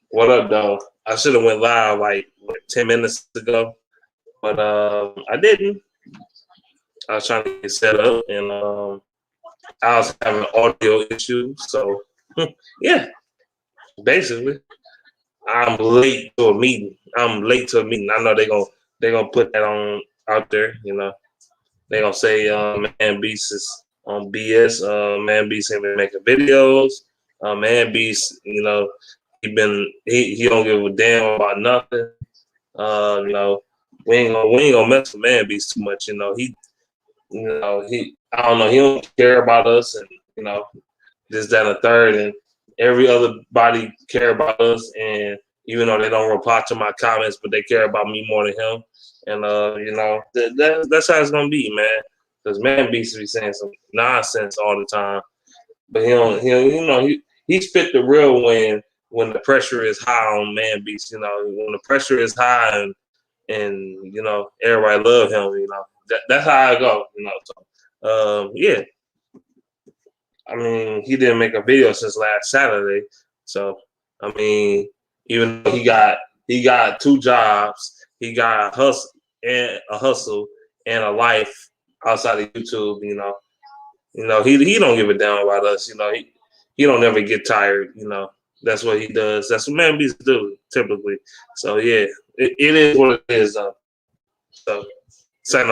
What up, though? I should have went live like 10 minutes ago, but I didn't. I was trying to get set up, and I was having audio issues. So, yeah, basically, I'm late to a meeting. I know they're gonna put that on out there. You know, they're gonna say Man Beast is on BS. Man Beast ain't been making videos. Man Beast, you know, he don't give a damn about nothing. You know, we ain't gonna mess with Man Beast too much. You know, I don't know, he don't care about us, and you know, this, that, and the third, and every other body care about us, and even though they don't reply to my comments, but they care about me more than him, and you know, that's how it's gonna be, man. Because Man Beast be saying some nonsense all the time, but he spit the real when the pressure is high on Man Beast. You know, when the pressure is high and you know, everybody love him. You know, that's how I go. You know, so yeah. I mean, he didn't make a video since last Saturday. So I mean, even though he got 2 jobs, he got a hustle and a life outside of YouTube. You know, he don't give a damn about us. You know, he don't ever get tired. You know, that's what he does. That's what Man Beasts do typically. So yeah, it is what it is. So no,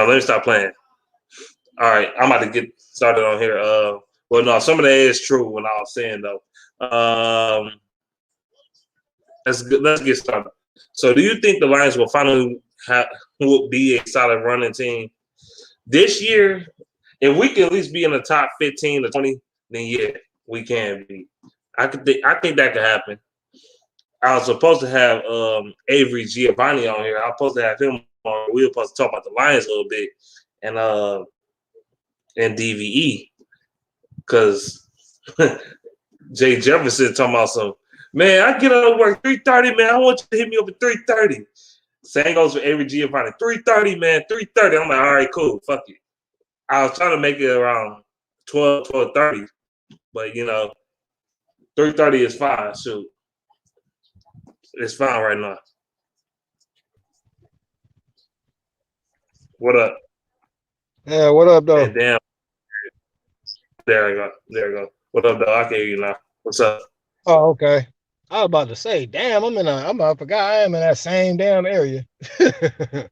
let me stop playing. All right, I'm about to get started on here. Well, no, some of that is true. What I was saying though. Let's get started. So, do you think the Lions will finally will be a solid running team this year? If we can at least be in the top 15 to 20, then yeah, we can be. I think that could happen. I was supposed to have Avery Giovanni on here. I was supposed to have him on. We were supposed to talk about the Lions a little bit and DVE because Jay Jefferson talking about some. Man, I get out of work 3:30, man. I want you to hit me up at 3:30. Same goes for Avery Giovanni. 3:30, man. 3:30. I'm like, all right, cool. Fuck it. I was trying to make it around 12:30, but you know, 3:30 is fine. Shoot, it's fine right now. What up? Yeah, what up, though? Hey, damn. There we go. What up, though? I can hear you now. What's up? Oh, okay. I was about to say, damn, I forgot I am in that same damn area. I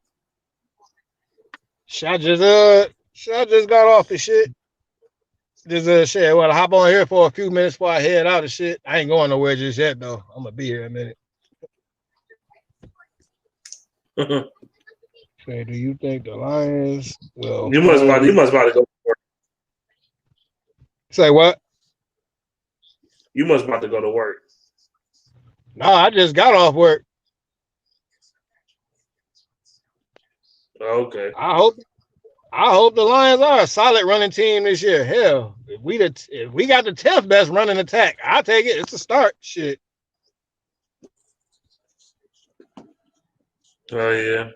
just got off the shit. Just shit. Well, I hop on here for a few minutes before I head out of shit. I ain't going nowhere just yet though. I'm gonna be here in a minute. Okay, do you think the Lions will? You must about to go to work. Say what? You must about to go to work. No, I just got off work. Okay. I hope the Lions are a solid running team this year. Hell, if we got the 10th best running attack, I'll take it. It's a start. Shit. Oh yeah.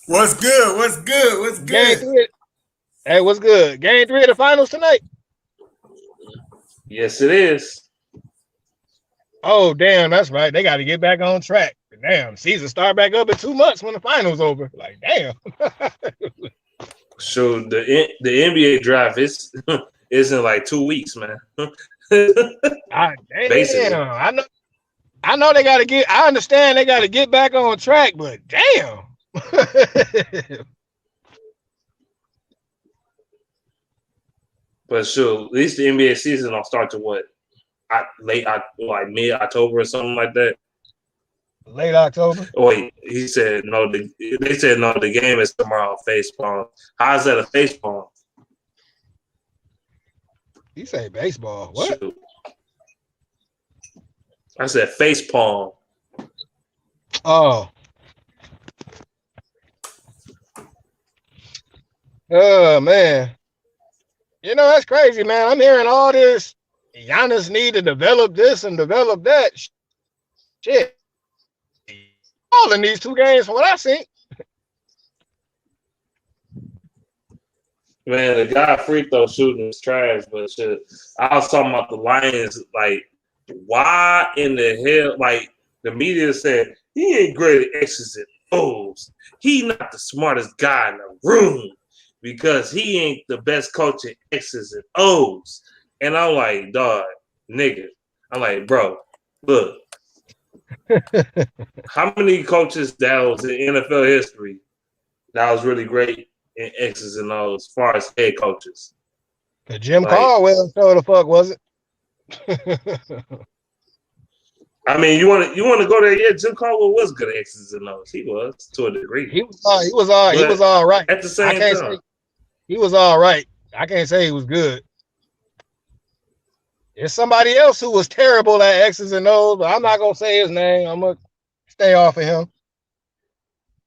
What's good? Game 3. Hey, what's good? Game 3 of the finals tonight. Yes, it is. Oh, damn, that's right. They got to get back on track. Damn, season start back up in 2 months when the finals over. Like, damn. So the NBA draft is in like 2 weeks, man. Basically, I know they got to get. I understand they got to get back on track, but damn. But sure, at least the NBA season will start to what? Like mid-October or something like that. Late October. Oh, wait, he said no. They said no. The game is tomorrow. Face palm. How's that a face palm? You say baseball? What? Shoot. I said face palm. Oh. Oh man. You know, that's crazy, man. I'm hearing all this. Giannis need to develop this and develop that. Shit. All in these 2 games from what I seen. Man, the guy free throw shooting is trash, but shit. I was talking about the Lions, like, why in the hell? Like, the media said he ain't great at X's and O's. He not the smartest guy in the room because he ain't the best coach at X's and O's. And I'm like, dog, nigga. I'm like, bro, look. How many coaches that was in NFL history that was really great in X's and O's as far as head coaches? Jim Caldwell, so the fuck was it? I mean, you want to go there? Yeah, Jim Caldwell was good at X's and O's. He was to a degree. He was all right. At the same time, he was all right. I can't say he was good. There's somebody else who was terrible at X's and O's, but I'm not gonna say his name. I'm gonna stay off of him.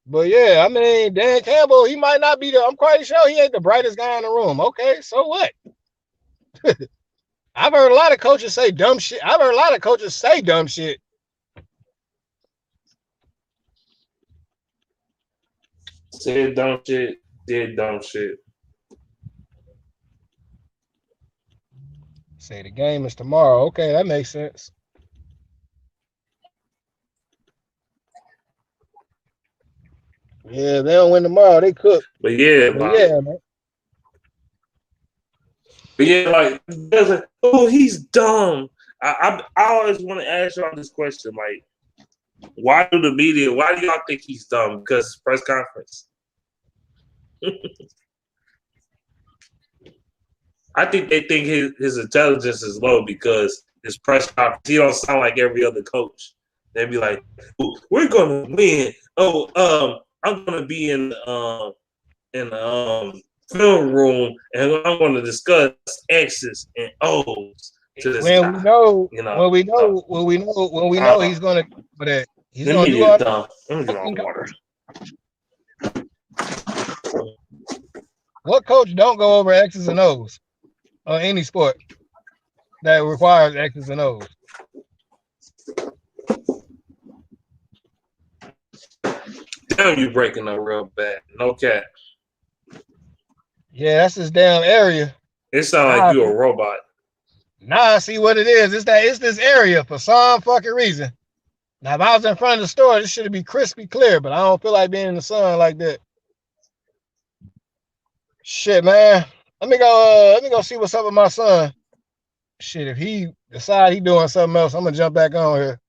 But yeah, I mean, Dan Campbell, he might not be I'm quite sure he ain't the brightest guy in the room. Okay, so what? I've heard a lot of coaches say dumb shit. I've heard a lot of coaches say dumb shit. Said dumb shit, did dumb shit. Say the game is tomorrow. Okay, that makes sense. Yeah, they don't win tomorrow. They cook. But yeah, man. But yeah, like, oh, he's dumb. I always want to ask y'all this question, like, why do y'all think he's dumb? Because it's press conference. I think they think his intelligence is low because his press conference, he don't sound like every other coach. They'd be like, we're gonna win. I'm gonna be in the film room and I'm gonna discuss X's and O's to this guy. We know he's gonna do that. He's gonna do all that. Let me get my water. What coach don't go over X's and O's on any sport that requires X's and O's? Damn, you breaking up real bad. No cap. Yeah, that's his damn area. It sounds like you a robot. Nah, I see what it is. It's this area for some fucking reason. Now, if I was in front of the store, this should be crispy clear, but I don't feel like being in the sun like that. Shit, man. Let me go see what's up with my son. Shit, if he decide he doing something else, I'm gonna jump back on here.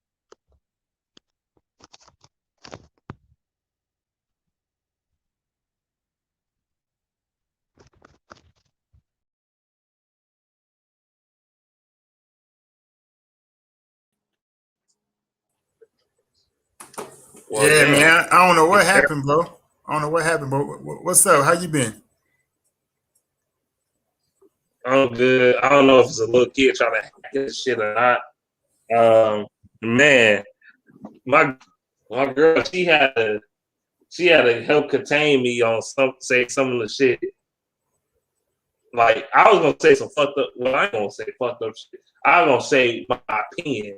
Well, yeah, man. I don't know what happened, bro. What's up? How you been? I'm good. I don't know if it's a little kid trying to hack this shit or not. Man, my girl, she had to help contain me on some of the shit. Like, I was gonna say some fucked up. Well, I ain't gonna say fucked up shit. I was gonna say my opinion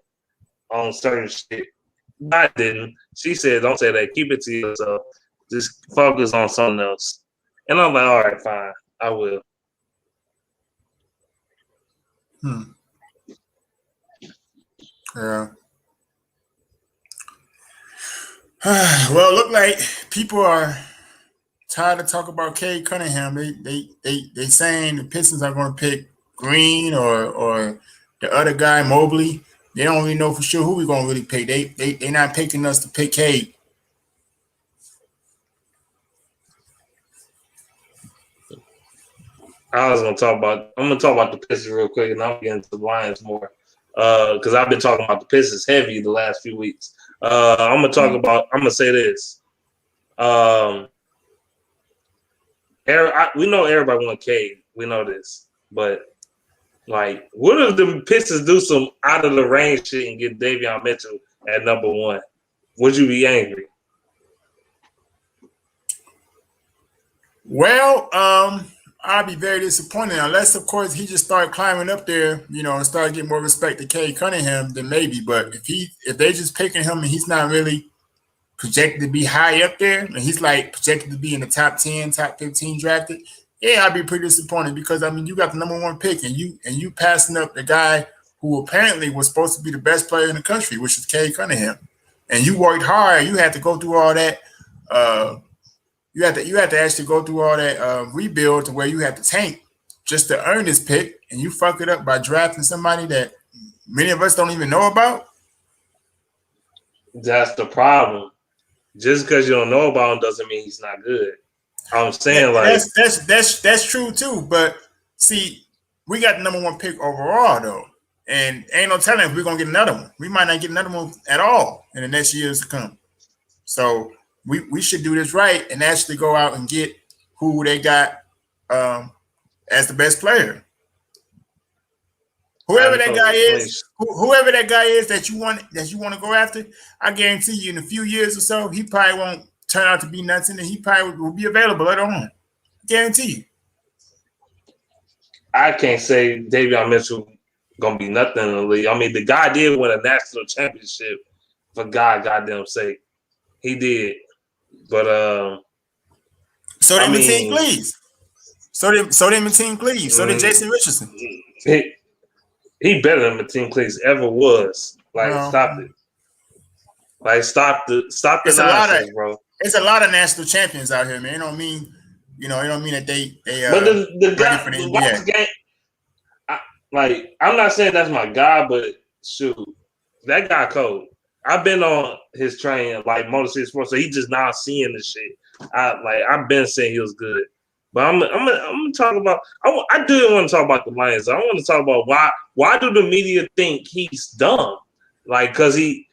on certain shit. I didn't. She said, "Don't say that. Keep it to yourself. Just focus on something else." And I'm like, "All right, fine. I will." Yeah. Well, look like people are tired of talking about Cade Cunningham. They saying the Pistons are going to pick Green or the other guy Mobley. They don't really know for sure who we're going to really pick. They not picking us to pick Cade. I'm gonna talk about the Pistons real quick, and I'll get into the Lions more because I've been talking about the Pistons heavy the last few weeks. I'm gonna say this. We know everybody want Cade. We know this, but like, what if the Pistons do some out of the range shit and get Davion Mitchell at number 1? Would you be angry? Well, I'd be very disappointed unless, of course, he just started climbing up there, and started getting more respect to Cade Cunningham, then maybe. But if they just picking him and he's not really projected to be high up there, and he's like projected to be in the top 10, top 15 drafted, yeah, I'd be pretty disappointed because I mean you got the number 1 pick and you passing up the guy who apparently was supposed to be the best player in the country, which is Cade Cunningham. And you worked hard. You had to go through all that. You had to actually go through all that rebuild to where you had to tank just to earn this pick, and you fuck it up by drafting somebody that many of us don't even know about. That's the problem. Just because you don't know about him doesn't mean he's not good. I'm saying that's true too. But see, we got the number 1 pick overall though, and ain't no telling if we're gonna get another one. We might not get another one at all in the next years to come. So we should do this right and actually go out and get who they got as the best player. Whoever that guy is that you want to go after, I guarantee you in a few years or so, he probably won't turn out to be nothing, and he probably will be available later on. Guarantee you. I can't say Davion Mitchell gonna be nothing in the league. I mean, the guy did win a national championship, for goddamn sake. He did. But so did Mateen Cleaves. So did Mateen Cleaves. So did Jason Richardson. He better than Mateen Cleaves ever was. Stop it. Stop the nonsense, bro. It's a lot of national champions out here, man. It don't mean that they but the guy for the NBA. Game, I'm not saying that's my guy, but shoot, that guy cold. I've been on his train, Motor City Sports, so he just now seeing this shit. I've been saying he was good. But I'm gonna talk about. I do want to talk about the Lions. I want to talk about why do the media think he's dumb? Because he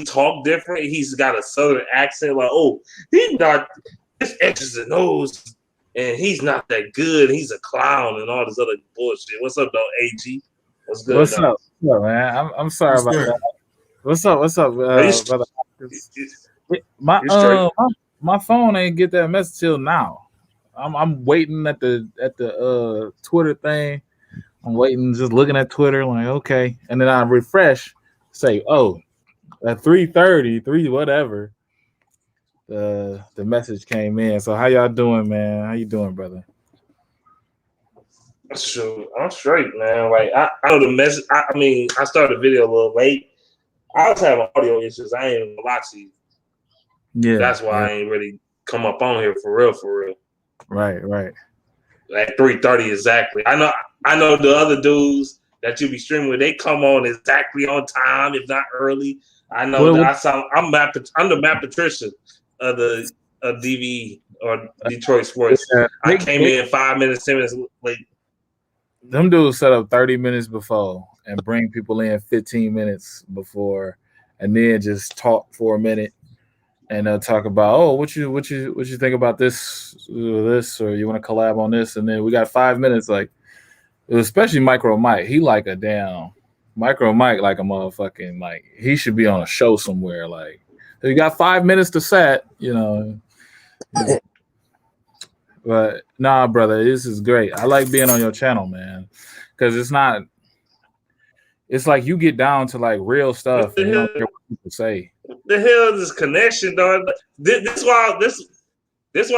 talk different. He's got a southern accent. He's not. This X's and O's, and he's not that good. He's a clown and all this other bullshit. What's up, though, AG? What's good? What's up, man? I'm sorry about that. What's up, brother? My phone ain't get that message till now. I'm waiting at the Twitter thing. I'm waiting, just looking at Twitter, okay, and then I refresh, say, at 3:30, whatever. The message came in. So how y'all doing, man? How you doing, brother? Sure, I'm straight, man. I know the message. I started the video a little late. I was having audio issues. I ain't even gonna lie to you. Yeah, that's why I ain't really come up on here for real. Right. At 3:30 exactly. I know the other dudes that you be streaming with. They come on exactly on time, if not early. I know I'm the Matt Patricia of the DVE or Detroit Sports. Yeah, I came in 5 minutes, 10 minutes late. Them dudes set up 30 minutes before and bring people in 15 minutes before, and then just talk for a minute, and they'll talk about, what you think about this, or you want to collab on this, and then we got 5 minutes. Especially Micro Mike, he like a damn Micro Mike, like a motherfucking he should be on a show somewhere. You got 5 minutes to set, But nah, brother, this is great. I like being on your channel, man, because it's like you get down to real stuff and you don't care what people say. What the hell is this connection, dog? This why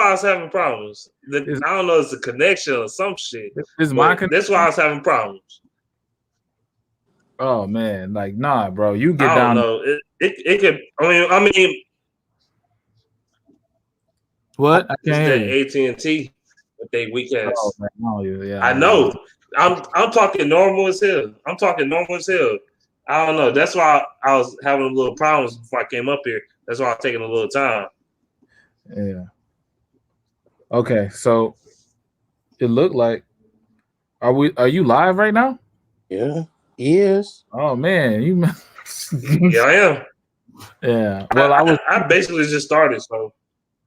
I was having problems. I don't know, it's a connection or some shit. This why I was having problems. Oh man, nah, bro. You get down. I don't know. It could. I mean. What? I can't hear AT&T with they weak ass. Oh, man, yeah. I know. I'm talking normal as hell. I don't know. That's why I was having a little problems before I came up here. That's why I was taking a little time. Yeah. Okay, so it looked like are you live right now? Yeah, he is. Oh man, you yeah, I am. Yeah. Well, I basically just started, so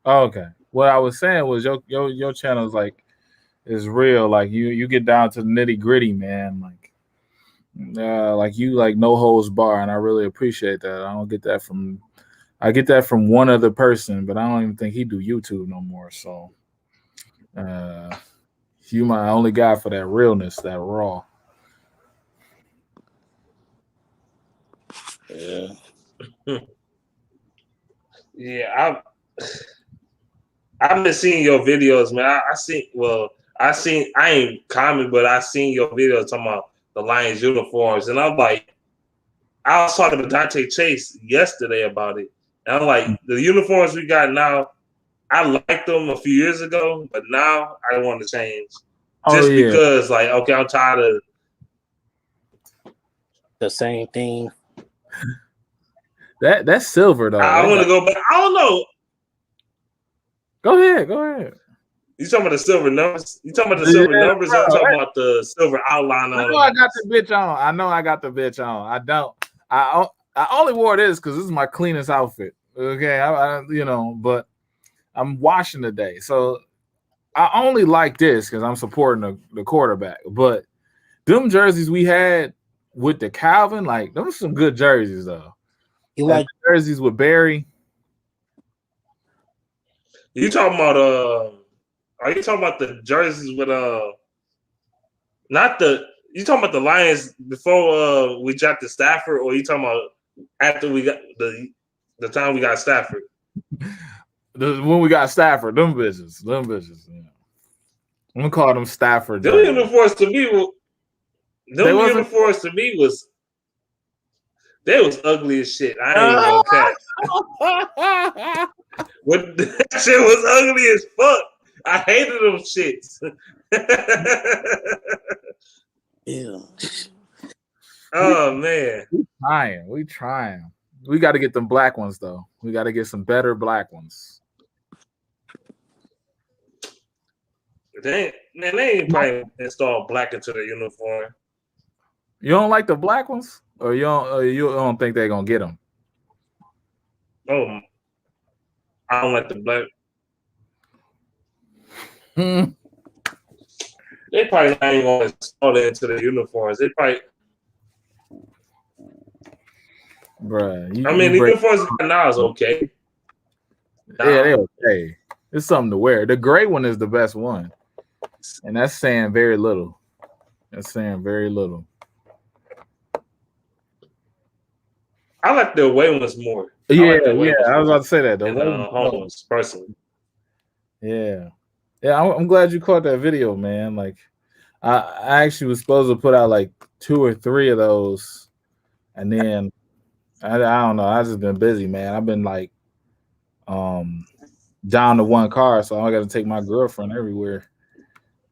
okay. What I was saying was your channel is real. You get down to the nitty gritty, man. You no holds bar, and I really appreciate that. I get that from one other person, but I don't even think he do YouTube no more. So, you my only guy for that realness, that raw. Yeah. Yeah, I've been seeing your videos, man. I ain't comment, but I seen your video talking about the Lions uniforms, and I'm like, I was talking to Dante Chase yesterday about it, and I'm like, the uniforms we got now, I liked them a few years ago, but now I want to change. Just because, like, okay, I'm tired of the same thing. That's silver though. I want to go back. I don't know. Go ahead. You talking about the silver numbers? You talking about the silver numbers? Or I'm talking about the silver outline on it. I got the bitch on. I don't. I only wore this because this is my cleanest outfit. Okay, but I'm washing today, so I only like this because I'm supporting the quarterback. But them jerseys we had with the Calvin, like those are some good jerseys though. You like jerseys with Barry? You talking about Are you talking about the jerseys with not the? You talking about the Lions before we drafted Stafford, or you talking about after we got the time we got Stafford? When we got Stafford, them bitches. Yeah. I'm gonna call them Stafford. Them uniforms to me, they was ugly as shit. I ain't even gonna cap. What that shit was ugly as fuck. I hated them shits. Yeah. Oh man. We trying. We got to get them black ones though. We got to get some better black ones. They ain't probably install black into the uniform. You don't like the black ones, or you don't think they're gonna get them? Oh, I don't like the black. They probably not even gonna install it into the uniforms. They probably. Bruh, the uniforms now is okay. Yeah, they're okay. It's something to wear. The gray one is the best one, and that's saying very little. I like the away ones more. Yeah. I was about to say that. The home ones, personally. Yeah. I'm glad you caught that video, man. Like, I actually was supposed to put out like 2 or 3 of those, and then I don't know. I just been busy, man. I've been like down to one car, so I got to take my girlfriend everywhere,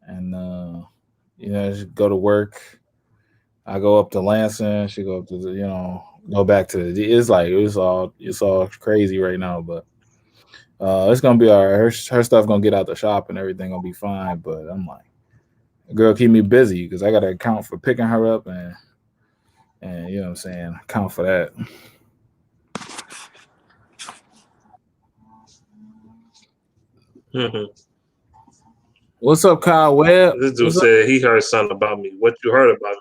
and just go to work. I go up to Lansing. She go up to go back to it's all crazy right now, but it's gonna be all right. Her stuff gonna get out the shop and everything gonna be fine. But I'm like, girl, keep me busy because I gotta account for picking her up and you know what I'm saying, account for that. Mm-hmm. What's up, Kyle Webb? This dude said he heard something about me. What you heard about me?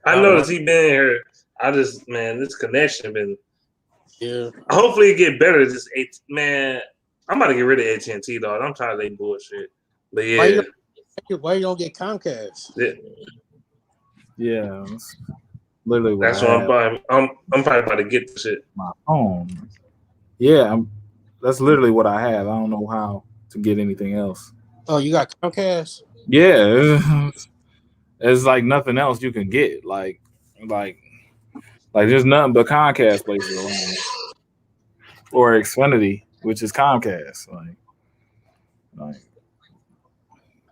I noticed he been here. This connection been. Yeah. Hopefully it get better. I'm about to get rid of AT&T, dog. I'm tired of that bullshit. But yeah. Why you don't get Comcast? Yeah. That's literally what that's what I'm buying. I'm probably about to get this shit. My phone. Yeah, that's literally what I have. I don't know how to get anything else. Oh, you got Comcast? Yeah. It's like nothing else you can get. Like there's nothing but Comcast places around. Or Xfinity, which is Comcast. Like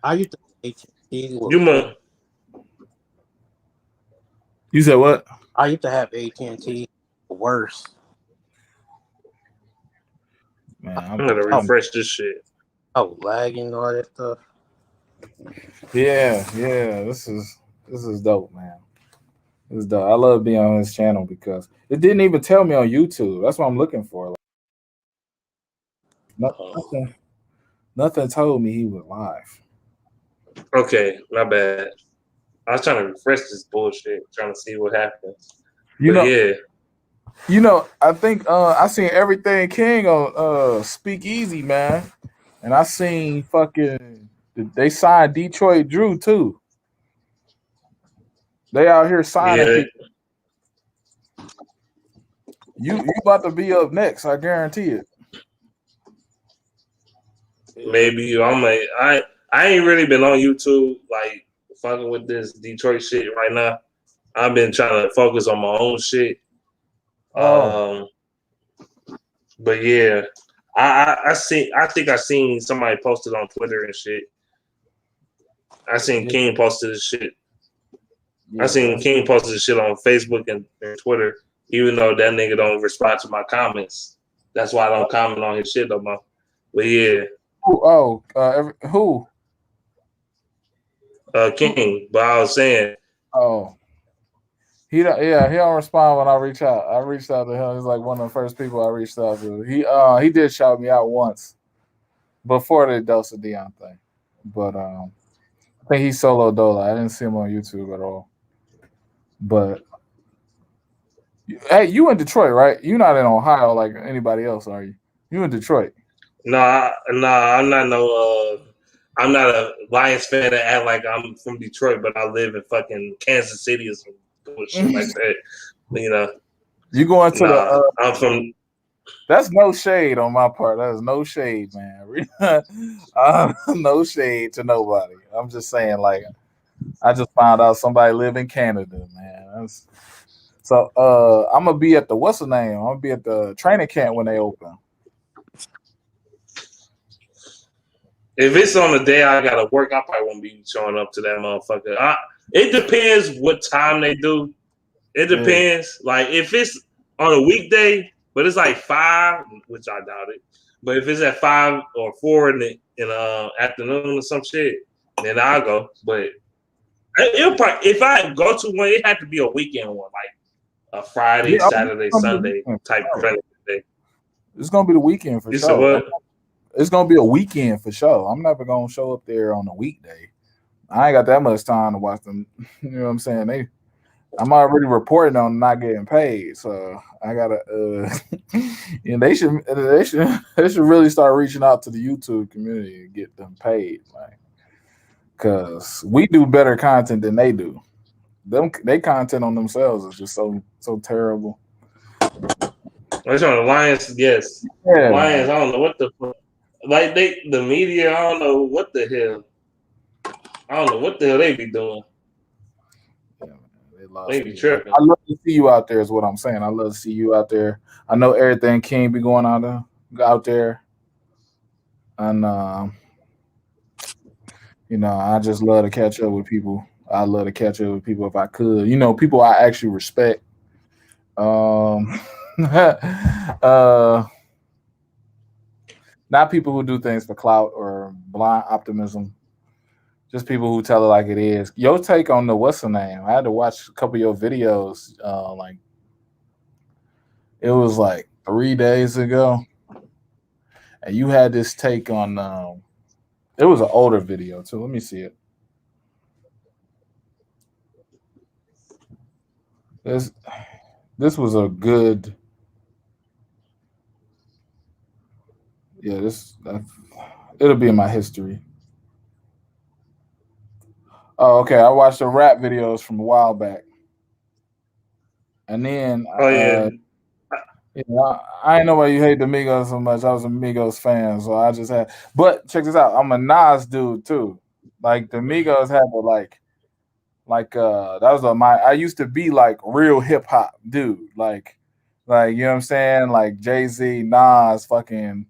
I used to AT&T. You said what? I used to have AT&T. Worse. Man, I'm gonna refresh this shit. Oh, lagging all that stuff. Yeah. This is dope, man. This is dope. I love being on this channel because it didn't even tell me on YouTube. That's what I'm looking for. Nothing told me he was live. Okay, my bad. I was trying to refresh this bullshit, trying to see what happens. I think I seen Everything King on Speakeasy, man, and I seen they signed Detroit Drew too. They out here signing people. You about to be up next, I guarantee it. Maybe I ain't really been on YouTube like fucking with this Detroit shit right now. I've been trying to focus on my own shit. Oh. But yeah, I think I seen somebody posted on Twitter and shit. I seen King posted this shit. Yeah, I seen King posted this shit on Facebook and Twitter, even though that nigga don't respond to my comments. That's why I don't comment on his shit no more. But yeah. Who? King. But I was saying. Oh. He don't respond when I reach out. I reached out to him. He's like one of the first people I reached out to. He did shout me out once before the Dose of Dion thing. But I think he's solo dolo. I didn't see him on YouTube at all. But hey, you in Detroit, right? You're not in Ohio like anybody else, are you? You in Detroit? No, I'm not. I'm not a Lions fan that act like I'm from Detroit, but I live in fucking Kansas City or some shit like that. You know. You going to the? I'm from. That's no shade on my part. That is no shade, man. No shade to nobody. I'm just saying, like, I just found out somebody live in Canada, man. So I'm gonna be at the what's the name? I'm gonna be at the training camp when they open. If it's on the day I gotta work, I probably won't be showing up to that motherfucker. It depends what time they do. It depends. Yeah. Like if it's on a weekday, but it's like 5, which I doubt it. But if it's at 5 or 4 in the afternoon or some shit, then I'll go. But it'll probably, if I go to one, it had to be a weekend one, like a Friday, Saturday, Sunday type training day. It's gonna be the weekend for sure. It's gonna be a weekend for sure. I'm never gonna show up there on a weekday. I ain't got that much time to watch them. You know what I'm saying? I'm already reporting on not getting paid, so I gotta. They should really start reaching out to the YouTube community and get them paid, like, because we do better content than they do. They content on themselves is just so terrible. What's on the Lions? Yes, yeah. Lions. I don't know what the fuck. Like the media. I don't know what the hell. I don't know what the hell they be doing. They be tripping. I love to see you out there is what I'm saying. I love to see you out there. I know everything King be going out there. And I just love to catch up with people. I love to catch up with people if I could. People I actually respect. Not people who do things for clout or blind optimism. Just people who tell it like it is. Your take on the what's the name? I had to watch a couple of your videos. Like it was like 3 days ago, and you had this take on. It was an older video too. Let me see it. This was a good. Yeah, it'll be in my history. Oh, okay. I watched the rap videos from a while back, and then I ain't know why you hate the Migos so much. I was a Migos fan, so I just had. But check this out. I'm a Nas dude too. Like the Migos had that was I used to be like real hip hop dude. Like you know what I'm saying? Like Jay-Z, Nas, fucking.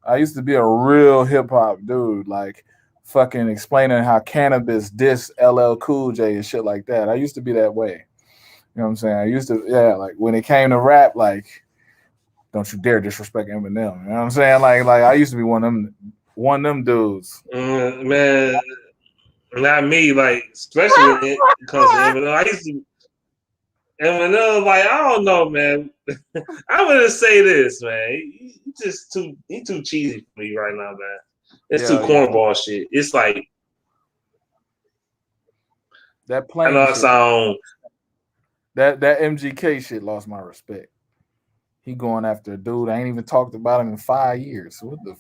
I used to be a real hip hop dude. Like. Fucking explaining how cannabis diss LL Cool J and shit like that. I used to be that way. You know what I'm saying? I used to, like when it came to rap, like, don't you dare disrespect Eminem. You know what I'm saying? Like I used to be one of them dudes. Man, not me. Like, especially when it comes to Eminem. I used to Eminem, like, I don't know, man. I'm gonna say this, man. He's too cheesy for me right now, man. It's too cornball shit. It's like that playing. I know sound that MGK shit lost my respect. He going after a dude I ain't even talked about him in 5 years. What the?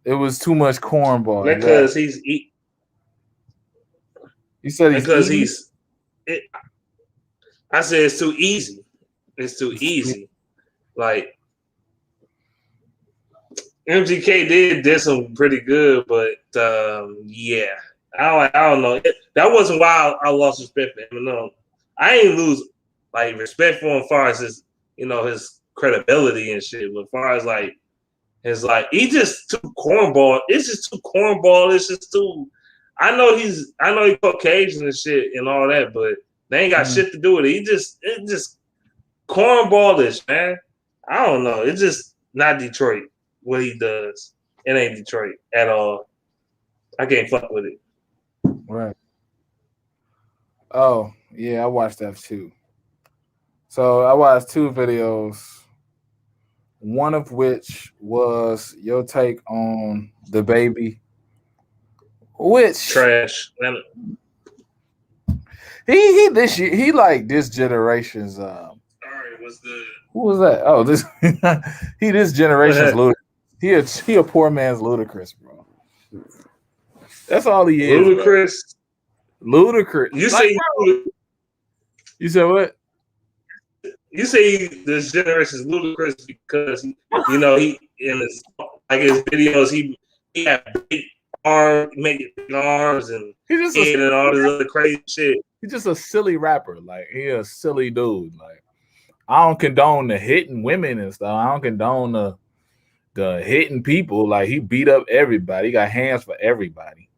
It was too much cornball. Because he said he's because easy? I said it's too easy. It's too easy. Like MGK did some pretty good, but yeah, I don't know. That wasn't why I lost respect for him. No, I ain't lose like respect for him as far as his his credibility and shit. But as far as like he just too cornball. It's just too cornball. It's just too. I know he Caucasian and shit and all that, but they ain't got shit to do with it. It's just cornballish, man. I don't know. It's just not Detroit. What he does, it ain't Detroit at all. I can't fuck with it. Right. Oh yeah, I watched that too. So I watched 2 videos. One of which was your take on the baby, which trash. He like this generation's. Sorry, what's the? Who was that? Oh, this this generation's Ludacris. He a poor man's Ludacris, bro. That's all he is. Ludacris. Ludacris. You say you said what? You say this generation's Ludacris because he in his videos he had big arms, making big arms and and all this other crazy shit. He's just a silly rapper. Like he a silly dude. Like I don't condone the hitting women and stuff. I don't condone the hitting people. Like he beat up everybody. He got hands for everybody.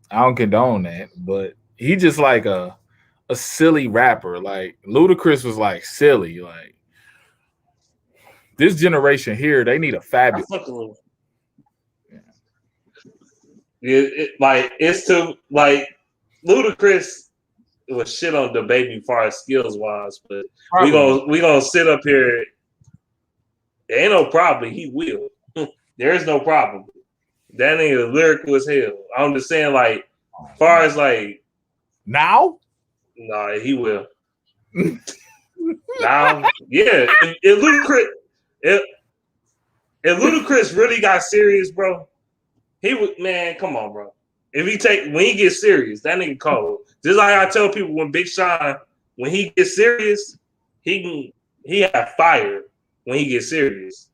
I don't condone that, but he just like a silly rapper. Like Ludacris was like silly. Like this generation here, they need a fabulous. It's too like Ludacris was shit on the baby as far as skills wise, but we gonna sit up here. There ain't no problem. He will. There is no problem. That nigga lyrical as hell. I'm just saying, like, as far as like now. Nah, he will. Now, yeah. If Ludacris really got serious, bro, he would. Man, come on, bro. When he gets serious, that nigga cold. Just like I tell people when Big Sean, when he gets serious, he have fire when he gets serious.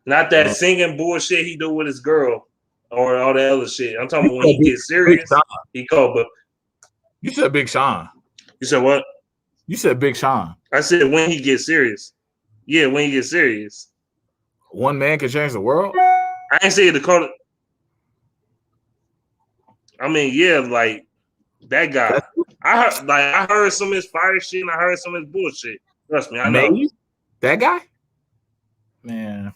Not that singing bullshit he do with his girl or all that other shit. I'm talking about when he gets serious, he cold. But you said Big Sean. You said what? You said Big Sean. I said when he gets serious. Yeah, when he gets serious. One man can change the world? I ain't say Dakota. I mean, yeah, like that guy. I heard some of his fire shit and I heard some of his bullshit. Trust me, I know. Maybe? That guy? Man.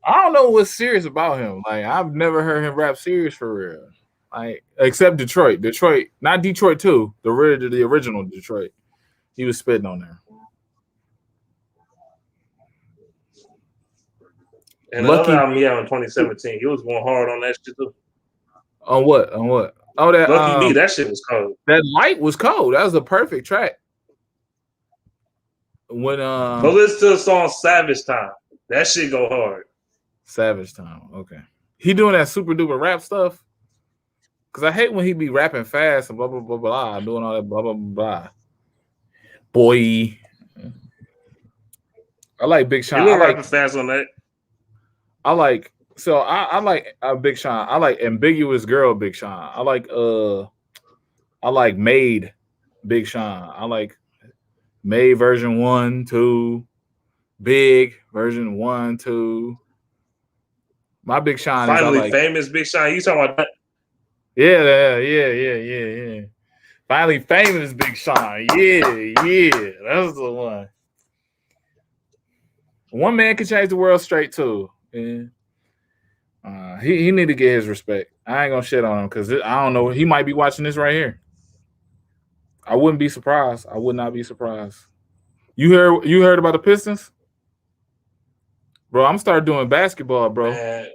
I don't know what's serious about him. Like, I've never heard him rap serious for real. Like, except Detroit. Detroit, not Detroit 2, the original Detroit. He was spitting on there. And the other album he had in 2017, he was going hard on that shit too. On what? Oh, that Lucky Me, that shit was cold. That Light was cold. That was a perfect track. When go listen to the song Savage Time. That shit go hard. Savage Time. Okay. He doing that super duper rap stuff. Cause I hate when he be rapping fast and blah blah blah blah, doing all that blah blah blah. Boy. I like Big Sean. I like rapping fast on that. I like Big Sean. I like Ambiguous Girl Big Sean. I like Made Big Sean. I like Made version 1, 2, Big version 1, 2. My Big Sean Finally famous Big Sean. You talking about that? Yeah. Finally famous Big Sean. Yeah. That's the one. One man can change the world straight too. Yeah. He need to get his respect. I ain't gonna shit on him because I don't know. He might be watching this right here. I wouldn't be surprised. I would not be surprised. You heard about the Pistons? Bro, I'm starting doing basketball, bro. Man.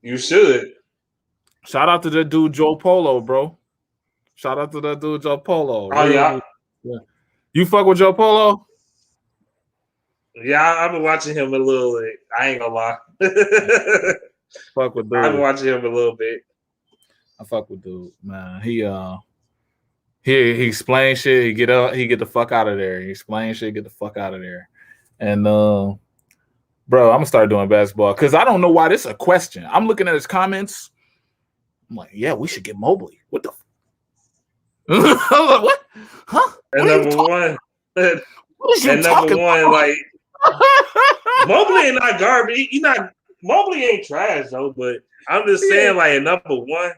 You should. Shout out to that dude Joe Polo, bro. Shout out to that dude Joe Polo. Oh, yeah. You fuck with Joe Polo? Yeah, I've been watching him a little bit. I ain't gonna lie. Fuck with dude. I've been watching him a little bit. I fuck with dude, man. He explains shit. He get the fuck out of there. He explains shit. Get the fuck out of there. And bro, I'm gonna start doing basketball because I don't know why this is a question. I'm looking at his comments. I'm like, yeah, we should get Mobley. What the? I was like, what? Huh? And number one, and number one, like Mobley ain't not garbage. Mobley ain't trash though. But I'm just saying, like, at number one.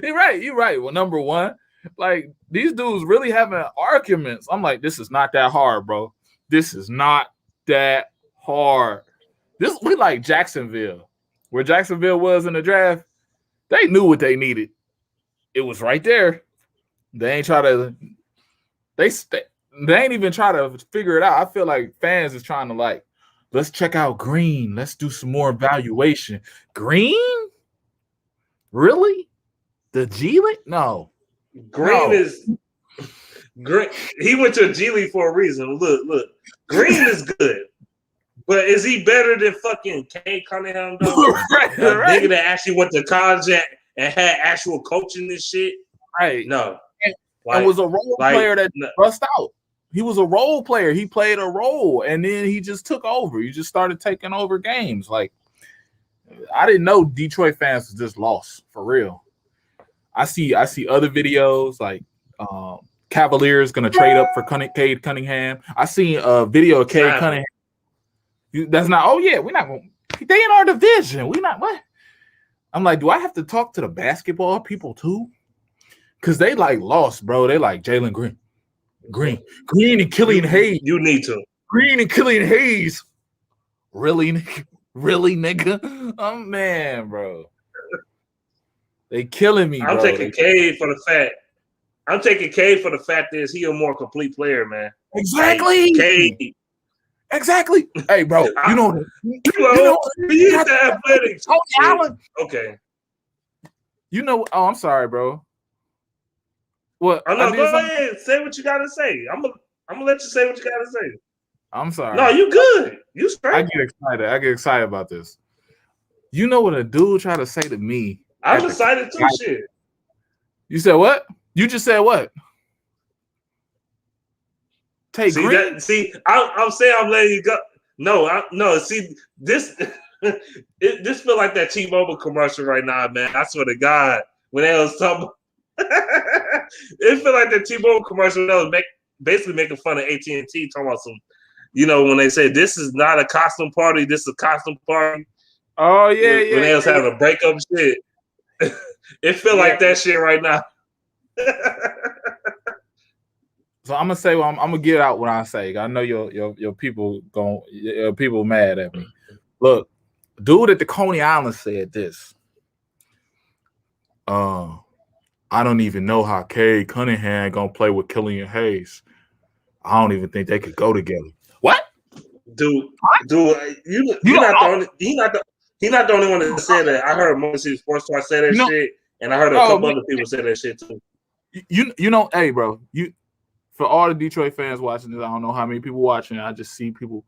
You're right. Well, number one, like these dudes really having arguments. I'm like, this is not that hard, bro. This is not that hard. We like Jacksonville, where Jacksonville was in the draft. They knew what they needed. It was right there. They ain't try to. They ain't even try to figure it out. I feel like fans is trying to like, let's check out Green. Let's do some more evaluation. Green? Really? The G League? No. Green is great. He went to G League for a reason. Look. Green is good. But is he better than fucking Cade Cunningham though? right. Nigga that actually went to college and had actual coaching and shit? Right. No. And was a role player that bust out. He was a role player. He played a role, and then he just took over. He just started taking over games. Like, I didn't know Detroit fans was just lost for real. I see other videos like Cavaliers gonna trade up for Cade Cunningham. I seen a video of Cade Cunningham. That's not. Oh yeah, we're not going. They in our division. We not what? I'm like, do I have to talk to the basketball people too? Because they like lost, bro. They like Jalen Green and Killian Hayes. You need to. Green and Killian Hayes. Really, nigga? Oh man, bro. They killing me. I'm taking Cade for the fact. I'm taking Cade for the fact that he a more complete player, man. Exactly. Like, Cade. Exactly. Hey, bro. He's athletic. Allen. Okay. Oh, I'm sorry, bro. What? Oh, no, go ahead. Say what you gotta say. I'm gonna let you say what you gotta say. I'm sorry. No, you good. You straight. I get excited about this. You know what a dude tried to say to me? I'm excited too. Shit. You said what? You just said what? I'm saying I'm letting you go. No. See, this this feel like that T-Mobile commercial right now, man. I swear to God, when they was talking, it feel like that T-Mobile commercial that was basically making fun of AT&T, talking about some, when they say this is not a costume party, this is a costume party. Oh yeah, when they was having a breakup shit. It feel like that shit right now. So I'm gonna say, I'm gonna get out what I say. I know your people people mad at me. Look, dude at the Coney Island said this. I don't even know how Cade Cunningham gonna play with Killian Hayes. I don't even think they could go together. What? Dude, you're not the only one that said that. I heard Motor Sports Talk say that shit, and I heard a couple other people say that shit too. Hey, bro, for all the Detroit fans watching this, I don't know how many people watching. I just see people.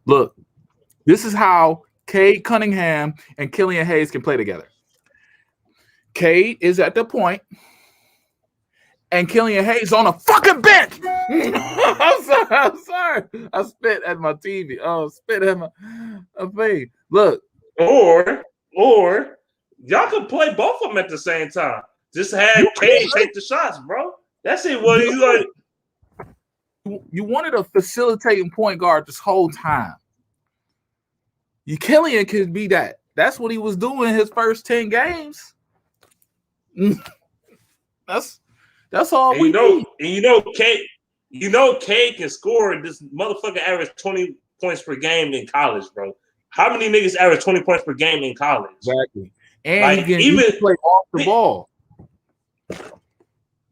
Look, this is how Cade Cunningham and Killian Hayes can play together. Cade is at the point, and Killian Hayes on a fucking bench. I'm sorry. I spit at my TV. Oh, spit at my face. Look. Or y'all can play both of them at the same time. Just have Cade take the shots, bro. That's it. What you like? You wanted a facilitating point guard this whole time. Killian could be that. That's what he was doing his first 10 games. That's all we need. And Cade can score. This motherfucker averaged 20 points per game in college, bro. How many niggas average 20 points per game in college? Exactly. And he can play off the ball.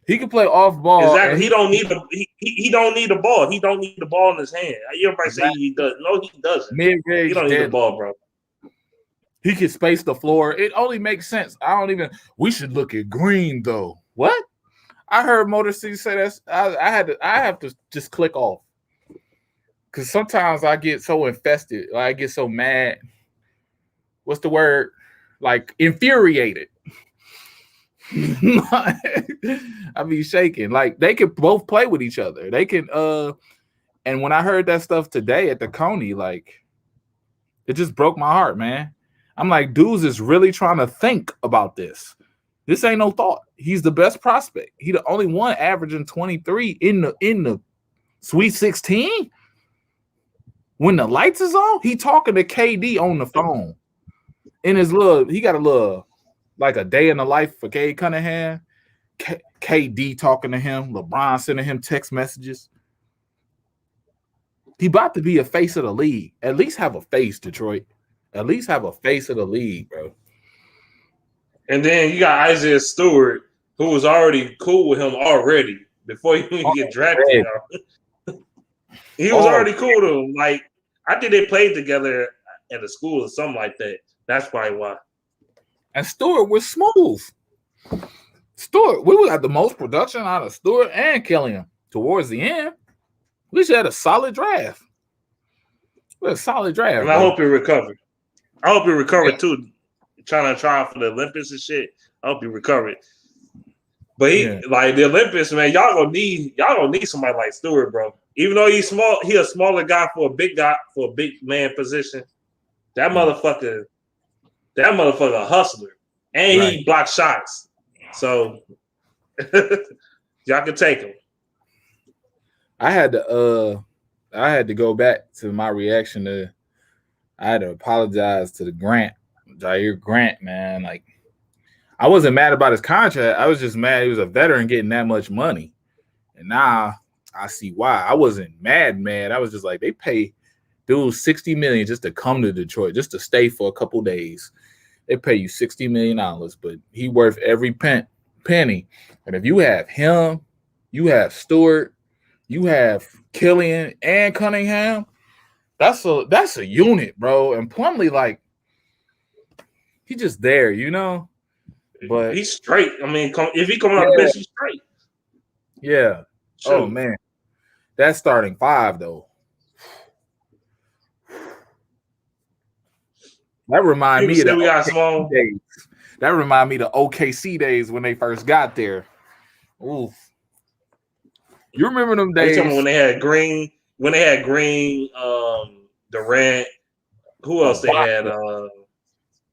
He can play off ball. Exactly. He don't need the ball. He don't need the ball in his hand. Everybody say he does. No, he doesn't. Mid-range, he don't need the ball, bro. He can space the floor. It only makes sense. We should look at Green though. What? I heard Motor City say that. I have to just click off. Because sometimes I get so infested. I get so mad. What's the word? like infuriated. I be shaking. Like they could both play with each other. They can and when I heard that stuff today at the Coney, like it just broke my heart, man. I'm like, dudes is really trying to think about this. This ain't no thought. He's the best prospect. He the only one averaging 23 in the Sweet 16. When the lights is on, he talking to KD on the phone. In his he got a little like a day in the life for Cade Cunningham. KD talking to him. LeBron sending him text messages. He about to be a face of the league. At least have a face, Detroit. At least have a face of the league, bro. And then you got Isaiah Stewart, who was already cool with him already before he even get drafted. He was already cool to him. Like, I think they played together at a school or something like that. That's probably why. And Stewart was smooth. Stewart, we got the most production out of Stewart and Killian towards the end. We just had a solid draft. We had a solid draft. And I hope he recovered. I hope he recovered too. Trying to try for the Olympics and shit. I hope he recovered. But he like the Olympics, man. Y'all gonna need somebody like Stewart, bro. Even though he's small, he a smaller guy for a big man position. That motherfucker a hustler. And he blocks shots. So y'all can take him. I had to go back to my reaction to I had to apologize to Jair Grant, man. Like I wasn't mad about his contract. I was just mad he was a veteran getting that much money. And now I see why. I wasn't mad. I was just like, they pay dudes $60 million just to come to Detroit, just to stay for a couple days. They pay you $60 million, but he worth every penny. And if you have him, you have Stewart, you have Killian and Cunningham, that's a unit, bro. And Plumlee, like, he just there, you know. But he's straight. I mean, if he coming out of the bench, he's straight. Yeah. True. Oh man, that starting five though. That remind me of the OKC days. That remind me of the OKC days when they first got there. Oof. You remember them days when they had Green, Durant. Who else they had?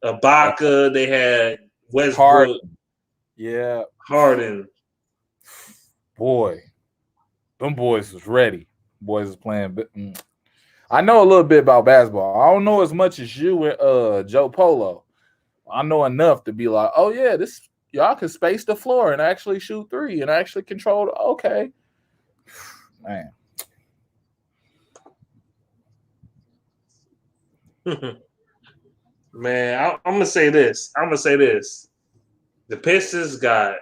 Ibaka. They had Westbrook. Harden. Yeah. Harden. Boy, them boys was ready. Boys was playing. I know a little bit about basketball. I don't know as much as you and Joe Polo. I know enough to be like, oh yeah, this y'all can space the floor and actually shoot three and actually control. Okay, man. Man, I'm gonna say this. The Pistons got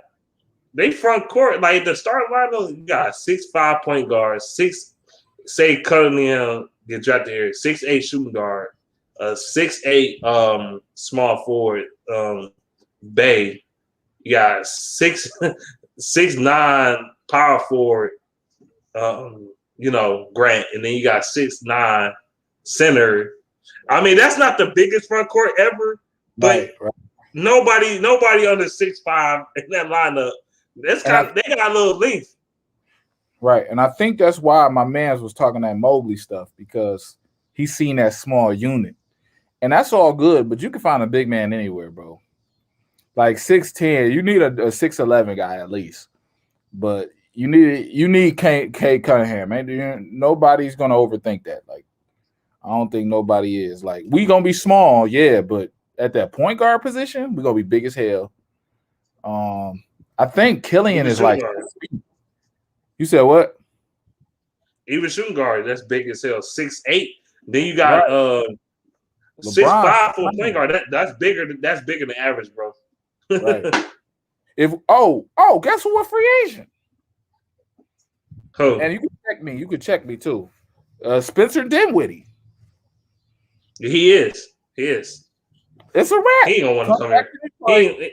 they front court like the starting lineup. You got 6'5" point guards, say Cunningham get drafted here, 6'8" shooting guard, 6'8" small forward, Bay. You got 6'9" power forward, Grant, and then you got 6'9" center. I mean, that's not the biggest front court ever, but nobody under 6'5" in that lineup. They got a little length. Right. And I think that's why my man was talking that Mobley stuff, because he's seen that small unit. And that's all good, but you can find a big man anywhere, bro. Like 6'10", you need a 6'11" guy at least. But you need Cade Cunningham, man. Nobody's gonna overthink that. Like, I don't think nobody is. Like, we gonna be small, yeah, but at that point guard position, we're gonna be big as hell. I think Killian is like guard. You said what? Even shooting guard, that's big as hell. 6'8". Then you got 6'5" for a point guard. That's bigger than average, bro. Right. Guess who a free agent? Who? And you can check me too. Spencer Dinwiddie. He is. It's a wrap. He ain't gonna want to come here. He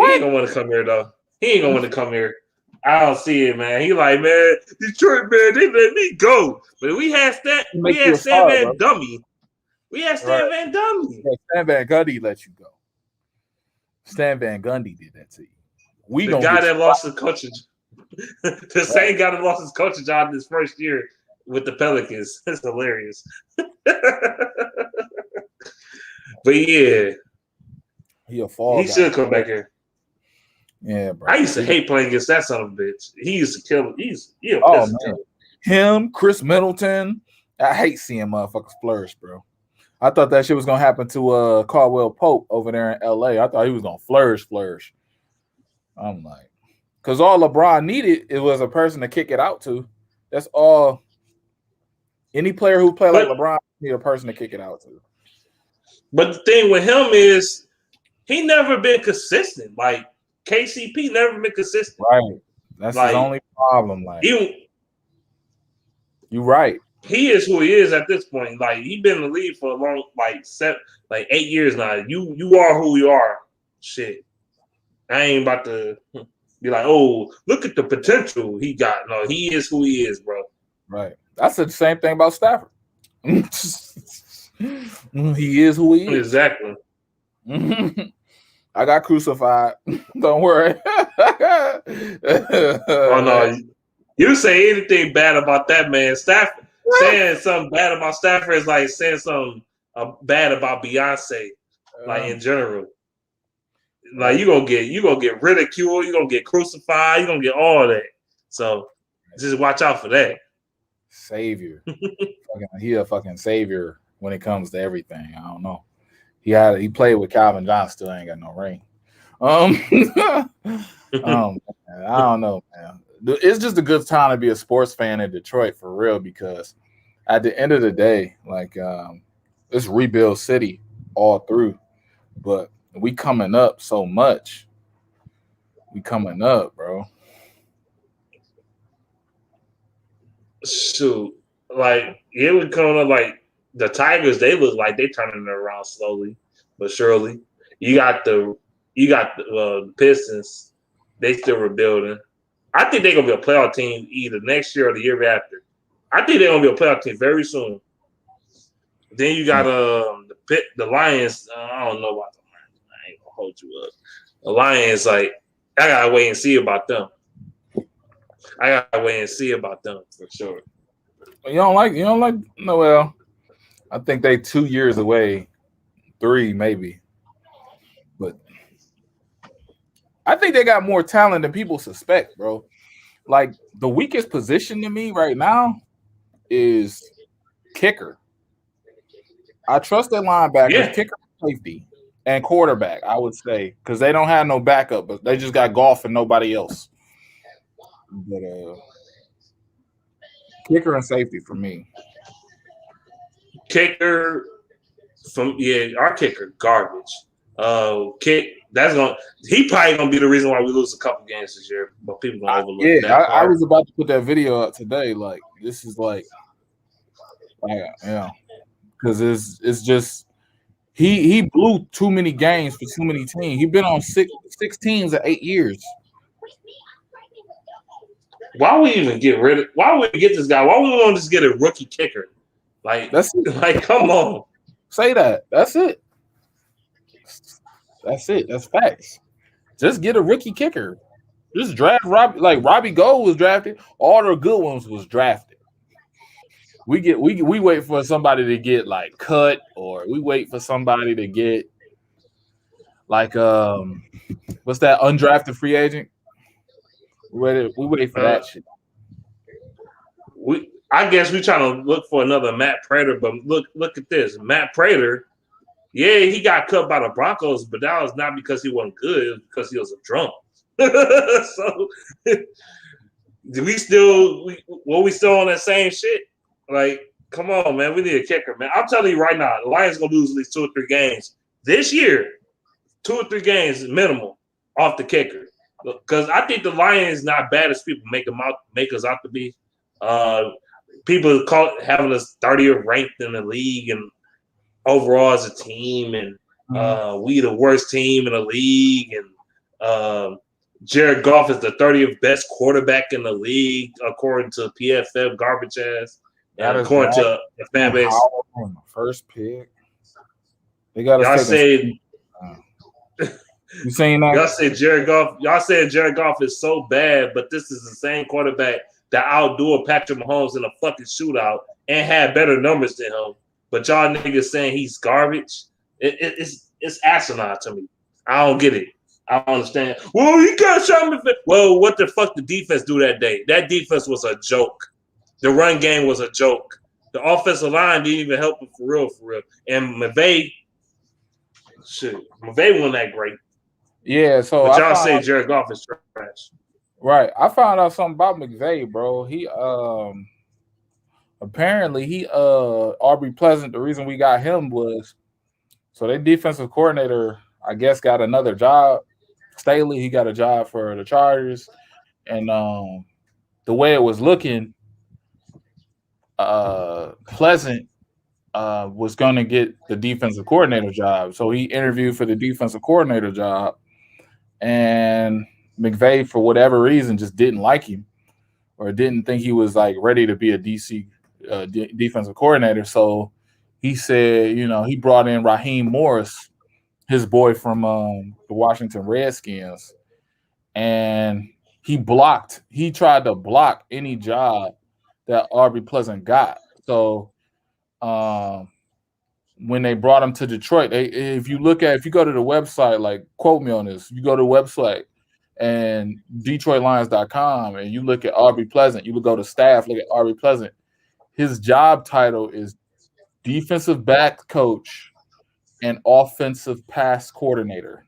ain't gonna want to come here though. He ain't gonna want to come here. I don't see it, man. He like, man, Detroit, man, they let me go. But we had that dummy. We had Stan Van Gundy. Yeah, Stan Van Gundy let you go. Stan Van Gundy did that to you. The guy that lost his coaching, the same guy that lost his coaching job this first year with the Pelicans. It's hilarious. But yeah, he should come back here. Yeah, bro. I used to hate playing against that son of a bitch. He used to kill him. Man. Him, Chris Middleton. I hate seeing motherfuckers flourish, bro. I thought that shit was gonna happen to Caldwell Pope over there in LA. I thought he was gonna flourish. I'm like, because all LeBron needed it was a person to kick it out to. That's all. Any player who play like LeBron need a person to kick it out to. But the thing with him is he never been consistent. Like KCP never been consistent. Right. That's his only problem. Like you right. He is who he is at this point. Like he been in the league for a long, like 8 years now. You are who you are. Shit. I ain't about to be like, oh, look at the potential he got. No, he is who he is, bro. Right. That's the same thing about Stafford. He is who he is. Exactly. I got crucified. Don't worry. Oh no. You say anything bad about that man. Stafford saying something bad about Stafford is like saying something bad about Beyonce, like in general. Like you gonna get ridiculed, you're gonna get crucified, you're gonna get all that. So just watch out for that. Savior. He a fucking savior when it comes to everything. I don't know. He played with Calvin Johnson, still ain't got no ring. I don't know, man. It's just a good time to be a sports fan in Detroit for real, because at the end of the day, like it's rebuild city all through, but we coming up so much. We coming up, bro. Shoot, like it would come up like the Tigers. They look like they turning it around slowly but surely. You got the Pistons. They still rebuilding. I think they're gonna be a playoff team either next year or the year after. I think they're gonna be a playoff team very soon. Then you got the Lions. I don't know about the Lions. I ain't gonna hold you up. The Lions, like I gotta wait and see about them. For sure. You don't like Noel. I think they 2 years away, 3 maybe. But I think they got more talent than people suspect, bro. Like the weakest position to me right now is kicker. I trust their linebackers, kicker, safety, and quarterback, I would say, because they don't have no backup, but they just got golf and nobody else. But kicker and safety for me. Kicker our kicker garbage. He probably gonna be the reason why we lose a couple games this year, but people gonna overlook that. I was about to put that video up today. Like this is like because it's just he blew too many games for too many teams. He's been on six teams in 8 years. Why would we even get rid of? Why would we get this guy? Why would we want to just get a rookie kicker? Like that's it. Like come on, say that. That's it. That's facts. Just get a rookie kicker. Just draft Robbie. Like Robbie Gold was drafted. All the good ones was drafted. We wait for somebody to get like cut, or we wait for somebody to get like what's that undrafted free agent? We wait for that shit. I guess we're trying to look for another Matt Prater, but look at this. Matt Prater, yeah, he got cut by the Broncos, but that was not because he wasn't good, it was because he was a drunk. So we still on that same shit? Like, come on, man. We need a kicker, man. I'm telling you right now, the Lions gonna lose at least 2 or 3 games this year. 2 or 3 games minimum off the kicker. Because I think the Lions not bad as people make us out to be. People having us 30th ranked in the league and overall as a team, and we the worst team in the league, and Jared Goff is the 30th best quarterback in the league according to PFF garbage ass, and according to the fan base. First pick. They got y'all to said. You saying that? Y'all said Jared Goff. Y'all said Jared Goff is so bad, but this is the same quarterback that outdoor Patrick Mahomes in a fucking shootout and had better numbers than him. But y'all niggas saying he's garbage. It's asinine to me. I don't get it. I don't understand. Well, you got shot me. Well, what the fuck did defense do that day? That defense was a joke. The run game was a joke. The offensive line didn't even help him for real. And McVay wasn't that great. Yeah, so but y'all say Jared Goff is trash. Right. I found out something about McVay, bro. He apparently Aubrey Pleasant, the reason we got him was so their defensive coordinator, I guess, got another job. Staley, he got a job for the Chargers. And the way it was looking, Pleasant was gonna get the defensive coordinator job. So he interviewed for the defensive coordinator job. And McVay, for whatever reason, just didn't like him or didn't think he was like ready to be a defensive coordinator. So he said, he brought in Raheem Morris, his boy from the Washington Redskins, and he tried to block any job that Aubrey Pleasant got. So when they brought him to Detroit, if you go to the website, like, quote me on this, you go to the website and DetroitLions.com and you look at Aubrey Pleasant, you would go to staff, look at Aubrey Pleasant. His job title is defensive back coach and offensive pass coordinator.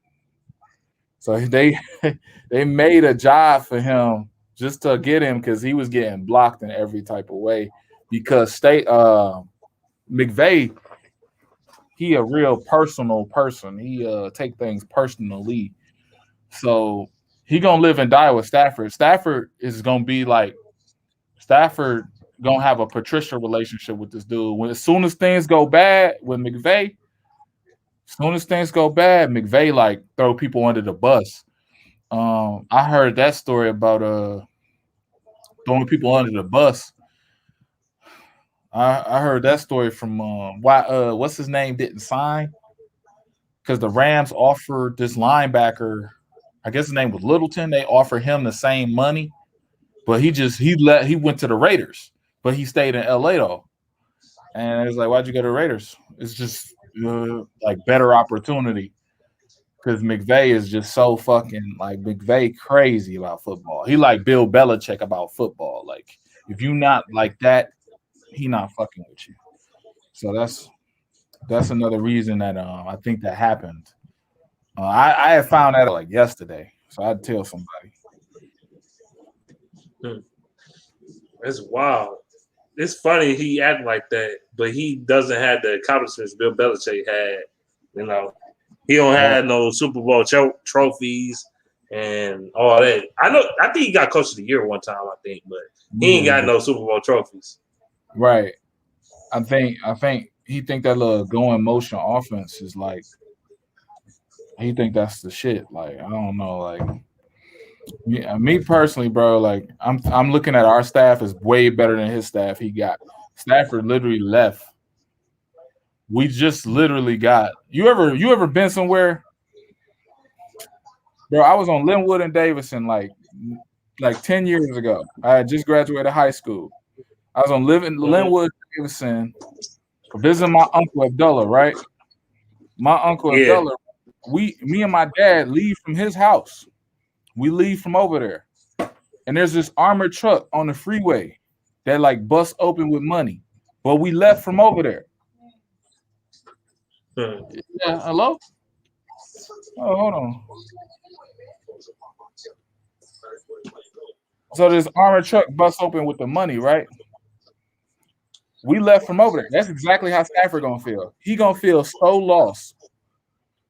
So they made a job for him just to get him because he was getting blocked in every type of way because McVay, he a real personal person. He take things personally. So he gonna live and die with Stafford. Stafford is gonna be like Stafford gonna have a Patricia relationship with this dude. As soon as things go bad with McVay, McVay like throw people under the bus. I heard that story about throwing people under the bus. I heard that story from why what's his name didn't sign because the Rams offered this linebacker, I guess his name was Littleton. They offered him the same money, but he went to the Raiders, but he stayed in LA though. And it was like, why'd you go to the Raiders? It's just like better opportunity because McVay is just so fucking like McVay crazy about football. He like Bill Belichick about football. Like if you not like that, he not fucking with you. So that's another reason that I think that happened. I had found that like yesterday, so I'd tell somebody. It's wild. It's funny he act like that, but he doesn't have the accomplishments Bill Belichick had. He don't have no Super Bowl trophies and all that. I think he got Coach of the Year one time, but he ain't got no Super Bowl trophies. Right. I think he think that little going motion offense is like he think that's the shit. Like I don't know, like yeah, me personally, bro. Like I'm looking at our staff is way better than his staff. He got Stafford literally left. We just literally got you ever been somewhere, bro? I was on Linwood and Davidson like 10 years ago. I had just graduated high school. I was on Linwood Davidson visiting my uncle Abdullah, right? My uncle Abdullah, me and my dad leave from his house. We leave from over there. And there's this armored truck on the freeway that like busts open with money. But we left from over there. Yeah, hello? Oh, hold on. So this armored truck busts open with the money, right? We left from over there. That's exactly how Stafford gonna feel. He gonna feel so lost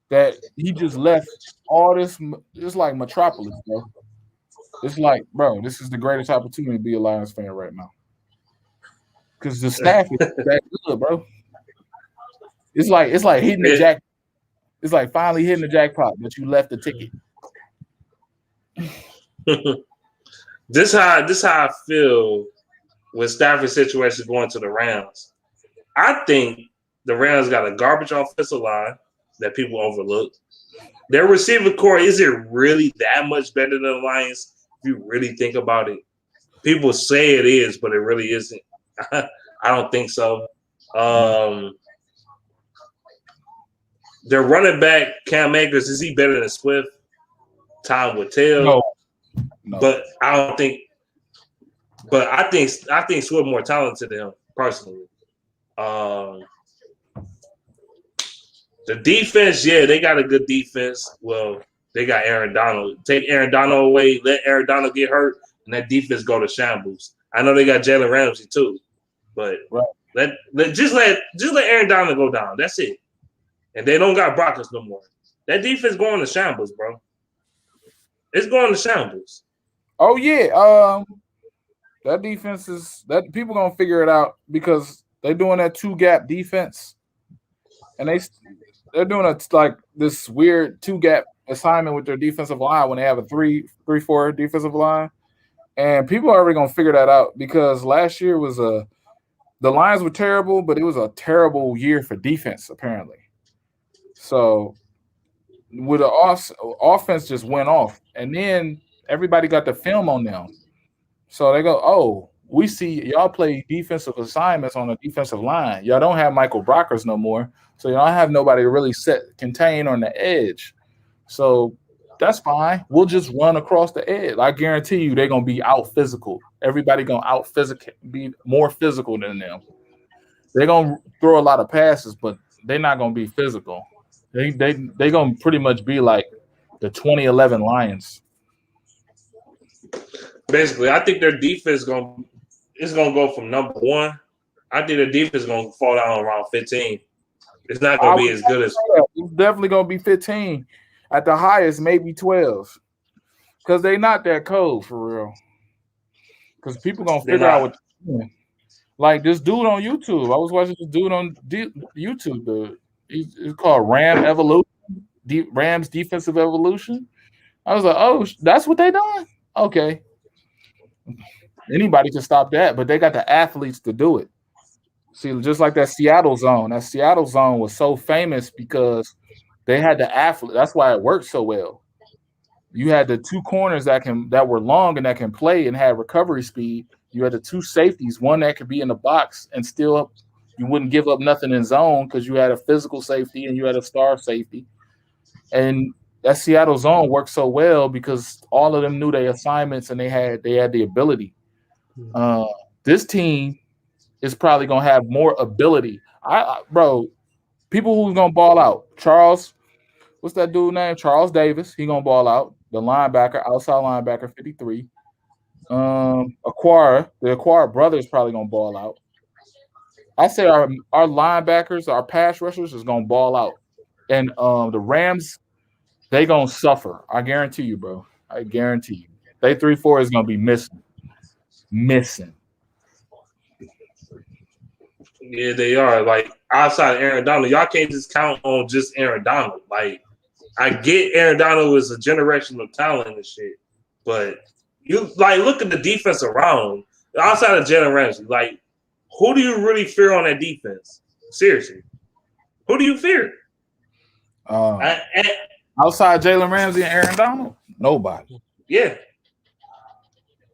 that he just left all this. It's like Metropolis, bro. It's like, bro, this is the greatest opportunity to be a Lions fan right now. Because the staff is that good, bro. It's like hitting the jackpot. It's like finally hitting the jackpot, but you left the ticket. This how I feel with Stafford's situation going to the Rams. I think the Rams got a garbage offensive line. that people overlook. Their receiver core isn't really that much better than the Lions if you really think about it. People say it is, but it really isn't. I don't think so. Their running back, Cam Akers, is he better than Swift? Time will tell. No. But I don't think. But I think Swift more talented than him personally. The defense, yeah, they got a good defense. Well, they got Aaron Donald. Take Aaron Donald away, let Aaron Donald get hurt, and that defense go to shambles. I know they got Jalen Ramsey too, but let Aaron Donald go down. That's it. And they don't got Broncos no more. That defense going to shambles, bro. It's going to shambles. Oh yeah, that defense is that people gonna figure it out because they're doing that 2-gap defense, and they're doing like this weird 2-gap assignment with their defensive line when they have a 3-4 defensive line, and people are already gonna figure that out because last year was the Lions were terrible, but it was a terrible year for defense apparently. So with the offense just went off, and then everybody got the film on them. So they go, oh, we see y'all play defensive assignments on the defensive line. Y'all don't have Michael Brockers no more. So y'all have nobody to really contain on the edge. So that's fine. We'll just run across the edge. I guarantee you they're going to be out physical. Everybody going to be more physical than them. They're going to throw a lot of passes, but they're not going to be physical. They're going to pretty much be like the 2011 Lions. Basically, I think their defense is gonna go from number 1. I think their defense is gonna fall down around 15. It's not gonna be as good as. It's definitely gonna be 15. At the highest, maybe 12. Because they're not that cold for real. Because people gonna figure out what they're doing. Like this dude on YouTube. I was watching this dude on YouTube. It's called Ram Evolution. Rams Defensive Evolution. I was like, oh, that's what they doing? Okay. Anybody can stop that, but they got the athletes to do it. See, just like that Seattle zone. That Seattle zone was so famous because they had the athlete. That's why it worked so well. You had the 2 corners that were long and that can play and had recovery speed. You had the 2 safeties, one that could be in the box and still you wouldn't give up nothing in zone because you had a physical safety and you had a star safety. And that Seattle zone worked so well because all of them knew their assignments and they had the ability. This team is probably gonna have more ability. Bro, people who's gonna ball out. Charles, what's that dude name? Charles Davis. He gonna ball out. The linebacker, outside linebacker, 53. The Aquara brother is probably gonna ball out. I say our linebackers, our pass rushers is gonna ball out, and the Rams. They gonna suffer. I guarantee you, bro. I guarantee you. They 3-4 is gonna be missing. Yeah, they are. Like outside of Aaron Donald, y'all can't just count on just Aaron Donald. Like I get Aaron Donald is a generational talent and shit, but you like look at the defense around outside of Jalen Ramsey. Like, who do you really fear on that defense? Seriously, who do you fear? Outside Jalen Ramsey and Aaron Donald, nobody. Yeah.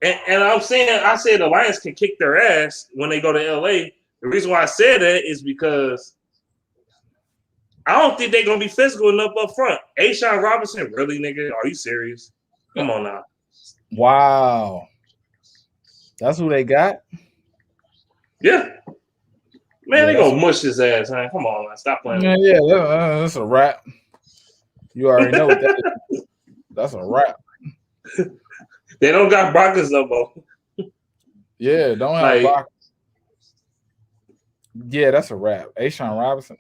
And I said the Lions can kick their ass when they go to LA. The reason why I said that is because I don't think they're gonna be physical enough up front. Ashawn Robinson, really, nigga? Are you serious? Come on now. Wow. That's who they got? Yeah. Man, they gonna mush his ass, man. Come on, man. Stop playing. Yeah, that's a wrap. You already know what that is. That's a wrap. They don't got Broncos no more. Yeah, don't have Broncos. Yeah, that's a wrap. Ashawn Robinson.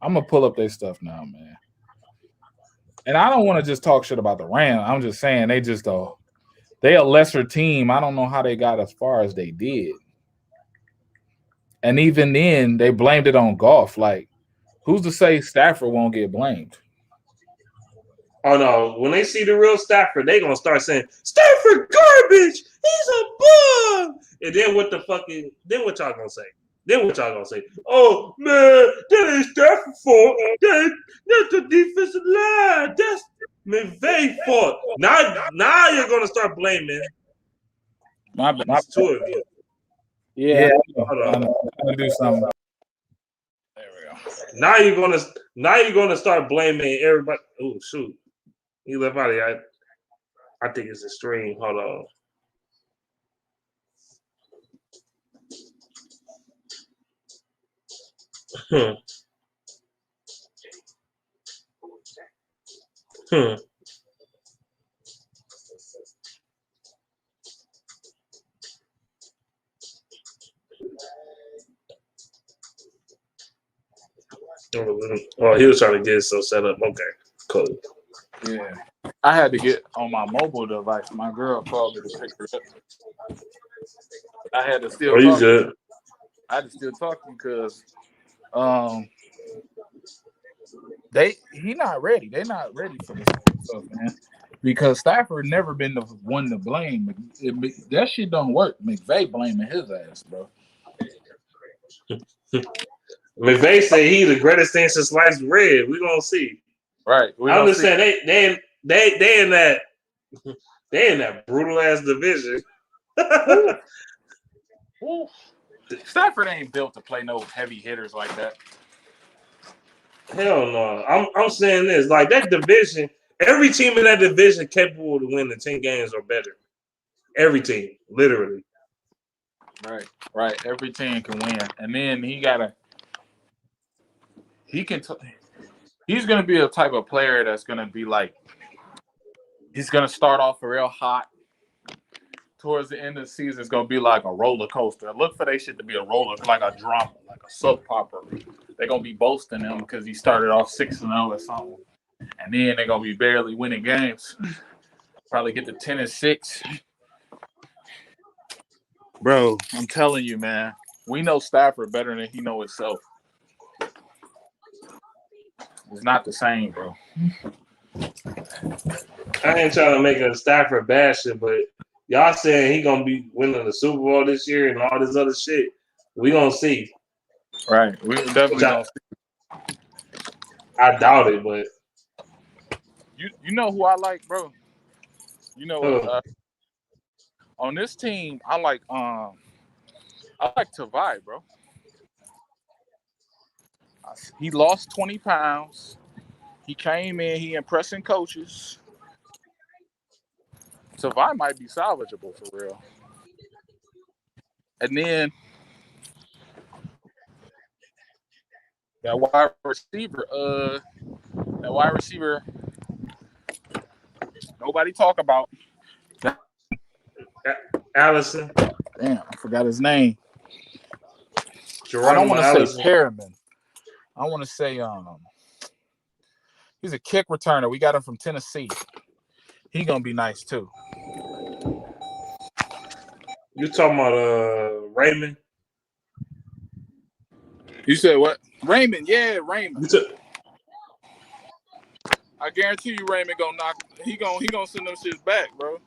I'm gonna pull up their stuff now, man. And I don't want to just talk shit about the Rams. I'm just saying they a lesser team. I don't know how they got as far as they did. And even then, they blamed it on Goff. Like, who's to say Stafford won't get blamed? Oh no! When they see the real Stafford, they gonna start saying Stafford garbage. He's a bum. And then what y'all gonna say? Then what y'all gonna say? Oh man, that ain't Stafford fault. That's the defensive line. That's McVay fault. Now you're gonna start blaming. My bad. It's two of you. Yeah, Hold I'm on. gonna do something. There we go. Now you're gonna start blaming everybody. Oh shoot, he left out of here. I think it's a stream. Hold on. Hmm. Hmm. Oh, he was trying to get it so set up. Okay, cool. Yeah, I had to get on my mobile device. My girl called me to pick her up. I had to still Oh, you talk. good? I had to still talk because he not ready. They're not ready for this stuff, man. Because Stafford never been the one to blame. That shit don't work. McVay blaming his ass, bro. McVay said he the greatest thing since sliced bread. We gonna see. Right. I'm just saying they in that brutal ass division. Ooh. Stafford ain't built to play no heavy hitters like that. Hell no. I'm saying this, like that division, every team in that division capable to win the 10 games or better. Every team, literally. Right. Every team can win. And then he's gonna be a type of player that's gonna be like, he's gonna start off real hot. Towards the end of the season, it's gonna be like a roller coaster. Look for they shit to be a roller, like a drama, like a soap opera. They're gonna be boasting him because he started off 6-0 or something, and then they're gonna be barely winning games. Probably get to 10-6. Bro, I'm telling you, man, we know Stafford better than he know himself. It's not the same, bro. I ain't trying to make a Stafford bashing, but y'all saying he gonna be winning the Super Bowl this year and all this other shit. We gonna see. Right, we definitely gonna see. I doubt it, but you know who I like, bro. You know, on this team, I like Tavai, bro. He lost 20 pounds. He came in. He impressing coaches. Tavai might be salvageable for real. And then that wide receiver, nobody talk about. Allison. Damn, I forgot his name. Geronimo I don't want to Allison. say Perriman. I want to say he's a kick returner. We got him from Tennessee. He gonna be nice too. You talking about Raymond? You said what? Raymond, yeah, Raymond. I guarantee you Raymond gonna he gonna send them shits back, bro.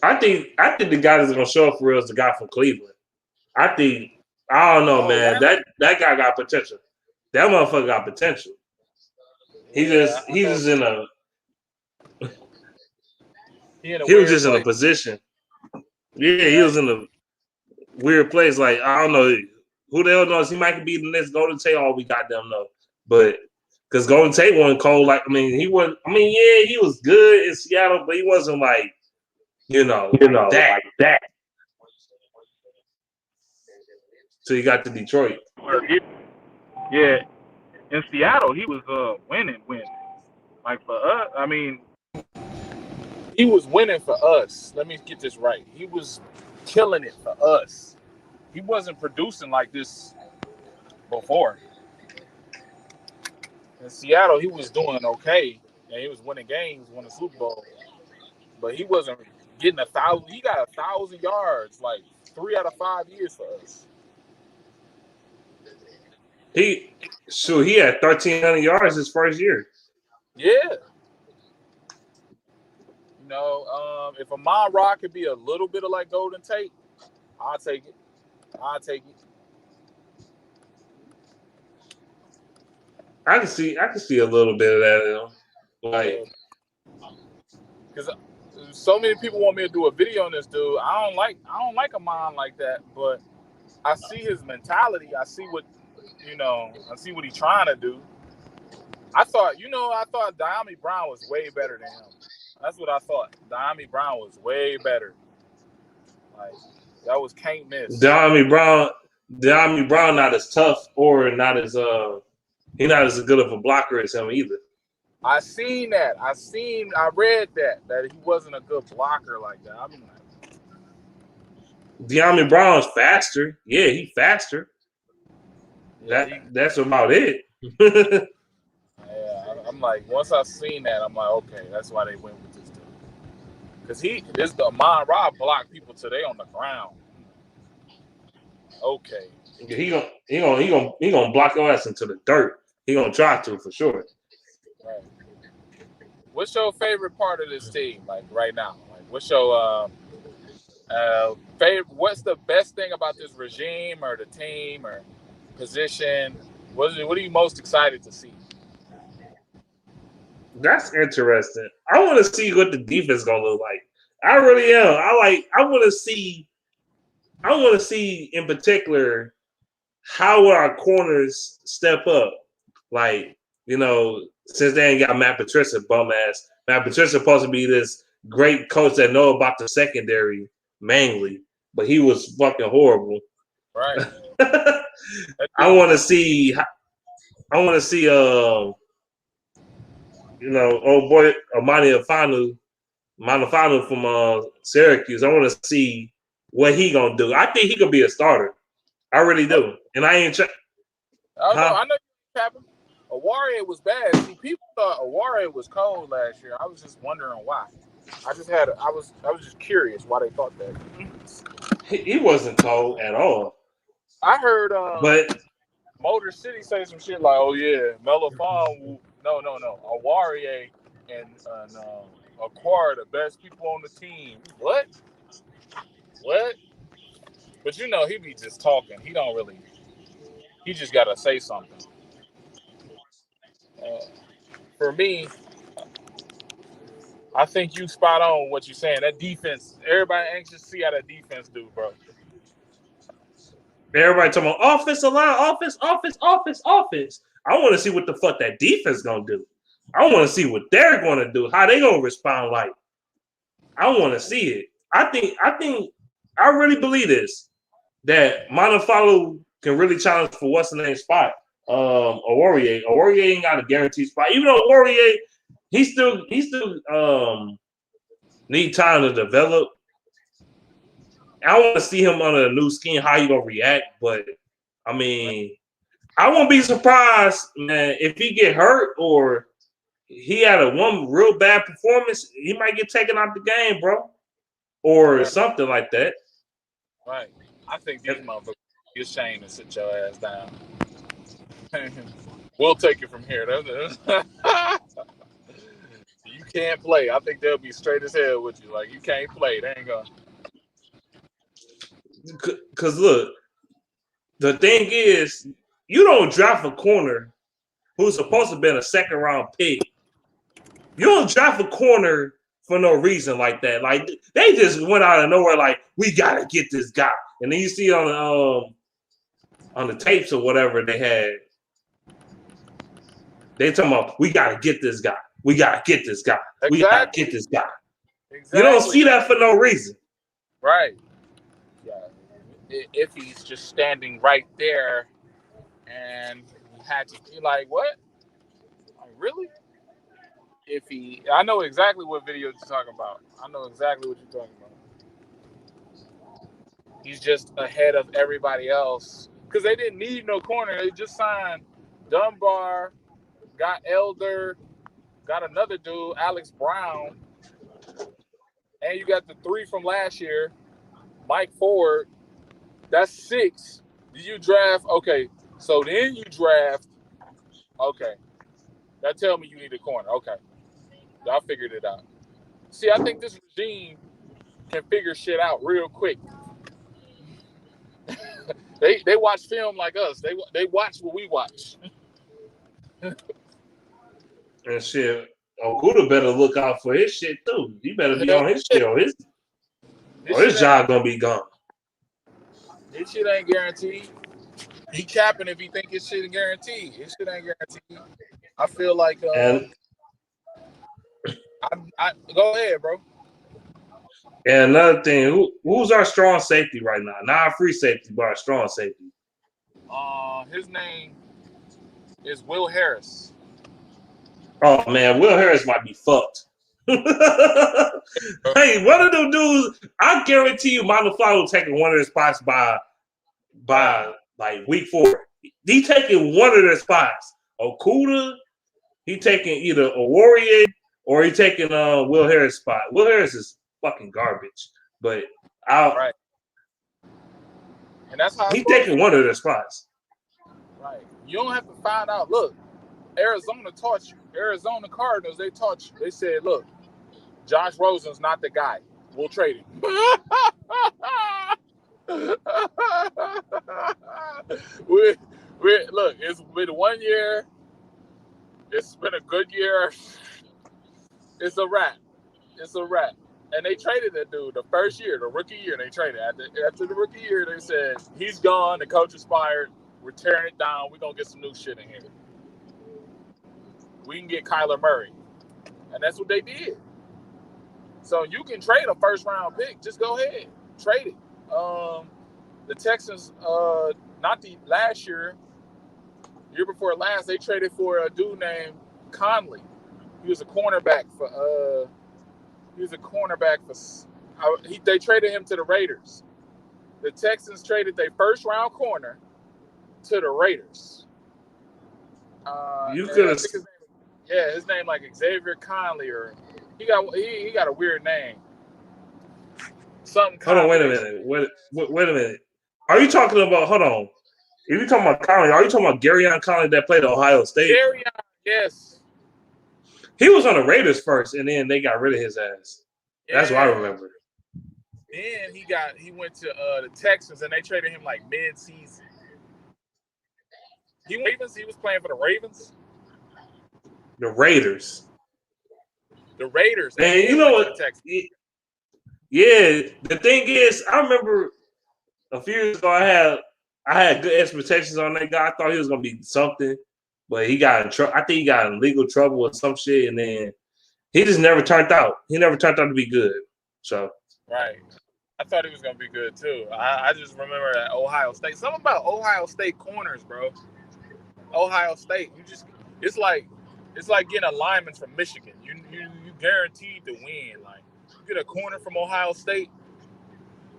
I think the guy that's gonna show up for real is the guy from Cleveland. I don't know, man. Really? That guy got potential. That motherfucker got potential. He's just in a he was just in a position. Yeah, he was in a weird place. Like, I don't know who the hell knows. He might be the next Golden Tate. All we got them know, but because Golden Tate wasn't cold. Like, he was. Yeah, he was good in Seattle, but he wasn't like that. So he got to Detroit. Yeah, in Seattle he was winning. Like for us, he was winning for us. Let me get this right. He was killing it for us. He wasn't producing like this before. In Seattle, he was doing okay, and he was winning games, winning Super Bowl. But he wasn't getting 1,000. He got 1,000 yards, like 3 out of 5 years for us. He had 1,300 yards his first year. Yeah. If Amon Ra could be a little bit of like Golden Tate, I'll take it. I'll take it. I can see a little bit of that in him. Like, because so many people want me to do a video on this dude. I don't like a mind like that, but I see his mentality. I see what he's trying to do. I thought Diami Brown was way better than him. That's what I thought. Diami Brown was way better. Like, that was can't miss. Diami Brown not as tough or not as he's not as good of a blocker as him either. I seen that. I read that he wasn't a good blocker like that. I mean, Diami Brown's faster. Yeah, he's faster. That's about it. Yeah, I'm like, once I seen that, I'm like, okay, that's why they went with this dude. Because the Amon Ra blocked people today on the ground. Okay. He gonna block your ass into the dirt. He gonna try to for sure. Right. What's your favorite part of this team, like right now? Like, what's your favorite? What's the best thing about this regime or the team or position? What are you most excited to see? That's interesting. I want to see what the defense is gonna look like. I really am. I want to see in particular how will our corners step up. Like, since they ain't got Matt Patricia, bum ass. Matt Patricia supposed to be this great coach that know about the secondary mainly, but he was fucking horrible. Right. I want to see. Old boy Amani Afanu from Syracuse. I want to see what he gonna do. I think he could be a starter. I really do, and I ain't. I know you happened. Aware was bad. See, people thought Aware was cold last year. I was just wondering why. I was just curious why they thought that. He wasn't cold at all. I heard, but Motor City say some shit like, "Oh yeah, Melafon, no, Aware and Aquar the best people on the team." What? But he be just talking. He don't really. He just gotta say something. For me, I think you spot on what you're saying. That defense, everybody anxious to see how that defense do, bro. Everybody talking about offensive line, offense. I want to see what the fuck that defense gonna do. I want to see what they're gonna do, how they gonna respond. Like, I want to see it. I really believe this, that Monofalu can really challenge for what's the name spot. Aware ain't got a guaranteed spot. Even though Aware, he still need time to develop. I want to see him under a new scheme, how he gonna react. But I mean, I won't be surprised, man, if he get hurt or he had one real bad performance. He might get taken out the game, bro, or something like that. Right. I think these motherfuckers be ashamed to sit your ass down. We'll take it from here. You can't play. I think they'll be straight as hell with you. Like, you can't play. They ain't gonna. Because look, the thing is, you don't draft a corner who's supposed to be a second round pick. You don't draft a corner for no reason like that. Like, they just went out of nowhere. Like, we gotta get this guy, and then you see on the tapes or whatever they had. They talking about, we got to get this guy. We got to get this guy. Exactly. We got to get this guy. Exactly. You don't see that for no reason. Right. Yeah. If he's just standing right there and he had to be like, what? Like, really? I know exactly what video you're talking about. I know exactly what you're talking about. He's just ahead of everybody else. Because they didn't need no corner. They just signed Dunbar, got Elder, got another dude, Alex Brown, and you got the 3 from last year, Mike Ford. That's 6. Did you draft? Okay, so then you draft. Okay, that tell me you need a corner. Okay, y'all figured it out. See, I think this regime can figure shit out real quick. They watch film like us. They watch what we watch. And shit, Okuda better look out for his shit too. He better be on his shit or his job gonna be gone. His shit ain't guaranteed. He capping if he think his shit guaranteed. His shit ain't guaranteed. I feel like And I go ahead, bro. And another thing, who's our strong safety right now? Not our free safety, but our strong safety. His name is Will Harris. Oh man, Will Harris might be fucked. Hey, one of them dudes, I guarantee you, Malafly will taking one of their spots by like week 4. He taking one of their spots. Okuda, he taking either a Warrior or he taking Will Harris spot. Will Harris is fucking garbage, but right. And that's how he's taking one of their spots. Right. You don't have to find out. Look, Arizona taught you. Arizona Cardinals, they taught you. They said, look, Josh Rosen's not the guy. We'll trade him. Look, it's been 1 year. It's been a good year. It's a wrap. It's a wrap. And they traded that dude the first year, the rookie year. They traded after the rookie year. They said he's gone. The coach is fired. We're tearing it down. We're gonna get some new shit in here. We can get Kyler Murray, and that's what they did. So you can trade a first round pick. Just go ahead, trade it. The Texans, not the last year before last, they traded for a dude named Conley. He was a cornerback for. They traded him to the Raiders. The Texans traded their first round corner to the Raiders. You could have. His name like Xavier Conley, or he got a weird name. Something. Hold on, wait a minute. Wait a minute. Are you talking about? Hold on. If you're talking about Conley, are you talking about Garyon Conley that played at Ohio State? Garyon, yes. He was on the Raiders first, and then they got rid of his ass. That's what I remember. Then he went to the Texans, and they traded him like mid-season. He was playing for the Ravens. The Raiders. And you know what? Yeah, the thing is, I remember a few years ago I had good expectations on that guy. I thought he was gonna be something, but he got in trouble. I think he got in legal trouble or some shit, and then he just never turned out. He never turned out to be good. So right. I thought he was gonna be good too. I just remember at Ohio State. Something about Ohio State corners, bro. Ohio State, it's like getting a lineman from Michigan. You guaranteed to win. Like you get a corner from Ohio State,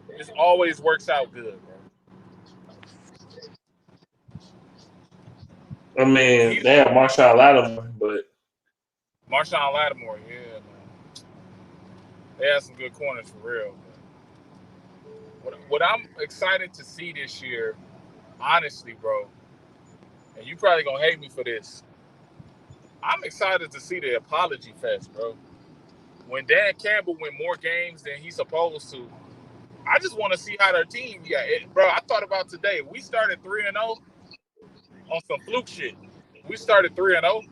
it always works out good, bro. I mean, they have Marshawn Lattimore, but Marshawn Lattimore, yeah, man. They have some good corners for real. What I'm excited to see this year, honestly, bro, and you probably gonna hate me for this. I'm excited to see the apology fest, bro. When Dan Campbell win more games than he's supposed to, I just want to see how their team. Bro, I thought about today. We started 3-0 on some fluke shit. We started 3-0.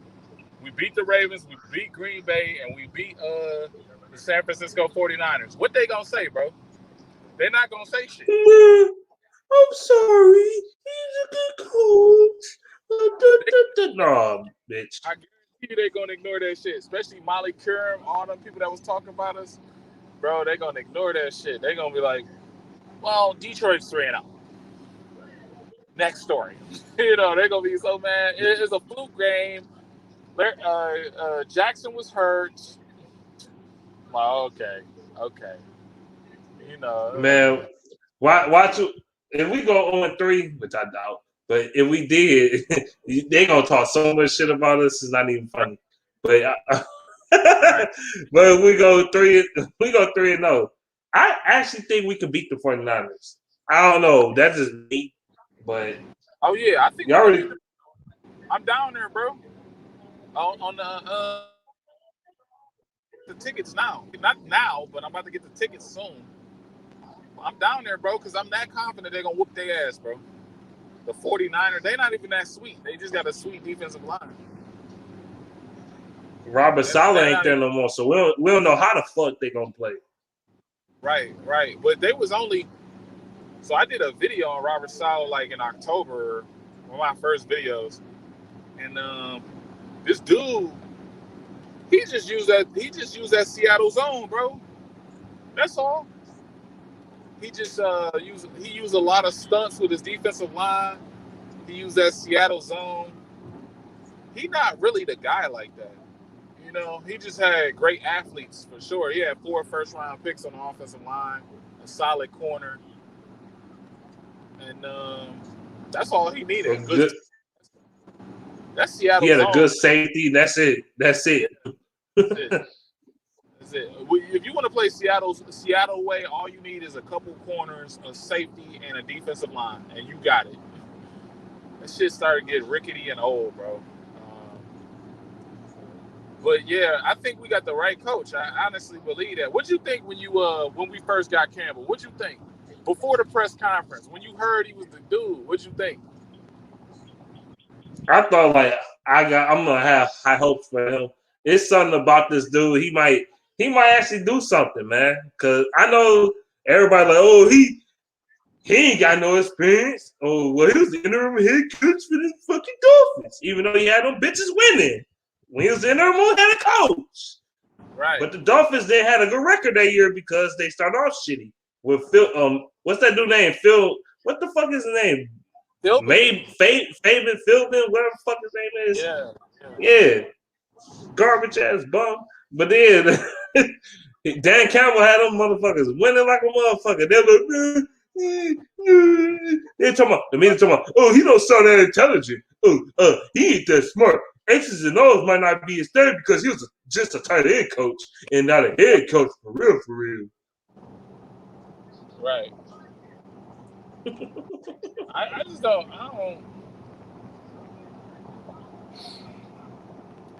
We beat the Ravens, we beat Green Bay, and we beat the San Francisco 49ers. What they gonna say, bro? They're not gonna say shit. I'm sorry. He's a good coach. No, bitch. I guarantee you they're gonna ignore that shit. Especially Molly Curran, all them people that was talking about us. Bro, they're gonna ignore that shit. They're gonna be like, well, Detroit's 3-0. Next story. They're gonna be so mad. It's a fluke game. Jackson was hurt. Well, okay. Man, watch it. If we go 0-3, which I doubt, but if we did, they gonna talk so much shit about us. It's not even funny. But but if we go 3-0. I actually think we can beat the 49ers. I don't know. That's just me. But oh yeah, I think I'm down there, bro. On the tickets now. Not now, but I'm about to get the tickets soon. I'm down there, bro, because I'm that confident they're gonna whoop their ass, bro. The 49ers, they're not even that sweet. They just got a sweet defensive line. Robert Saleh They're ain't not there even- no more, so we don't know how the fuck they gonna play. Right. But they was only. So I did a video on Robert Saleh like in October, one of my first videos, and this dude, he just used that Seattle zone, bro. That's all. He just used a lot of stunts with his defensive line. He used that Seattle zone. He not really the guy like that. You know, he just had great athletes for sure. He had 4 first-round picks on the offensive line, a solid corner, and that's all he needed. That's Seattle. He had zone. a good safety. That's it. That's it. If you want to play Seattle way, all you need is a couple corners, a safety, and a defensive line, and you got it. That shit started getting rickety and old, bro. But yeah, I think we got the right coach. I honestly believe that. What'd you think when we first got Campbell? What'd you think before the press conference when you heard he was the dude? What'd you think? I thought like I'm gonna have high hopes for him. It's something about this dude. He might actually do something, man. Cause I know everybody like, oh, he ain't got no experience. Oh, well, he was the interim head coach for the fucking Dolphins, even though he had them bitches winning. When he was the interim head coach. Right. But the Dolphins, they had a good record that year because they started off shitty. With Phil, what's that dude name? Phil, what the fuck is his name? Fabian Philbin, whatever the fuck his name is. Yeah. Garbage ass bum. But then Dan Campbell had them motherfuckers winning like a motherfucker. They're talking about, oh, he don't sound that intelligent. Oh, he ain't that smart. X's and O's might not be his thing because he was just a tight end coach and not a head coach for real. Right. I just don't.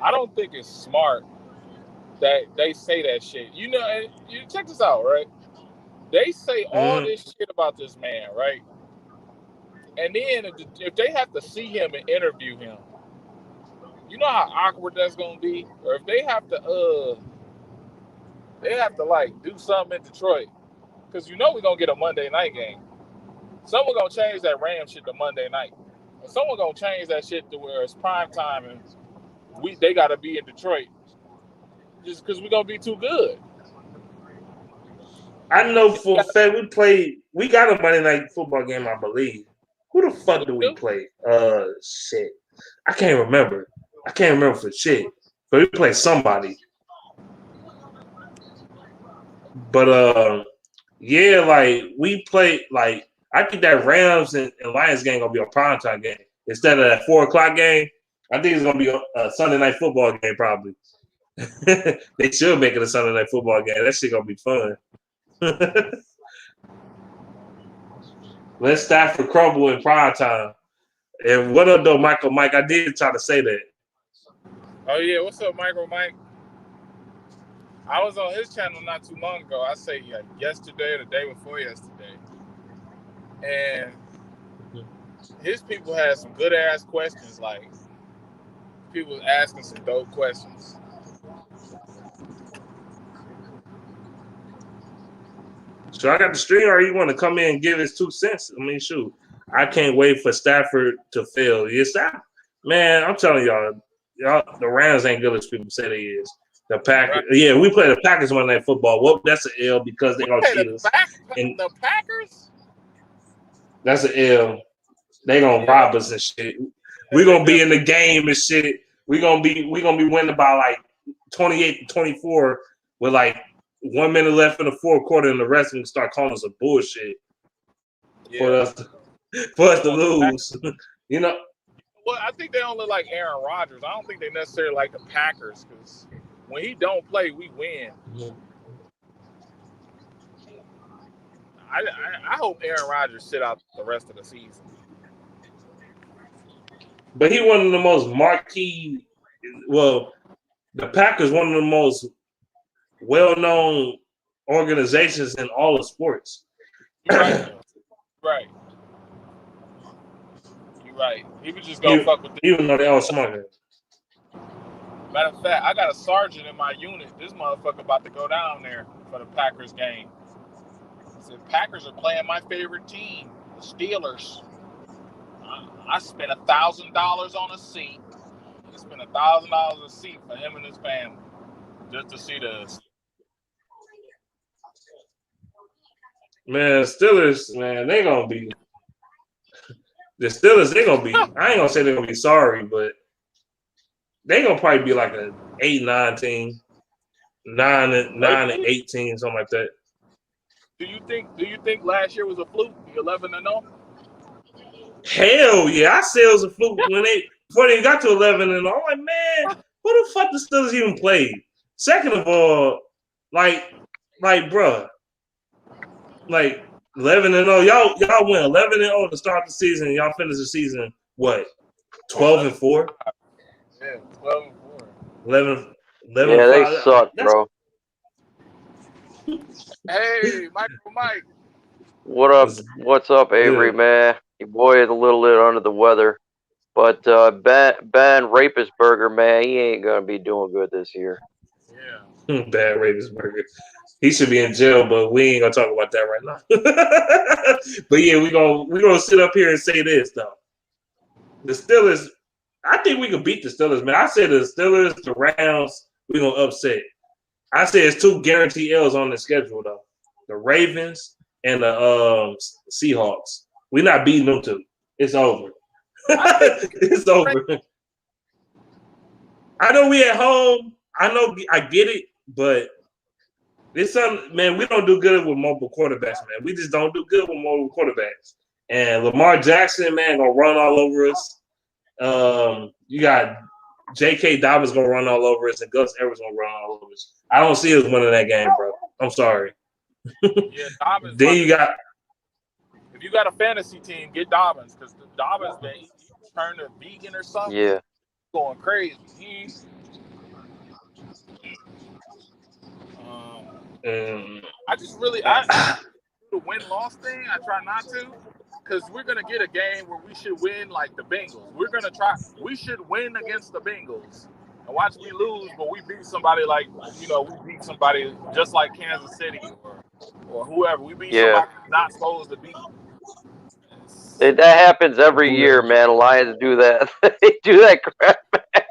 I don't think it's smart that they say that shit. You know, you check this out, right? They say all this shit about this man, right? And then if they have to see him and interview him, you know how awkward that's gonna be? Or if they have to like do something in Detroit, because you know we're gonna get a Monday night game. Someone gonna change that Ram shit to Monday night. And someone gonna change that shit to where it's prime time and they gotta be in Detroit. Just because we're gonna be too good. I know for a fact we got a Monday night football game, I believe. Who the fuck do we play? Shit. I can't remember for shit. But we play somebody. But yeah, like we play like I think that Rams and Lions game gonna be a primetime game instead of that 4:00 game. I think it's gonna be a Sunday night football game probably. They should make it a Sunday night football game. That shit gonna be fun. Let Stafford crumble in prime time. And what up though, Michael Mike? I did try to say that. Oh yeah, what's up, Michael Mike? I was on his channel not too long ago. I say yesterday or the day before yesterday. And his people had some good ass questions, like people asking some dope questions. So I got the stream, or you want to come in and give his 2 cents? I mean, shoot, I can't wait for Stafford to fail. Yes, man, I'm telling y'all, the Rams ain't good as people say they is. The Packers, right. Yeah, we play the Packers Monday Night Football. Well, that's an L because they gonna cheat us. The Packers? That's an L. They gonna rob us and shit. We gonna be in the game and shit. We gonna be winning by like 28-24 with like 1 minute left in the fourth quarter, and the rest of them start calling us a bullshit for us to lose. You know. Well, I think they don't look like Aaron Rodgers. I don't think they necessarily like the Packers because when he don't play, we win. Mm-hmm. I hope Aaron Rodgers sit out the rest of the season. But he one of the most marquee. Well, the Packers one of the most well-known organizations in all of sports. Right. Right. Right. He was just gonna fuck with this. Even though they all smart. Matter of fact, I got a sergeant in my unit. This motherfucker about to go down there for the Packers game. He said, Packers are playing my favorite team, the Steelers. I spent $1,000 on a seat. He spent $1,000 a seat for him and his family just to see the. Man, Steelers, man, they gonna be the Steelers. They gonna be. I ain't gonna say they're gonna be sorry, but they gonna probably be like a 8-9 team, 9-18, something like that. Do you think last year was a fluke? 11-0. Hell yeah, I said it was a fluke before they got to 11-0. I'm like, man, who the fuck the Steelers even played? Second of all, like, bruh, like 11-0. Y'all went 11-0 to start the season. And y'all finish the season what? 12-4. Yeah, 12-4. 11. Yeah, they suck, bro. Hey, Mike. What up? What's up, Avery, man? Your boy is a little bit under the weather. But Ben Rapisberger, man, he ain't going to be doing good this year. Yeah. Bad Rapisberger. He should be in jail, but we ain't going to talk about that right now. But yeah, we gonna sit up here and say this, though. The Steelers, I think we can beat the Steelers, man. I said the Steelers, the Rams, we're going to upset. I said it's 2 guaranteed L's on the schedule, though. The Ravens and the Seahawks. We're not beating them 2. It's over. It's over. I know we at home. I get it, but it's something, man, we don't do good with mobile quarterbacks, man. We just don't do good with mobile quarterbacks. And Lamar Jackson, man, going to run all over us. You got J.K. Dobbins going to run all over us, and Gus Edwards going to run all over us. I don't see us winning that game, bro. I'm sorry. Yeah, Dobbins. Then you got. If you got a fantasy team, get Dobbins because Dobbins, man, he turned a vegan or something. Yeah. Going crazy. I just really, the win-loss thing, I try not to, because we're gonna get a game where we should win like the Bengals. We should win against the Bengals. And watch me lose, but we beat somebody like, we beat somebody just like Kansas City or whoever. We beat somebody not supposed to beat. That happens every year, man. Lions do that. They do that crap, man.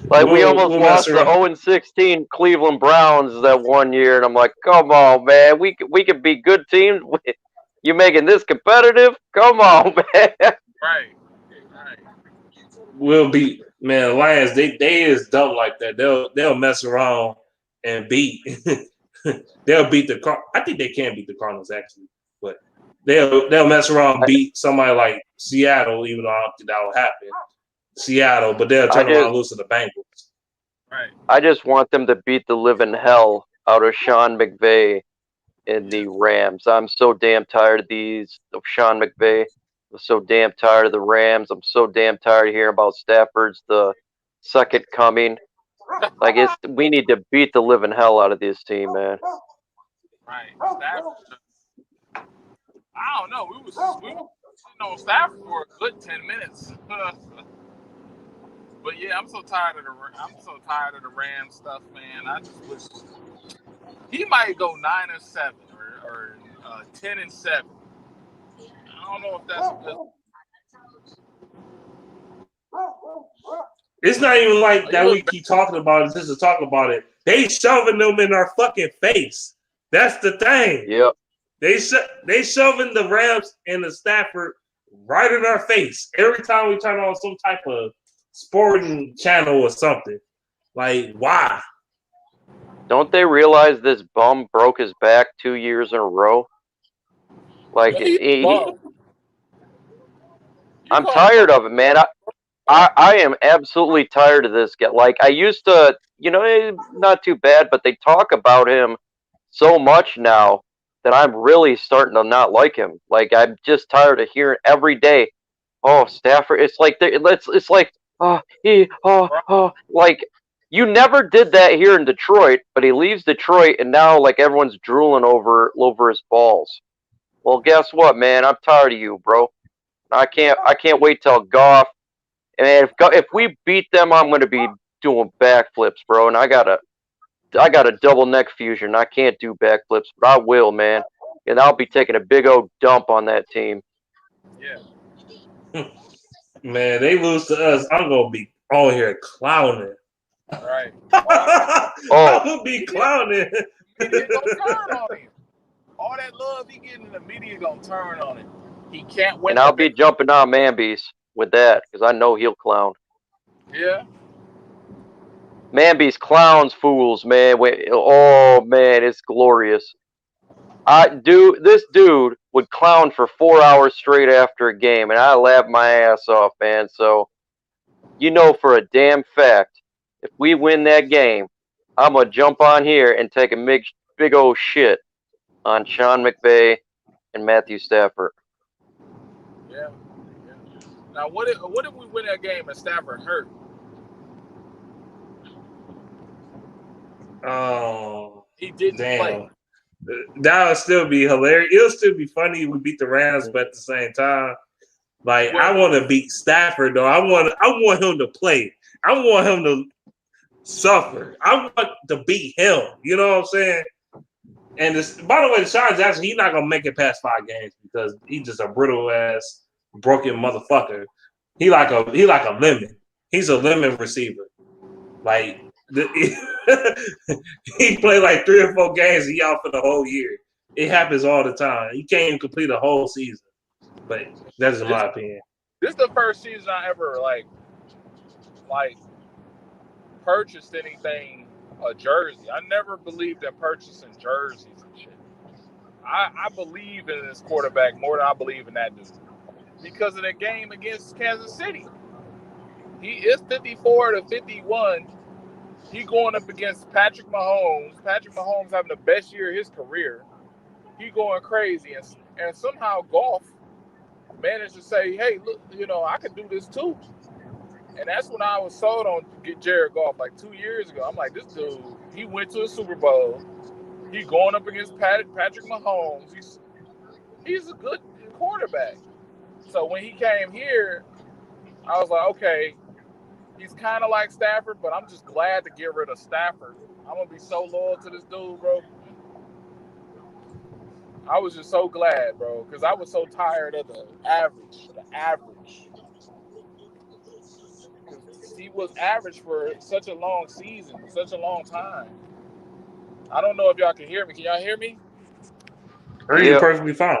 Like, we almost lost the 0-16 Cleveland Browns that one year, and I'm like, come on, man. We can be good teams. You making this competitive? Come on, man. Right. We'll beat, man, Lions, they is dumb like that. They'll mess around and beat. They'll beat the Cardinals. I think they can beat the Cardinals, actually. But they'll mess around and beat somebody like Seattle, even though I don't think that will happen. Seattle, but they'll turn around and lose to the Bengals. Right. I just want them to beat the living hell out of Sean McVay and the Rams. I'm so damn tired of Sean McVay. I'm so damn tired of the Rams. I'm so damn tired of hearing about Stafford's the second coming. Like, we need to beat the living hell out of this team, man. Right. Stafford. I don't know. We was sitting on Stafford for a good 10 minutes. But yeah, I'm so tired of the Rams stuff, man. I just wish he might go 9-7 or 10-7. I don't know if that's good. It's not even like that we keep talking about it just to talk about it. They shoving them in our fucking face. That's the thing. Yep. They shoving the Rams and the Stafford right in our face every time we turn on some type of sporting channel or something. Like, why? Don't they realize this bum broke his back 2 years in a row? Like, I'm tired of it, man. I am absolutely tired of this guy. Like, I used to, not too bad, but they talk about him so much now that I'm really starting to not like him. Like, I'm just tired of hearing every day, oh, Stafford. It's like, like, you never did that here in Detroit, but he leaves Detroit, and now, like, everyone's drooling over his balls. Well, guess what, man? I'm tired of you, bro. I can't wait till Goff. And if we beat them, I'm going to be doing backflips, bro. And I got a double neck fusion. I can't do backflips, but I will, man. And I'll be taking a big old dump on that team. Yeah. Man, they lose to us. I'm gonna be on here clowning. Right. I will be clowning. Media gonna turn on him. All that love he getting in the media gonna turn on him. He can't win. And I'll be jumping on Mambies with that because I know he'll clown. Yeah. Mambies clowns fools, man. Oh man, it's glorious. This dude would clown for 4 hours straight after a game, and I laughed my ass off, man. So, you know for a damn fact, if we win that game, I'm gonna jump on here and take a big old shit on Sean McVay and Matthew Stafford. Yeah. Now, what if we win that game and Stafford hurt? Oh, he didn't play. That would still be hilarious. It'll still be funny if we beat the Rams, but at the same time, like I want to beat Stafford though. I want him to play. I want him to suffer. I want to beat him. You know what I'm saying? And by the way, Deshaun Jackson, he's not gonna make it past 5 games because he's just a brittle ass, broken motherfucker. He like a lemon. He's a lemon receiver. Like he played like 3 or 4 games. He out for the whole year. It happens all the time. He can't even complete a whole season. But that's in my opinion. This is the first season I ever like purchased anything, a jersey. I never believed in purchasing jerseys and shit. I believe in this quarterback more than I believe in that dude because of the game against Kansas City. He is 54 to 51. He going up against Patrick Mahomes. Patrick Mahomes having the best year of his career. He going crazy, and somehow Goff managed to say, "Hey, look, I could do this too." And that's when I was sold on get Jared Goff like 2 years ago. I'm like, this dude, he went to a Super Bowl. He going up against Patrick Mahomes. He's a good quarterback. So when he came here, I was like, okay, he's kind of like Stafford, but I'm just glad to get rid of Stafford. I'm going to be so loyal to this dude, bro. I was just so glad, bro, because I was so tired of the average. He was average for such a long season, such a long time. I don't know if y'all can hear me. Can y'all hear me? I hear you perfectly fine.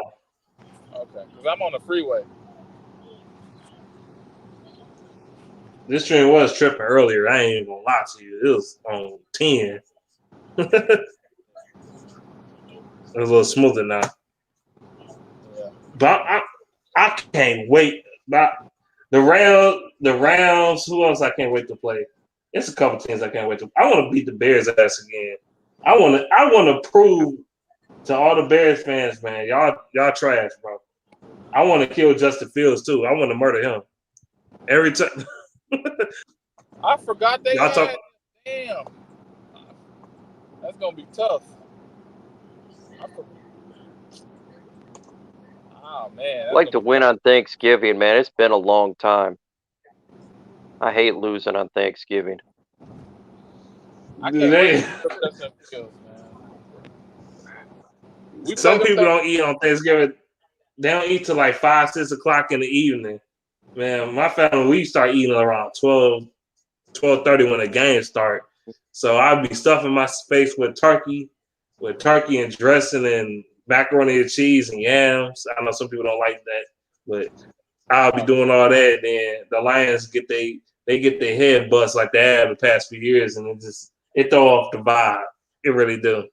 Okay, because I'm on the freeway. This stream was tripping earlier. I ain't even gonna lie to you. It was on 10. It's a little smoother now. Yeah. But I can't wait. But the Rams, who else I can't wait to play? It's a couple teams I can't wait to. I want to beat the Bears ass again. I want to prove to all the Bears fans, man, y'all trash, bro. I want to kill Justin Fields too. I want to murder him every time. I forgot they Y'all had. Damn, that's gonna be tough. Oh man, I'd like to win on Thanksgiving, man. It's been a long time. I hate losing on Thanksgiving. I can't wait to Some people don't eat on Thanksgiving. They don't eat till like 5, 6 o'clock in the evening. Man, my family, we start eating around 12:30 when the game start. So I'll be stuffing my face with turkey and dressing and macaroni and cheese and yams. I know some people don't like that, but I'll be doing all that. Then the Lions get their head bust like they have the past few years, and it throw off the vibe. It really do.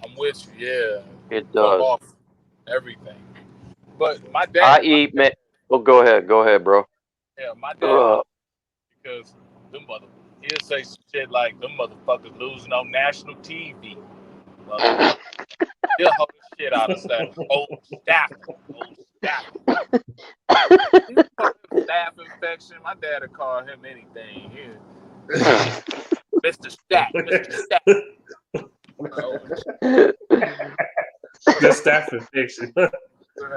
I'm with you, yeah. It does. Off everything. But my dad. I eat, man. Well, go ahead, bro. Yeah, my dad. Because them he'll say shit like them motherfuckers losing on national TV. He'll hold the shit out of Stafford. Staph infection. My dad would call him anything. Mr. Staff. The staph infection.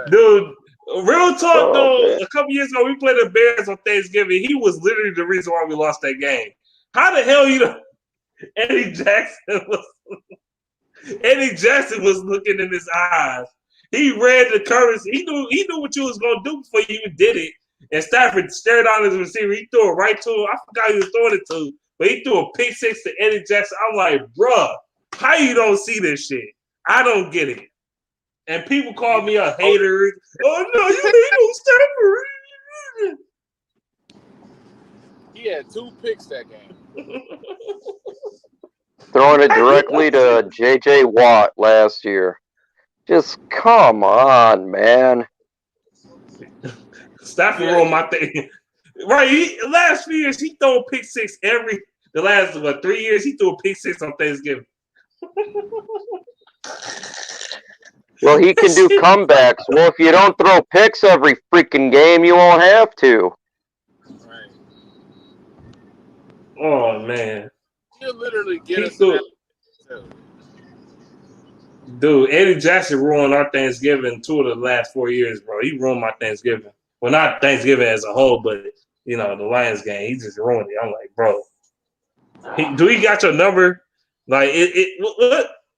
Dude, Real talk, though, man. a couple years ago, we played the Bears on Thanksgiving. He was literally the reason why we lost that game. How the hell Eddie Jackson was looking in his eyes. He read the currency. He knew what you was gonna do before you even did it. And Stafford stared on his receiver. He threw it right to him. I forgot who he was throwing it to, but he threw a pick six to Eddie Jackson. I'm like, bruh, how you don't see this shit? I don't get it. And people call me a hater. Oh no, you hate on Stafford. He had 2 picks that game. Throwing it directly to J.J. Watt last year. Just come on, man. Stafford ruined my thing. Right, last few years, he threw a pick six the last 3 years, he threw a pick six on Thanksgiving. Well, he can do comebacks. Well, if you don't throw picks every freaking game, you won't have to. Right. Oh, man. He'll literally get He us threw that. Dude, Eddie Jackson ruined our Thanksgiving 2 of the last 4 years, bro. He ruined my Thanksgiving. Well, not Thanksgiving as a whole, but, the Lions game. He just ruined it. I'm like, bro. Do he got your number? Like,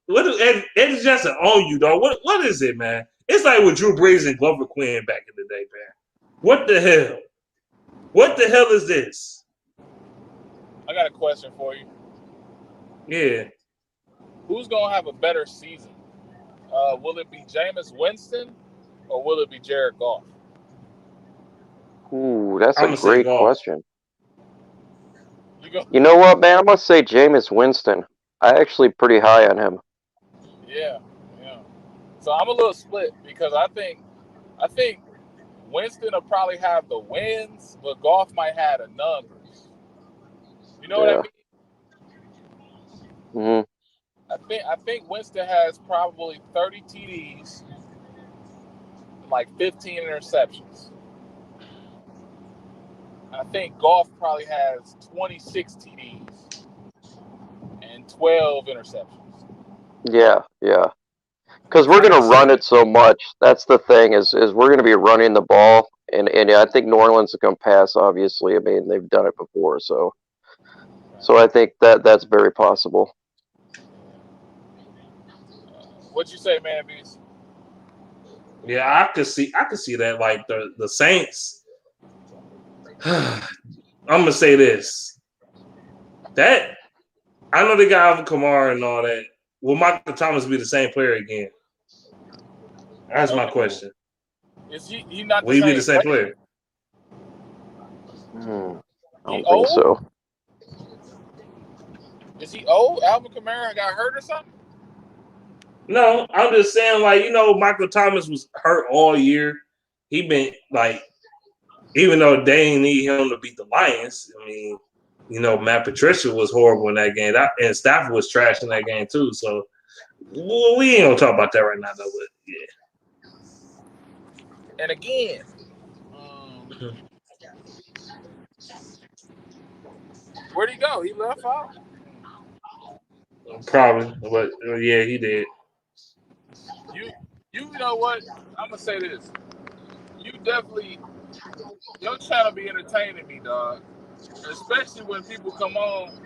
what is Eddie Jackson own you, dog? What is it, man? It's like with Drew Brees and Glover Quinn back in the day, man. What the hell? What the hell is this? I got a question for you. Yeah. Who's going to have a better season? Will it be Jameis Winston or will it be Jared Goff? Ooh, that's I'm a great question. You know what, man? I'm going to say Jameis Winston. I actually pretty high on him. Yeah. So I'm a little split because I think Winston will probably have the wins, but Goff might have the numbers. You know what I mean? Mm-hmm. I think Winston has probably 30 TDs, like 15 interceptions. I think Goff probably has 26 TDs and 12 interceptions. Yeah. Because we're going to run it so much. That's the thing is we're going to be running the ball, and I think New Orleans is going to pass. Obviously, I mean they've done it before, so I think that's very possible. What'd you say, man, Beast? Yeah, I could see that. Like the Saints. I'm gonna say this. That I know they got Alvin Kamara and all that. Will Michael Thomas be the same player again? That's my question. Is he not the Will he be the same player? I don't think so. Is he old? Alvin Kamara got hurt or something? No, I'm just saying, like, Michael Thomas was hurt all year. He been like, even though they didn't need him to beat the Lions, I mean, Matt Patricia was horrible in that game. And Stafford was trash in that game too. So we ain't gonna talk about that right now, though. But yeah. And again, where'd he go? He left out. Probably, but yeah, he did. You know what? I'm gonna say this. You definitely, your channel be entertaining me, dog. Especially when people come on.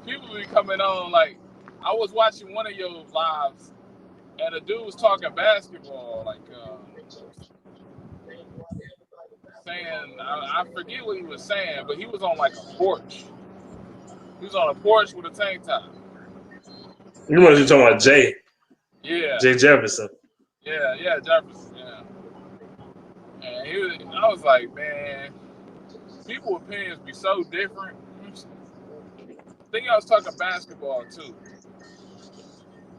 People be coming on like I was watching one of your lives, and a dude was talking basketball, like saying I forget what he was saying, but he was on like a porch. He was on a porch with a tank top. You must be talking about Jay. Yeah. Jay Jefferson. Yeah, Jefferson. Yeah. And I was like, man, people's opinions be so different. I think I was talking basketball too.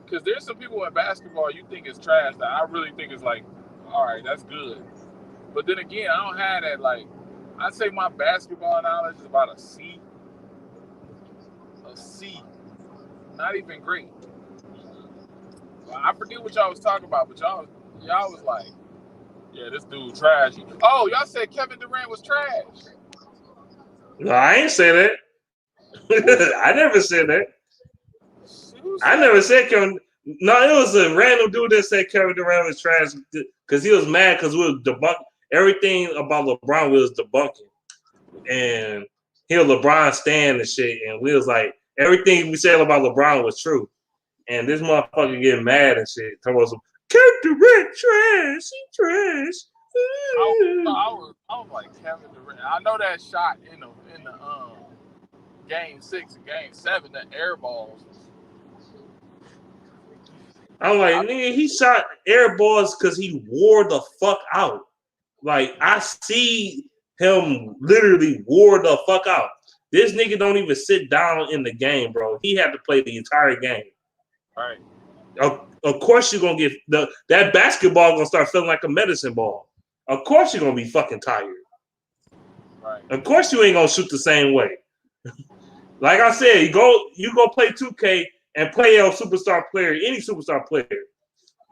Because there's some people in basketball you think is trash that I really think is like, all right, that's good. But then again, I don't have that, like, I'd say my basketball knowledge is about a C. A C. Not even great. I forget what y'all was talking about, but y'all was like, yeah, this dude trash. Oh, y'all said Kevin Durant was trash. No, I ain't say that. I never said that. I never said Kevin. No, it was a random dude that said Kevin Durant was trash because he was mad because we was debunking everything about LeBron. We was debunking, and he was LeBron stan and shit, and we was like everything we said about LeBron was true, and this motherfucker getting mad and shit. Talking about some Kevin Durant trash, he trash. I was like Kevin Durant. I know that shot in the game 6 and game 7, the air balls. I'm like, nigga, he shot air balls because he wore the fuck out. Like, I see him literally wore the fuck out. This nigga don't even sit down in the game, bro. He had to play the entire game. Right. Of course you're gonna get that basketball gonna start feeling like a medicine ball. Of course you're gonna be fucking tired. Right. Of course you ain't gonna shoot the same way. Like I said, you go play 2K and play your superstar player, any superstar player,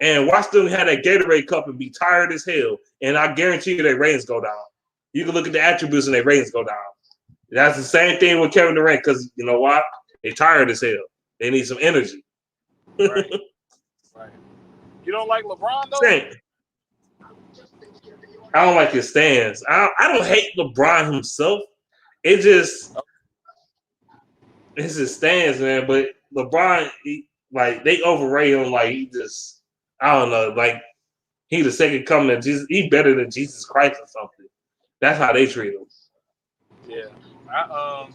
and watch them have that Gatorade cup and be tired as hell. And I guarantee you their ratings go down. You can look at the attributes and their ratings go down. That's the same thing with Kevin Durant because you know why? They tired as hell. They need some energy. Right. Right. You don't like LeBron though? Same. I don't like his stance. I don't hate LeBron himself. It's his stance, man. But LeBron, they overrate him. Like he just, I don't know. Like he the second coming of Jesus. He better than Jesus Christ or something. That's how they treat him. Yeah. I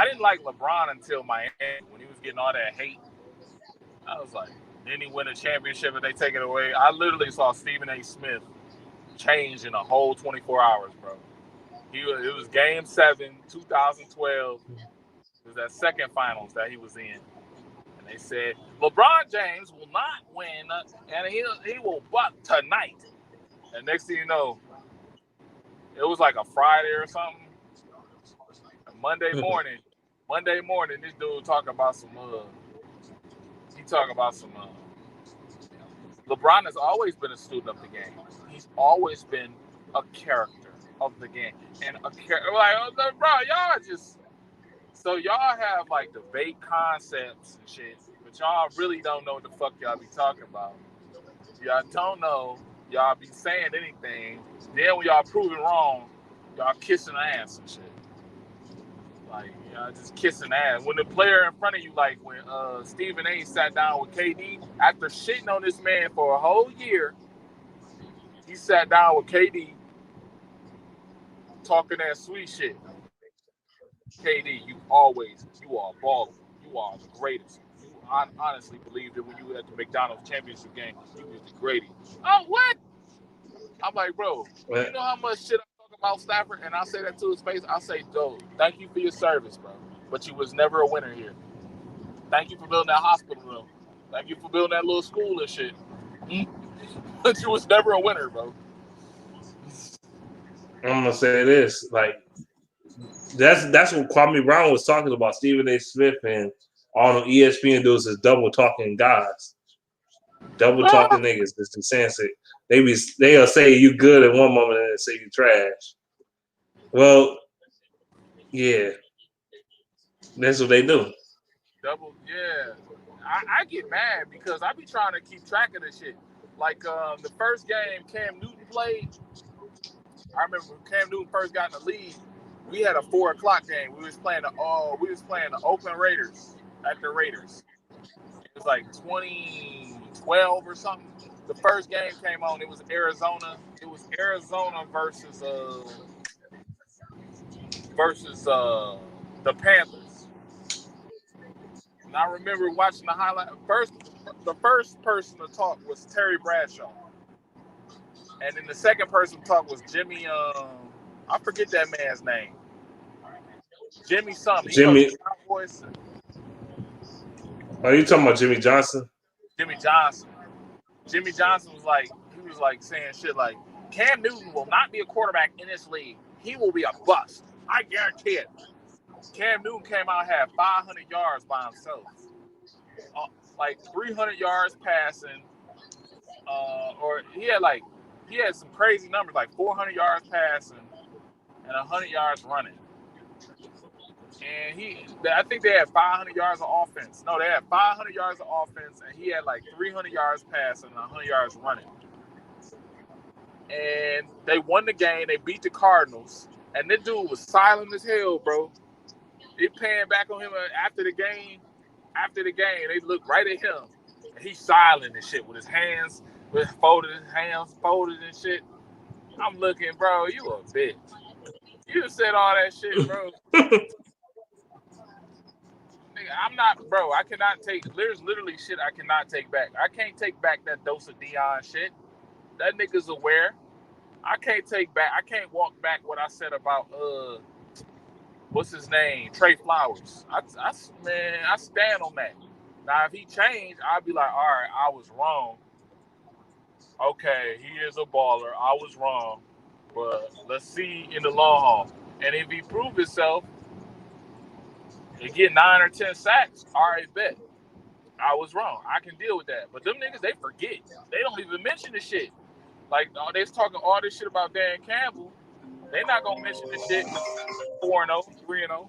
didn't like LeBron until Miami when he was getting all that hate. I was like, then he win a championship and they take it away. I literally saw Stephen A. Smith change in a whole 24 hours, bro. It was game 7, 2012. It was that second finals that he was in. And they said, LeBron James will not win and he will buck tonight. And next thing you know, it was like a Friday or something. Monday morning, this dude talking about some LeBron has always been a student of the game. He's always been a character of the game. And like, bro, y'all just, so y'all have like debate concepts and shit, but y'all really don't know what the fuck y'all be talking about. Y'all don't know. Y'all be saying anything. Then when y'all prove it wrong, y'all kissing ass and shit. Like, just kissing ass. When the player in front of you, like when Stephen A. sat down with KD, after shitting on this man for a whole year, he sat down with KD talking that sweet shit. KD, you are balling. You are the greatest. I honestly believe that when you were at the McDonald's championship game, you was the greatest. Oh, what? I'm like, bro, you know how much shit I'm talking about Stafford? And I say that to his face. I say, Joe, thank you for your service, bro. But you was never a winner here. Thank you for building that hospital room. Thank you for building that little school and shit. But you was never a winner, bro. I'm gonna say this, like that's what Kwame Brown was talking about. Stephen A. Smith and all the ESPN dudes is double talking guys, double talking niggas. It's insensate. They'll say you good at one moment and then say you trash. Well, yeah, that's what they do. Yeah. I get mad because I be trying to keep track of this shit. Like the first game Cam Newton played, I remember when Cam Newton first got in the league, we had a 4:00 game. We was playing the Oakland Raiders at the Raiders. It was like 2012 or something. The first game came on. It was Arizona. It was Arizona versus the Panthers. And I remember watching the highlight. The first person to talk was Terry Bradshaw. And then the second person to talk was Jimmy, I forget that man's name. Jimmy something. Jimmy. Are you talking about Jimmy Johnson? Jimmy Johnson. Jimmy Johnson was like saying shit like, Cam Newton will not be a quarterback in this league. He will be a bust. I guarantee it. Cam Newton came out and had 500 yards by himself. Like 300 yards passing. Or he had some crazy numbers, like 400 yards passing and 100 yards running. and I think they had 500 yards of offense. No, they had 500 yards of offense, and he had like 300 yards passing and 100 yards running. And they won the game. They beat the Cardinals, and this dude was silent as hell, bro. They panned back on him after the game. After the game, they looked right at him, and he's silent and shit with his hands folded and shit. I'm looking, bro. You a bitch. You said all that shit, bro. I'm not, bro. I cannot take. There's literally shit I cannot take back. I can't take back that dose of Dion shit. That nigga's aware. I can't take back. I can't walk back what I said about what's his name, Trey Flowers. Man, I stand on that. Now, if he changed, I'd be like, all right, I was wrong. Okay, he is a baller. I was wrong, but let's see in the long haul. And if he prove himself. You get 9 or 10 sacks, all right, bet. I was wrong. I can deal with that. But them niggas, they forget. They don't even mention the shit. Like, they's talking all this shit about Dan Campbell. They not going to mention this shit 4-0, 3-0.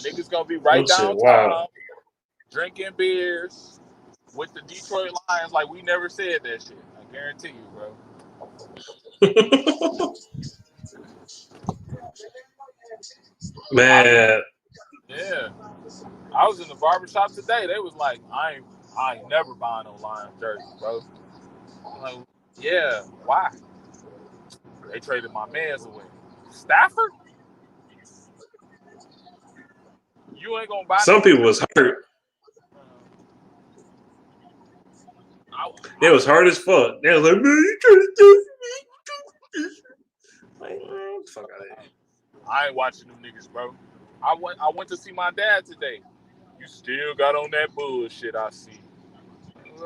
Niggas going to be right downtown, drinking beers with the Detroit Lions like we never said that shit. I guarantee you, bro. Man. Yeah. I was in the barbershop today. They was like, I ain't never buying no Lions jersey, bro. I'm like, yeah, why? They traded my mans away. Stafford? You ain't gonna buy some people was hurt. They was hard as fuck. They was like, man, you trying to do me? Like, fuck out of here. I ain't watching them niggas, bro. I went to see my dad today. You still got on that bullshit, I see.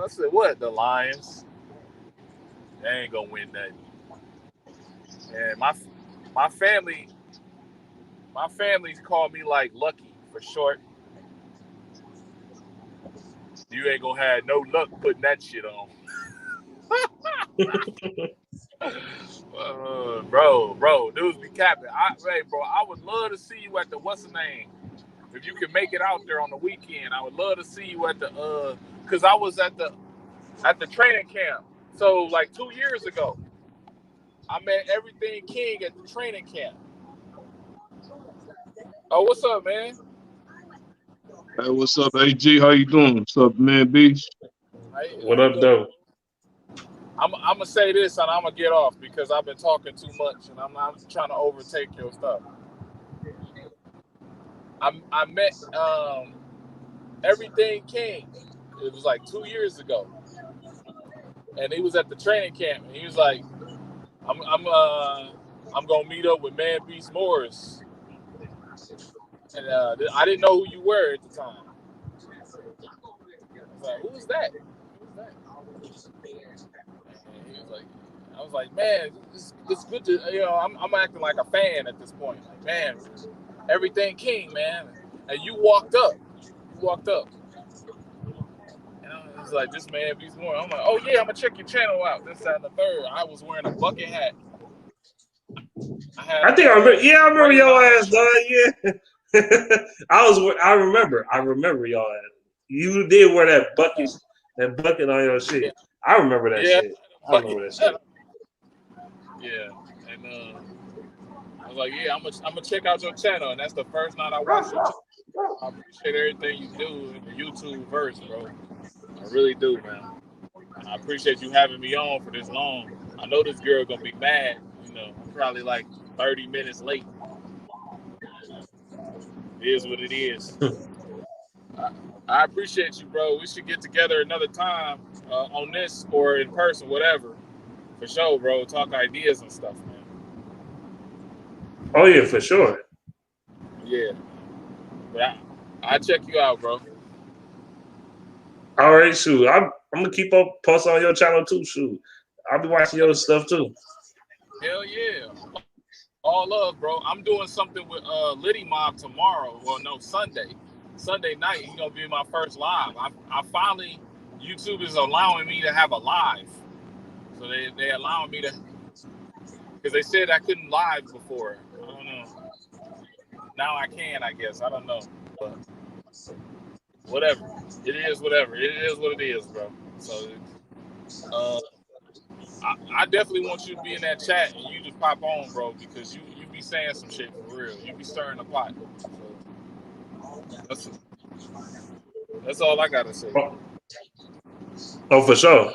I said, what? The Lions? They ain't gonna win that. And my family's call me like Lucky for short. You ain't gonna have no luck putting that shit on. Bro, dudes be capping. Bro, I would love to see you at the what's the name? If you can make it out there on the weekend, I would love to see you at the because I was at the training camp. So like 2 years ago, I met Everything King at the training camp. Oh, what's up, man? Hey, what's up, AG? How you doing? What's up, man, B? What up, though? I'm gonna say this and I'm gonna get off because I've been talking too much and I'm trying to overtake your stuff. I met Everything King. It was like 2 years ago, and he was at the training camp. And he was like, "I'm gonna meet up with Man Beast Morris." And I didn't know who you were at the time. I was like, "Who is that? And he was like, I was like, man, it's good to, I'm acting like a fan at this point. Like, man, Everything King, man. And you walked up. And I was like, this Man Beast Morris. I'm like, oh yeah, I'm gonna check your channel out. This, that, and the third. I was wearing a bucket hat. I remember your ass, dog. Yeah. I remember y'all ass. You did wear that bucket on your shit. Yeah. I remember that shit. Yeah. And I was like, yeah, I'm gonna check out your channel, and that's the first night I watched it. I appreciate everything you do in the YouTube verse, bro. I really do, man. I appreciate you having me on for this long. I know this girl gonna be mad, I'm probably like 30 minutes late. It is what it is. I appreciate you, bro. We should get together another time on this or in person, whatever. For sure, bro. Talk ideas and stuff, man. Oh, yeah, for sure. Yeah. But I'll check you out, bro. All right, shoot. I'm going to keep up posting on your channel, too, shoot. I'll be watching your stuff, too. Hell yeah. All love, bro. I'm doing something with Liddy Mob tomorrow. Well, no, Sunday. Sunday night, he's going to be my first live. I finally, YouTube is allowing me to have a live. So they allowed me to, because they said I couldn't live before. I don't know. Now I can, I guess. I don't know. But whatever. It is whatever. It is what it is, bro. So I definitely want you to be in that chat and you just pop on, bro, because you be saying some shit for real. You be stirring the pot. So that's all I gotta say. Oh, for sure.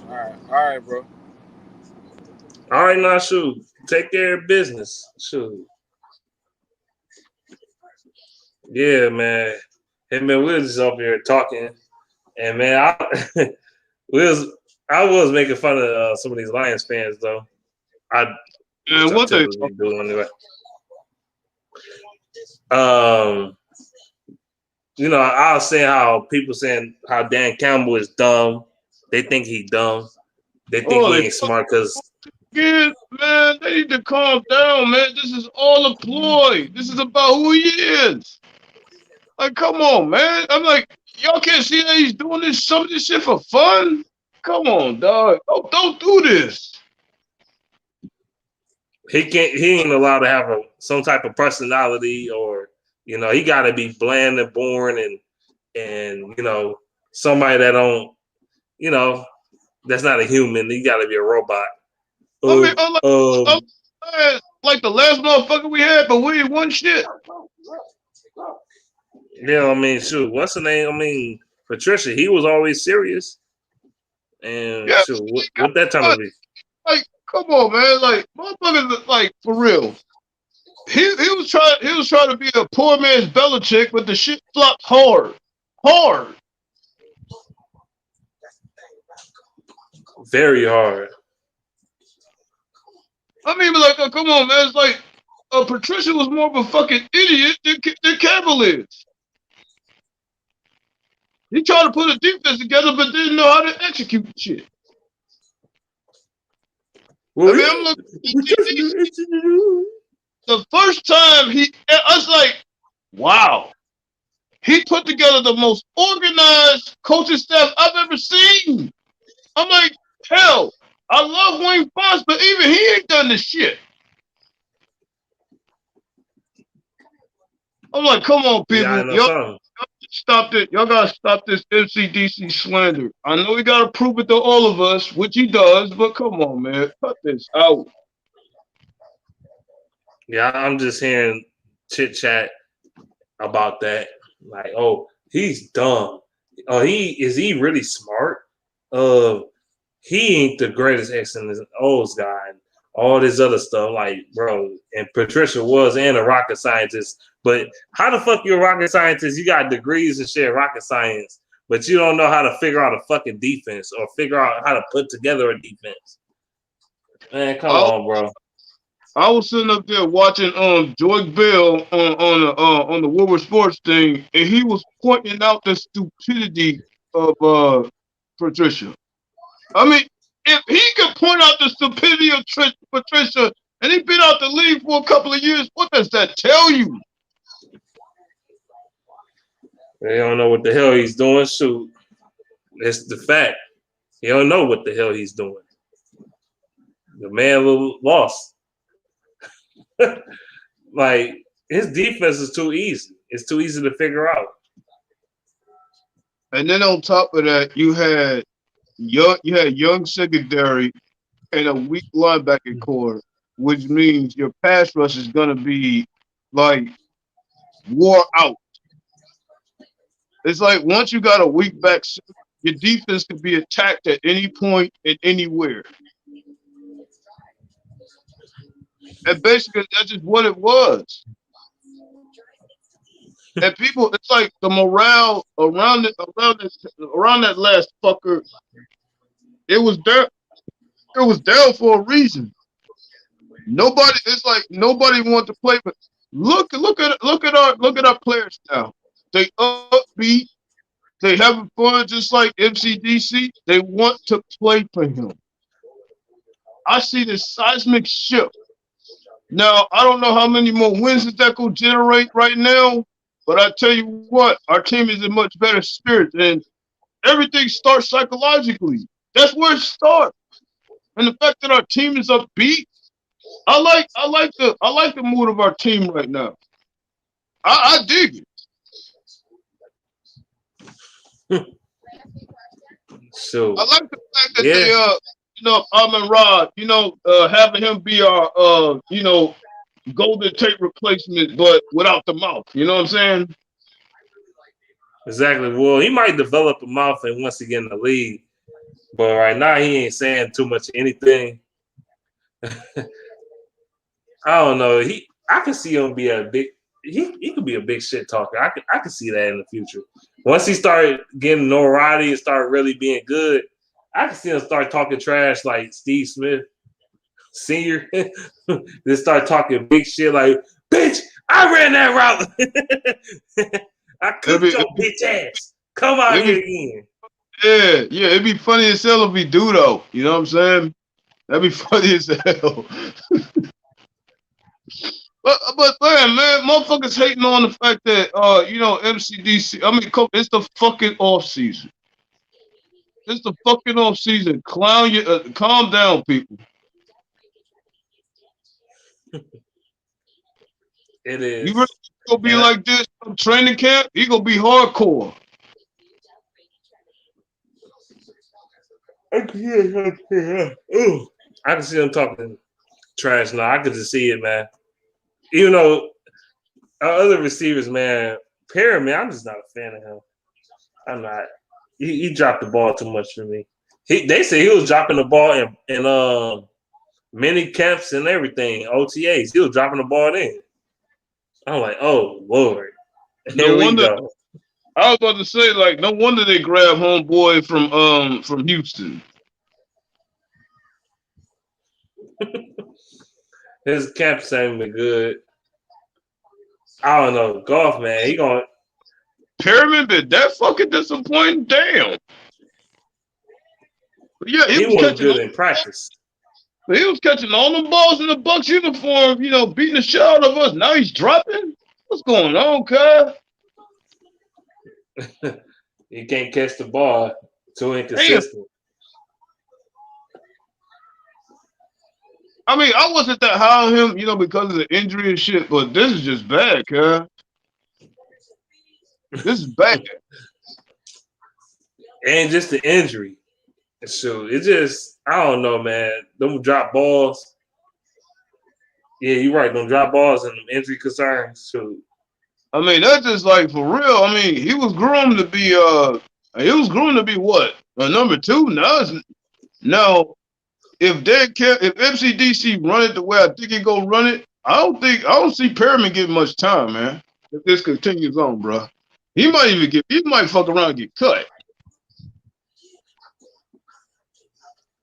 All right, bro. All right, now shoot. Take care of business. Shoot. Yeah, man. Him and we was just up here talking, and man, I was making fun of some of these Lions fans though. What they do anyway. You know, I was saying how people saying how Dan Campbell is dumb. They think he dumb. They think he ain't smart because. Yeah, man, they need to calm down, man. This is all a ploy. This is about who he is. Like, come on, man. I'm like, y'all can't see that he's doing some of this shit for fun? Come on, dog. Don't do this. He ain't allowed to have some type of personality, or you know, he got to be bland and boring and you know, somebody that don't, you know, that's not a human. He got to be a robot. Like the last motherfucker we had, but we ain't won shit. Yeah, I mean, shoot, what's the name? I mean, Patricia, he was always serious. And yeah, shoot, what that time of be? Like, come on, man. Like, motherfuckers, like, for real. He was trying to be a poor man's Belichick, but the shit flopped hard. Very hard. I mean, like, come on, man. It's like Patricia was more of a fucking idiot than Campbell is. He tried to put a defense together, but didn't know how to execute shit. Well, I mean, I'm looking. The first time I was like, wow. He put together the most organized coaching staff I've ever seen. I'm like, hell, I love Wayne Foss, but even he ain't done this shit. I'm like, come on, people. Y'all stop it. Y'all gotta stop this MCDC slander. I know he gotta prove it to all of us, which he does, but come on, man. Cut this out. Yeah, I'm just hearing chit chat about that. Like, oh, he's dumb. Oh, is he really smart? He ain't the greatest X and O's guy. And all this other stuff, like, bro. And Patricia was and a rocket scientist. But how the fuck you a rocket scientist? You got degrees and shit, rocket science, but you don't know how to figure out a fucking defense or figure out how to put together a defense. Man, come on, bro. I was sitting up there watching George Bell on the Woodward Sports thing, and he was pointing out the stupidity of Patricia. I mean, if he could point out the stupidity of Patricia, and he's been out the league for a couple of years, what does that tell you? They don't know what the hell he's doing. Shoot, it's the fact. He don't know what the hell he's doing. The man was lost. Like, his defense is too easy. It's too easy to figure out. And then on top of that, you had young secondary and a weak linebacker core, which means your pass rush is gonna be like wore out. It's like once you got a weak back, your defense can be attacked at any point and anywhere. And basically, that's just what it was. And people, it's like the morale around that last fucker. It was there. It was down for a reason. It's like nobody wanted to play. But look at our players now. They upbeat. They having fun, just like MCDC. They want to play for him. I see this seismic shift. Now, I don't know how many more wins that could generate right now, but I tell you what, our team is in much better spirits, and everything starts psychologically. That's where it starts. and the fact that our team is upbeat. I like the mood of our team right now. I dig it. So I like the fact that yeah, they Amon Rod, having him be our Golden Tate replacement, but without the mouth. You know what I'm saying? exactly. Well, he might develop a mouth and once again in the league, but right now he ain't saying too much of anything. I don't know. I can see him be a big. He could be a big shit talker. I can see that in the future. Once he started getting notoriety and start really being good, I can see him start talking trash like Steve Smith Senior. Then start talking big shit like, "Bitch, I ran that route. I cooked your bitch ass. Come out here again." Yeah, it'd be funny as hell if we do though. You know what I'm saying? That'd be funny as hell. But man, motherfuckers hating on the fact that MCDC. I mean, it's the fucking off season. It's the fucking off season. Calm down, people. It is. You really gonna be like this training camp? You gonna be hardcore. I can see him talking trash now. I can just see it, man. Even though our other receivers, man, Perry, man, I'm just not a fan of him. I'm not. He dropped the ball too much for me. They say he was dropping the ball in mini camps and everything, OTAs. He was dropping the ball in. I'm like, oh Lord, here we go. I was about to say, like, no wonder they grabbed homeboy from Houston. His camps ain't been good. I don't know. Golf, man, he going. Perriman been that fucking disappointing. Damn. But yeah, he was good in practice. He was catching all the balls in the Bucs uniform, beating the shit out of us. Now he's dropping. What's going on, cuz? He can't catch the ball. Too inconsistent. I mean, I wasn't that high on him, because of the injury and shit, but this is just bad, cuz. This is bad. And just the injury. So it just, I don't know, man. Them drop balls. Yeah, you're right. Them drop balls and them injury concerns. So I mean, that's just like for real. I mean, he was groomed to be what? A number 2? Now if MCDC run it the way I think he gonna run it, I don't see Perriman getting much time, man. If this continues on, bro. He might fuck around and get cut.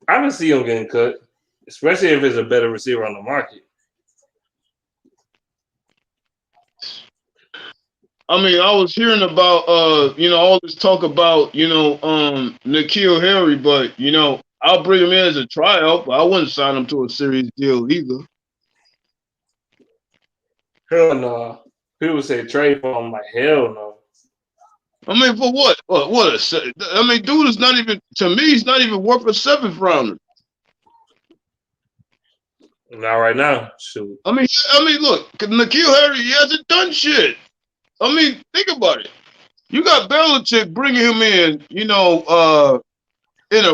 I can see him getting cut, especially if it's a better receiver on the market. I mean, I was hearing about all this talk about N'Keal Harry, but I'll bring him in as a tryout, but I wouldn't sign him to a serious deal either. Hell no. People say trade for him, like hell no. I mean, for what? I mean, dude is not even, to me, he's not even worth a 7th rounder. Not right now. Shoot. I mean, look, N'Keal Harry, he hasn't done shit. I mean, think about it. You got Belichick bringing him in, in a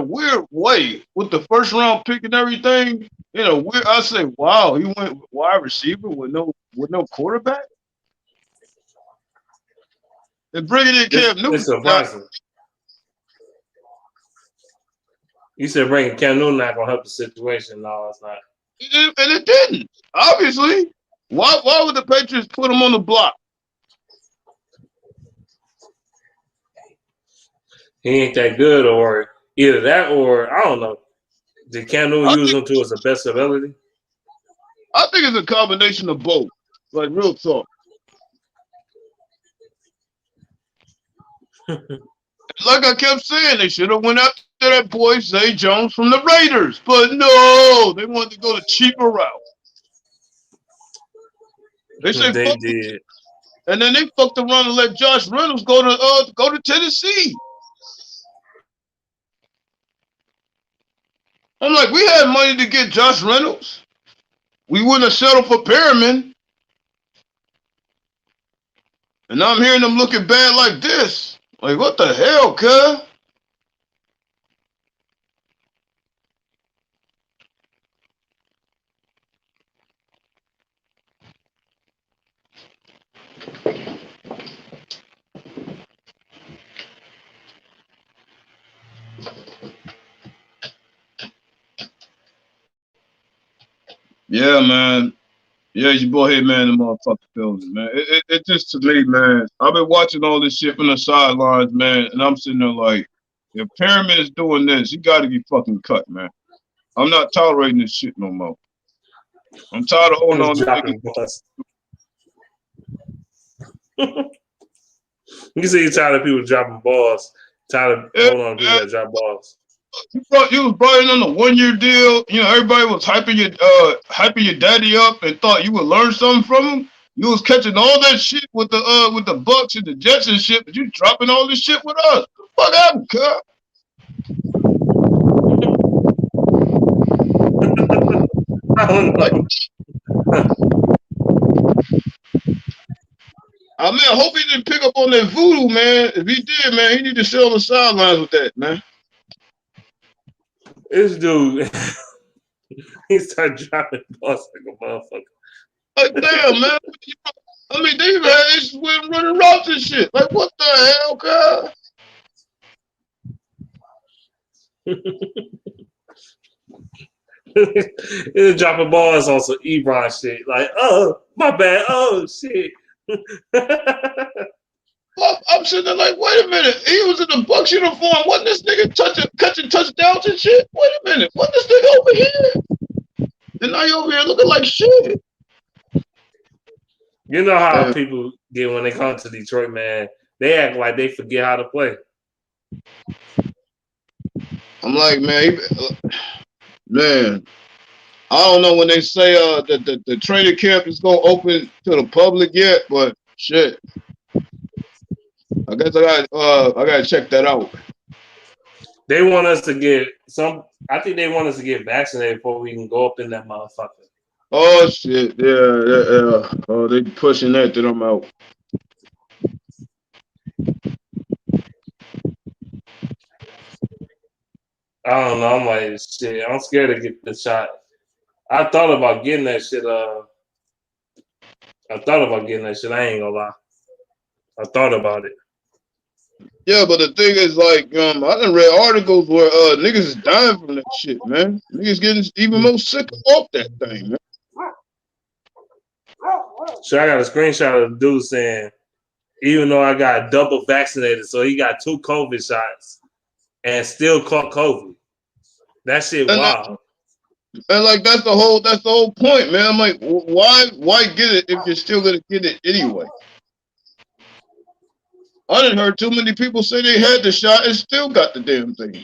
weird way with the 1st round pick and everything. I say, wow, he went wide receiver with no quarterback. And bringing in Cam Newton. It's surprising. You said bringing Cam Newton not gonna help the situation. No, it's not. And it didn't. Obviously, why would the Patriots put him on the block? He ain't that good, or either that, or I don't know. Did Cam Newton use him to his best ability? I think it's a combination of both. Like real talk. Like I kept saying, they should have went after that boy Zay Jones from the Raiders, but no, they wanted to go the cheaper route. They said they fuck did, it. And then they fucked around and let Josh Reynolds go to Tennessee. I'm like, we had money to get Josh Reynolds. We wouldn't have settled for Perriman. And now I'm hearing them looking bad like this. Like, what the hell, cuz? Yeah, man. Yeah, your boy here, man, the motherfucking building, man. It just to me, man. I've been watching all this shit from the sidelines, man, and I'm sitting there like, if Perriman is doing this, he got to be fucking cut, man. I'm not tolerating this shit no more. I'm tired of holding on to niggas. You say you're tired of people dropping balls. Tired of holding on to people that drop balls. You was brought in on a 1-year deal. You know, everybody was hyping your daddy up and thought you would learn something from him. You was catching all that shit with the Bucks and the Jets and shit, but you dropping all this shit with us. Fuck out, cuz. I don't know. I mean, I hope he didn't pick up on that voodoo, man. If he did, man, he need to sit on the sidelines with that, man. This dude, he started dropping balls like a motherfucker. Like, damn, man. I mean, they even had issues with him running routes and shit. Like, what the hell, cuz? He's dropping balls on some Ebron shit. Like, oh, my bad. Oh, shit. I'm sitting there like, wait a minute. He was in the Bucks uniform. Wasn't this nigga catching touchdowns and shit? Wait a minute. Wasn't this nigga over here? And now you over here looking like shit. You know how people get when they come to Detroit, man. They act like they forget how to play. I'm like, man, I don't know when they say that the training camp is gonna open to the public yet, but shit. I guess I gotta check that out. They want us to get I think they want us to get vaccinated before we can go up in that motherfucker. Oh shit, yeah. Oh, they pushing that I'm out. I don't know. I'm like, shit. I'm scared to get the shot. I thought about getting that shit. I ain't gonna lie. I thought about it. Yeah, but the thing is, like, I done read articles where niggas is dying from that shit, man. Niggas getting even more sick off that thing, man. So I got a screenshot of the dude saying, even though I got double vaccinated, so he got 2 COVID shots and still caught COVID. That shit wild. And like that's the whole point, man. I'm like, why get it if you're still gonna get it anyway? I didn't heard too many people say they had the shot and still got the damn thing.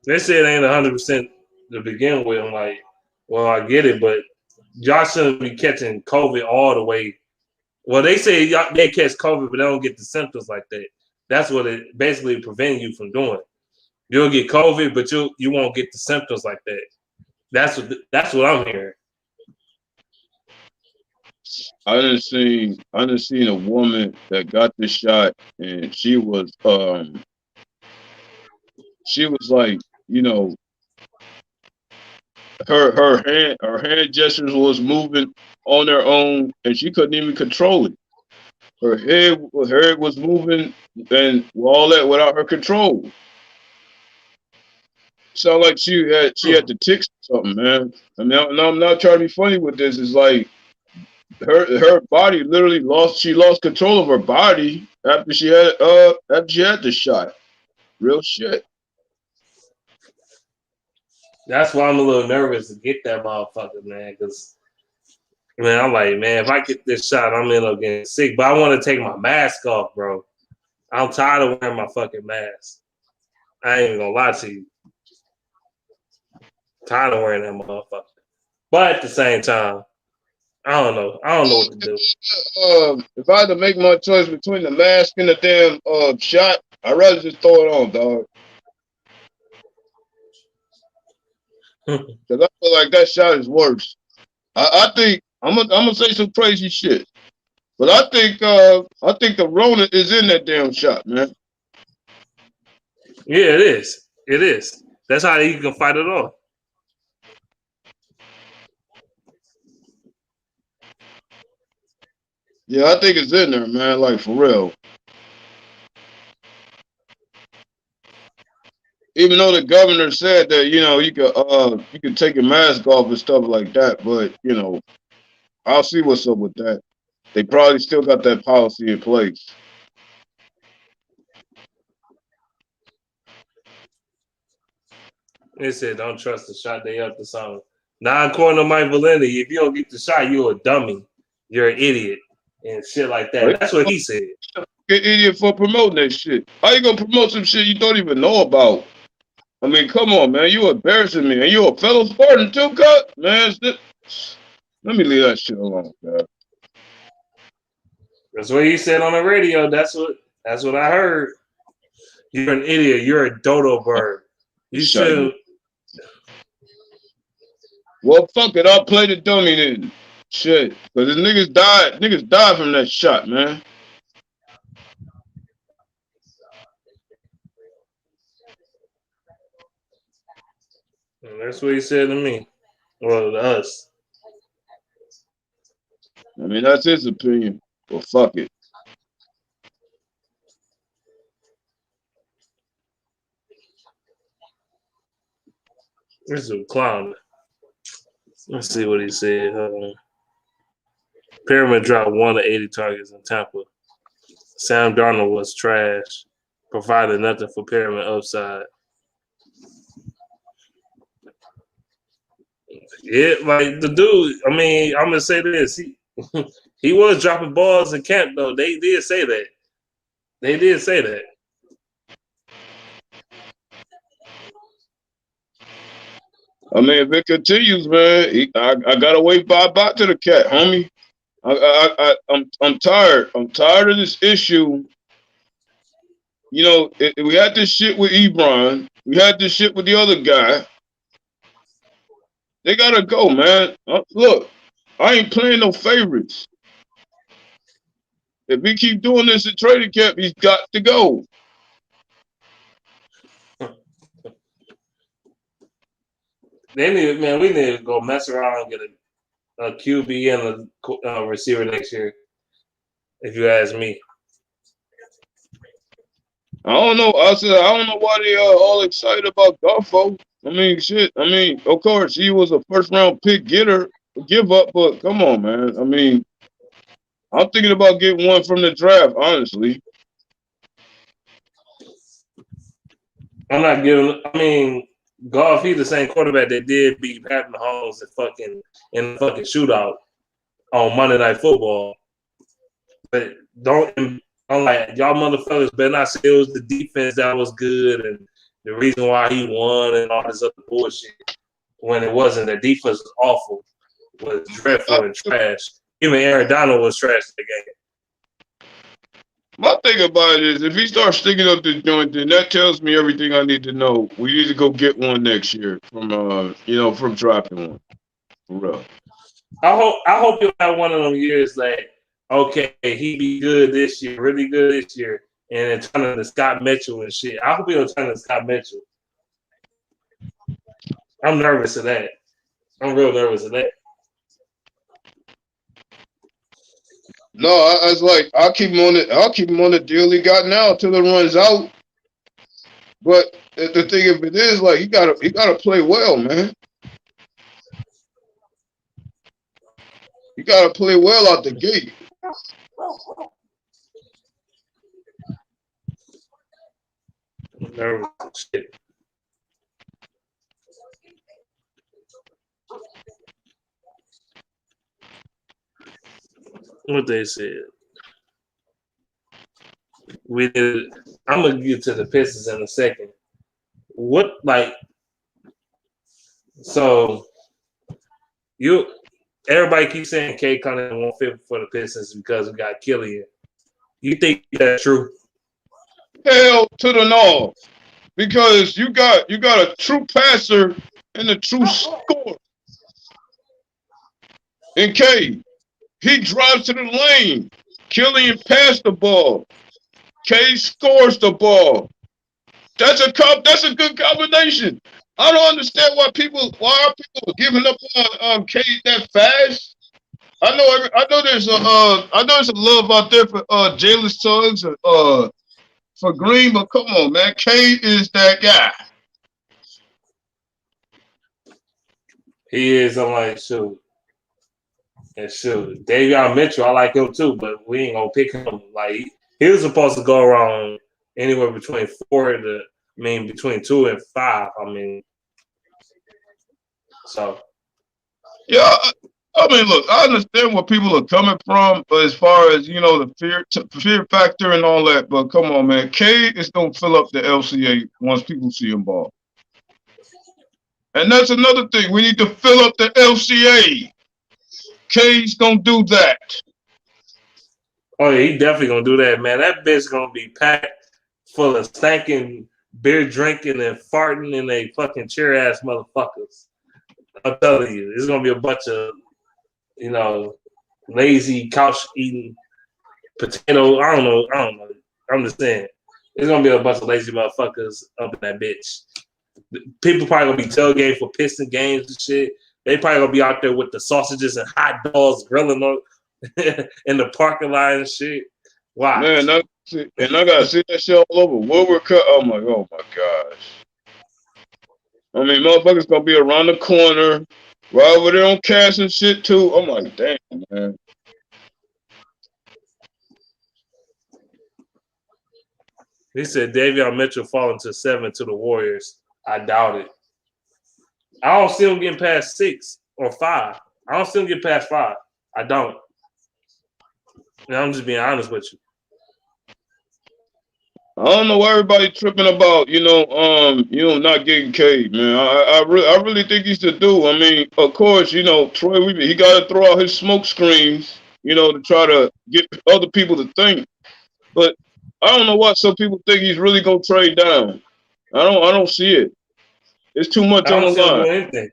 They say it ain't 100% to begin with. I'm like, well, I get it, but y'all shouldn't be catching COVID all the way. Well, they say they catch COVID, but they don't get the symptoms like that. That's what it basically preventing you from doing. You'll get COVID, but you won't get the symptoms like that. That's what I'm hearing. I done seen a woman that got the shot, and she was like, you know, her hand gestures was moving on their own, and she couldn't even control it. Her head was moving, and all that without her control. Sound like she had the tics or something, man. I mean, I'm not trying to be funny with this. It's like her body literally lost control of her body after she had the shot. Real shit. That's why I'm a little nervous to get that motherfucker, man. Because, man, I'm like, man, if I get this shot, I'm end up getting sick. But I want to take my mask off, bro. I'm tired of wearing my fucking mask. I ain't even gonna lie to you. Tired of wearing that motherfucker. But at the same time, I don't know what to do. If I had to make my choice between the mask and the damn shot, I'd rather just throw it on, dog. Because I feel like that shot is worse. I think I'm gonna say some crazy shit, but I think the Rona is in that damn shot, man. Yeah, it is. It is. That's how you can fight it off. Yeah, I think it's in there, man. Like for real. Even though the governor said that you could take your mask off and stuff like that, but I'll see what's up with that. They probably still got that policy in place. They said don't trust the shot. They up to something. Now, according to Mike Valenti, if you don't get the shot, you're a dummy. You're an idiot and shit like that. That's what he said. Get idiot for promoting that shit. How you gonna promote some shit you don't even know about? I mean, come on, man. You embarrassing me. And you a fellow Spartan too, cut? Man, let me leave that shit alone, man. That's what he said on the radio. That's what I heard. You're an idiot. You're a dodo bird. You should. Well, fuck it. I'll play the dummy then. Shit. Because the niggas died. Niggas died from that shot, man. And that's what he said to me. Well, to us. I mean, that's his opinion. Well, fuck it. This is a clown. Let's see what he said. Pyramid dropped 1 of 80 targets in Tampa. Sam Darnold was trash. Provided nothing for Pyramid upside. Yeah, like the dude, I mean, I'm going to say this. He was dropping balls in camp, though. They did say that. They did say that. I mean, if it continues, man, I gotta wave bye-bye to the cat, homie. I'm tired. I'm tired of this issue. We had this shit with Ebron. We had this shit with the other guy. They gotta go, man. Look, I ain't playing no favorites. If we keep doing this at training camp, he's got to go. We need to go mess around and get a QB and a receiver next year, if you ask me. I don't know. I don't know why they are all excited about Goffo. I mean, shit. I mean, of course, he was a first-round pick give up, but come on, man. I mean, I'm thinking about getting one from the draft, honestly. I'm not giving. I mean, Goff, he's the same quarterback that did beat Patrick Mahomes in the fucking shootout on Monday Night Football. But I'm like, y'all motherfuckers better not say it was the defense that was good and the reason why he won and all this other bullshit. When it wasn't, the defense was awful, was dreadful and trash. Even Aaron Donald was trash in the game. My thing about it is, if he starts sticking up this joint, then that tells me everything I need to know. We need to go get one next year from dropping one. For real. I hope you'll have one of them years like, okay, he be good this year, really good this year, and then turning to Scott Mitchell and shit. I hope he'll turn to Scott Mitchell. I'm nervous of that. I'm real nervous of that. No, I was like, I'll keep him on it. I'll keep him on the deal he got now until it runs out. But the thing of it is, like, he gotta play well, man. You gotta play well out the gate. I'm nervous as shit. What they said. I'm gonna get to the Pistons in a second. Everybody keeps saying K Cunningham won't fit for the Pistons because we got Killian. You think that's true? hell to the no, because you got a true passer and a true scorer. And K, he drives to the lane. Killian passed the ball. K scores the ball. That's a good combination. I don't understand why are people giving up on K that fast. I know there's a love out there for Jalen Suggs for Green, but come on, man, K is that guy. He is. I'm like, shoot. And shoot, Davion Mitchell, I like him too, but we ain't gonna pick him. Like he was supposed to go around anywhere between between 2 and 5. I mean, so yeah. I mean, look, I understand where people are coming from, but as far as the fear factor and all that, but come on, man, K is gonna fill up the LCA once people see him ball, and that's another thing. We need to fill up the LCA. K's gonna do that. oh yeah, he definitely gonna do that, man. That bitch gonna be packed full of stinking beer drinking and farting and they fucking cheer ass motherfuckers. I'm telling you, it's gonna be a bunch of lazy couch eating potato. I don't know. I'm just saying, it's gonna be a bunch of lazy motherfuckers up in that bitch. People probably gonna be tailgating for Piston games and shit. They probably gonna be out there with the sausages and hot dogs grilling on in the parking lot and shit. Wow. Man, I gotta see that shit all over. Woodward cut. Oh my gosh. I mean, motherfuckers gonna be around the corner, right over there on cash and shit too. I'm like, damn, man. He said Davion Mitchell falling to 7 to the Warriors. I doubt it. I don't see him getting past 6 or 5. I don't see him get past 5. I don't. And I'm just being honest with you. I don't know why everybody tripping about, not getting K, man. I really think he's the dude. I mean, of course, Troy, he got to throw out his smoke screens, to try to get other people to think. But I don't know why some people think he's really gonna trade down. I don't see it. It's too much on the line.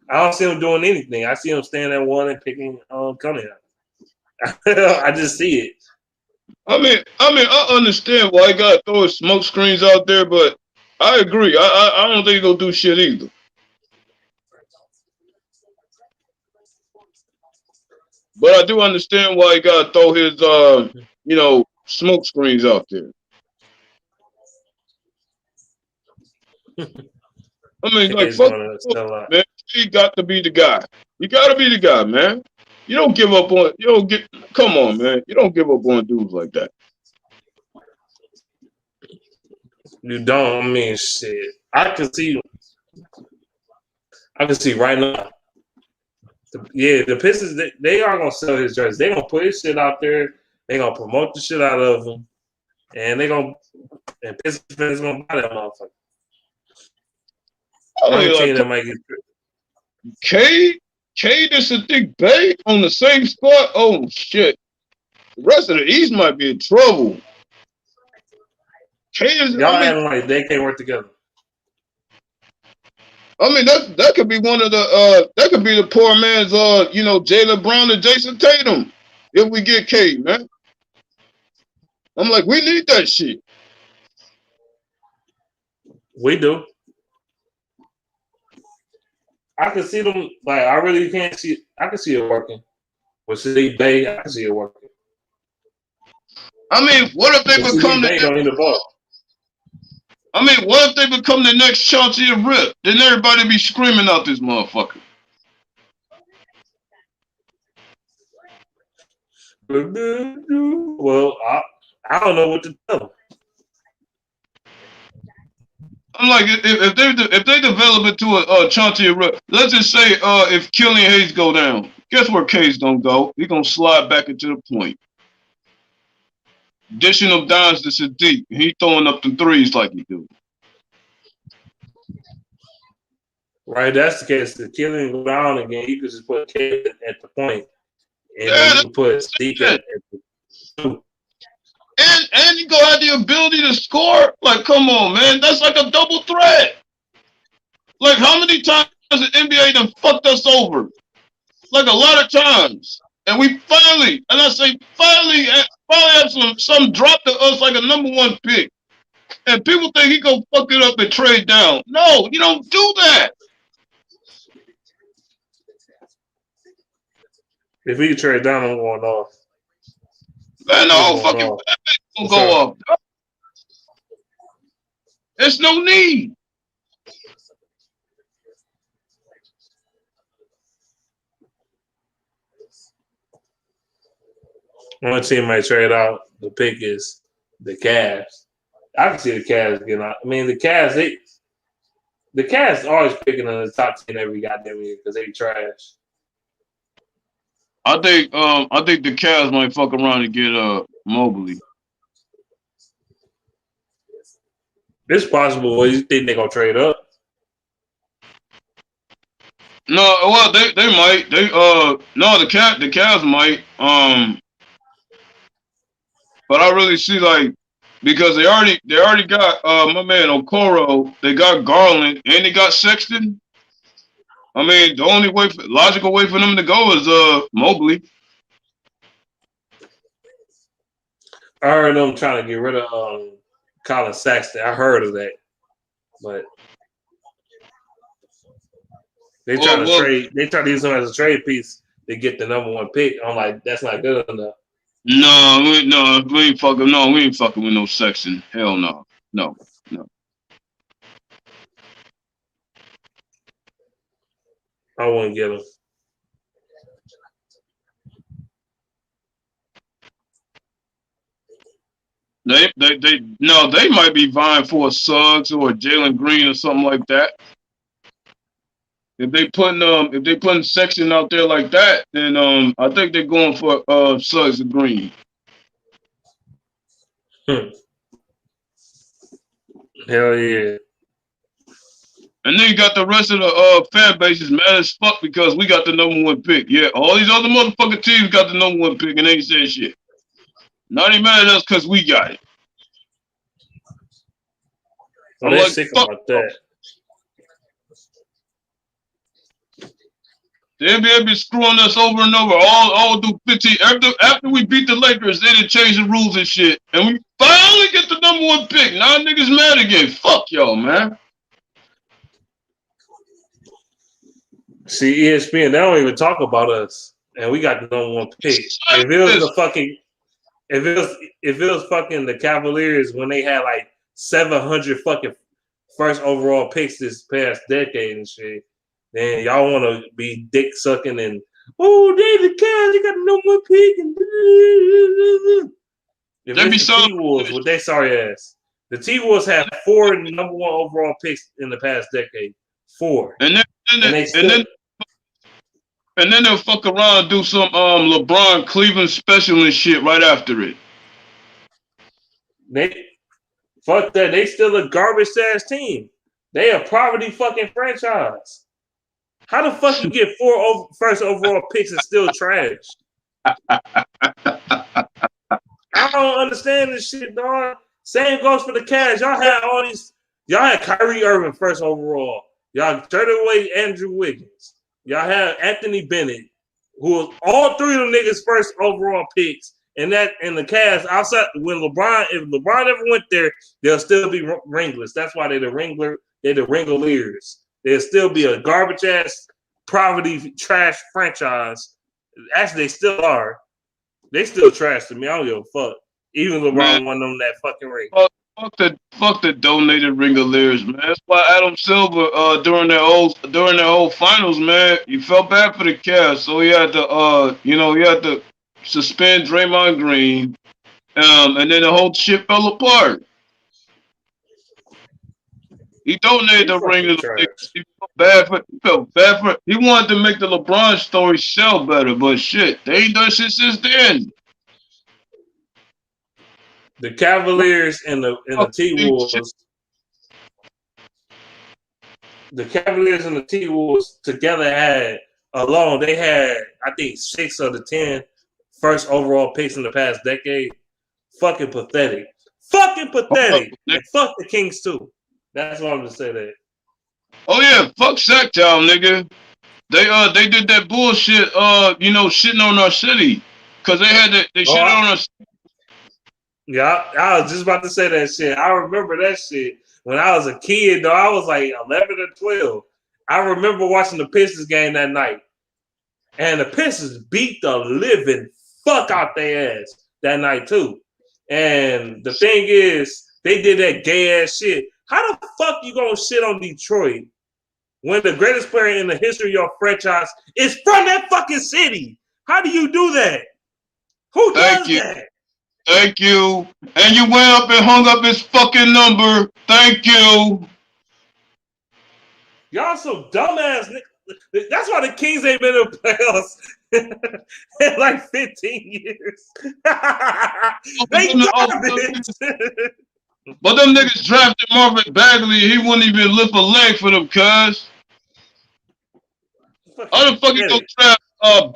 I don't see him doing anything. I see him staying at 1 and picking Cunningham. I just see it. I mean, I understand why he got to throw his smoke screens out there, but I agree. I don't think he's gonna do shit either. But I do understand why he got to throw his, smoke screens out there. I mean, like, fuck, man, he got to be the guy. You got to be the guy, man. You don't give up on. Come on, man. You don't give up on dudes like that. You don't. I mean, shit. I can see right now. The Pistons, they are gonna sell his jersey. They gonna put his shit out there. They gonna promote the shit out of him, and Pistons fans gonna buy that motherfucker. K to Sadiq Bey on the same spot. Oh shit! The rest of the East might be in trouble. Y'all like they can't work together. I mean that could be one of the that could be the poor man's Jaylen Brown and Jason Tatum if we get K, man. I'm like, we need that shit. We do. I can see them, like, I really can't see. I can see it working. With Sadiq Bey, I can see it working. I mean, what if they become what if they become the next Chauncey and Rip? Then everybody be screaming out this motherfucker. Well, I don't know what to tell them. I'm like, if they develop it to a Chauncey and Rip, let's just say if Killian Hayes go down, guess where K's gonna go? He's gonna slide back into the point. Dishing them dimes to Sadiq. He throwing up the threes like he do. Right, that's the case. If Killian go down again, you could just put K at the point. And then you could put Sadiq at the two. and you go have the ability to score. Like, come on, man, that's like a double threat. Like, how many times the NBA done fucked us over? Like a lot of times, and we finally, and I say finally have some drop to us like a #1 pick. And people think he gonna fuck it up and trade down. No, you don't do that. If he trade down, I'm going off. Man, no, fucking gonna go up. There's no need. One team might trade out. The pick is the Cavs. I can see the Cavs getting out. I mean, the Cavs always picking in the top 10 every goddamn year because they trash. I think the Cavs might fuck around and get Mobley. It's possible. Well, you think they're gonna trade up? No, well they might. No, the Cavs might. But I really see like because they already got my man Okoro, they got Garland, and they got Sexton. I mean, the only logical way for them to go is Mobley. I heard them trying to get rid of Colin Sexton. I heard of that, but they try to trade. They try to use him as a trade piece to get the #1 pick. I'm like, that's not good enough. No, we ain't fucking. No, we ain't fucking with no Sexton. Hell no, no. I wouldn't get him. They might be vying for a Suggs or a Jalen Green or something like that. If they putting Sexton out there like that, then I think they're going for Suggs or Green. Hell yeah. And then you got the rest of the fan bases mad as fuck because we got the #1 pick. Yeah, all these other motherfucking teams got the #1 pick and they ain't saying shit. Not even mad at us because we got it. Oh, they're sick about that. The NBA been screwing us over and over all through 15. After we beat the Lakers, they didn't change the rules and shit. And we finally get the #1 pick. Now niggas mad again. Fuck y'all, man. See, ESPN, they don't even talk about us. And we got the #1 pick. If it was fucking the Cavaliers when they had like 700 fucking first overall picks this past decade and shit, then y'all want to be dick sucking and they the Cavs, they got the #1 pick and if it's the T-Wolves with their sorry ass. The T-Wolves have 4 #1 overall picks in the past decade. 4. And then they'll fuck around and do some LeBron Cleveland special and shit right after it. Fuck that. They still a garbage ass team. They a poverty fucking franchise. How the fuck you get 4 first overall picks and still trash? I don't understand this shit, dog. Same goes for the Cavs. Y'all had Kyrie Irving first overall. Y'all traded away Andrew Wiggins. Y'all had Anthony Bennett, who was all 3 of them niggas first overall picks. And the Cavs outside when if LeBron ever went there, they'll still be ringless. That's why they're the Ringleers. They'll still be a garbage ass poverty trash franchise. Actually, they still are. They still trash to me. I don't give a fuck. Even LeBron won them that fucking ring. Fuck the donated Ringleers, man. That's why Adam Silver during their whole finals, man, he felt bad for the Cavs, so he had to suspend Draymond Green, and then the whole shit fell apart. He donated the ring to the Knicks. He felt bad for. He wanted to make the LeBron story sell better, but shit, they ain't done shit since then. The Cavaliers and the T-Wolves. The Cavaliers and the T-Wolves together they had, I think, 6 of the 10 first overall picks in the past decade. fucking pathetic. Fucking pathetic. And fuck the Kings too. That's what I'm gonna say that. Oh yeah, fuck Sacktown, nigga. They did that bullshit, shitting on our city. Cause they shit on us. Yeah, I was just about to say that shit. I remember that shit when I was a kid, though. I was like 11 or 12. I remember watching the Pistons game that night. And the Pistons beat the living fuck out their ass that night, too. And the thing is, they did that gay ass shit. How the fuck you gonna shit on Detroit when the greatest player in the history of your franchise is from that fucking city? How do you do that? Who does that? Thank you. And you went up and hung up his fucking number. Thank you. Y'all some dumbass niggas. That's why the Kings ain't been in the playoffs in like 15 years. They garbage. But them niggas drafted Marvin Bagley. He wouldn't even lift a leg for them, cuz. How the fuck you gonna draft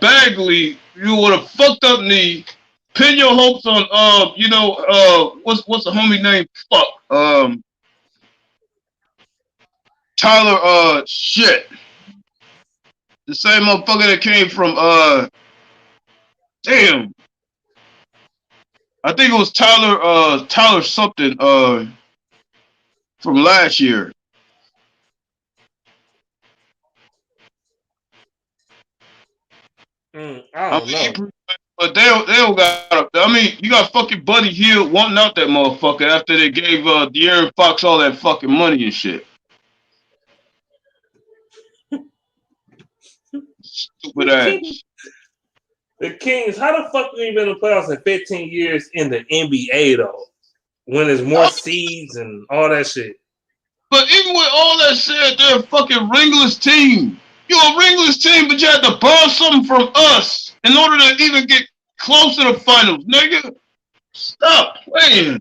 Bagley? You with a fucked up knee. Pin your hopes on what's the homie name? Fuck. Tyler shit. The same motherfucker that came from damn. I think it was Tyler something from last year. I don't know. But they don't got. I mean, you got fucking Buddy Hield wanting out that motherfucker after they gave De'Aaron Fox all that fucking money and shit. Stupid ass. The Kings, how the fuck you been in the playoffs in 15 years in the NBA though? When there's more seeds and all that shit. But even with all that shit, they're a fucking ringless team. You're a ringless team, but you had to borrow something from us in order to even get close to the finals, nigga. Stop playing.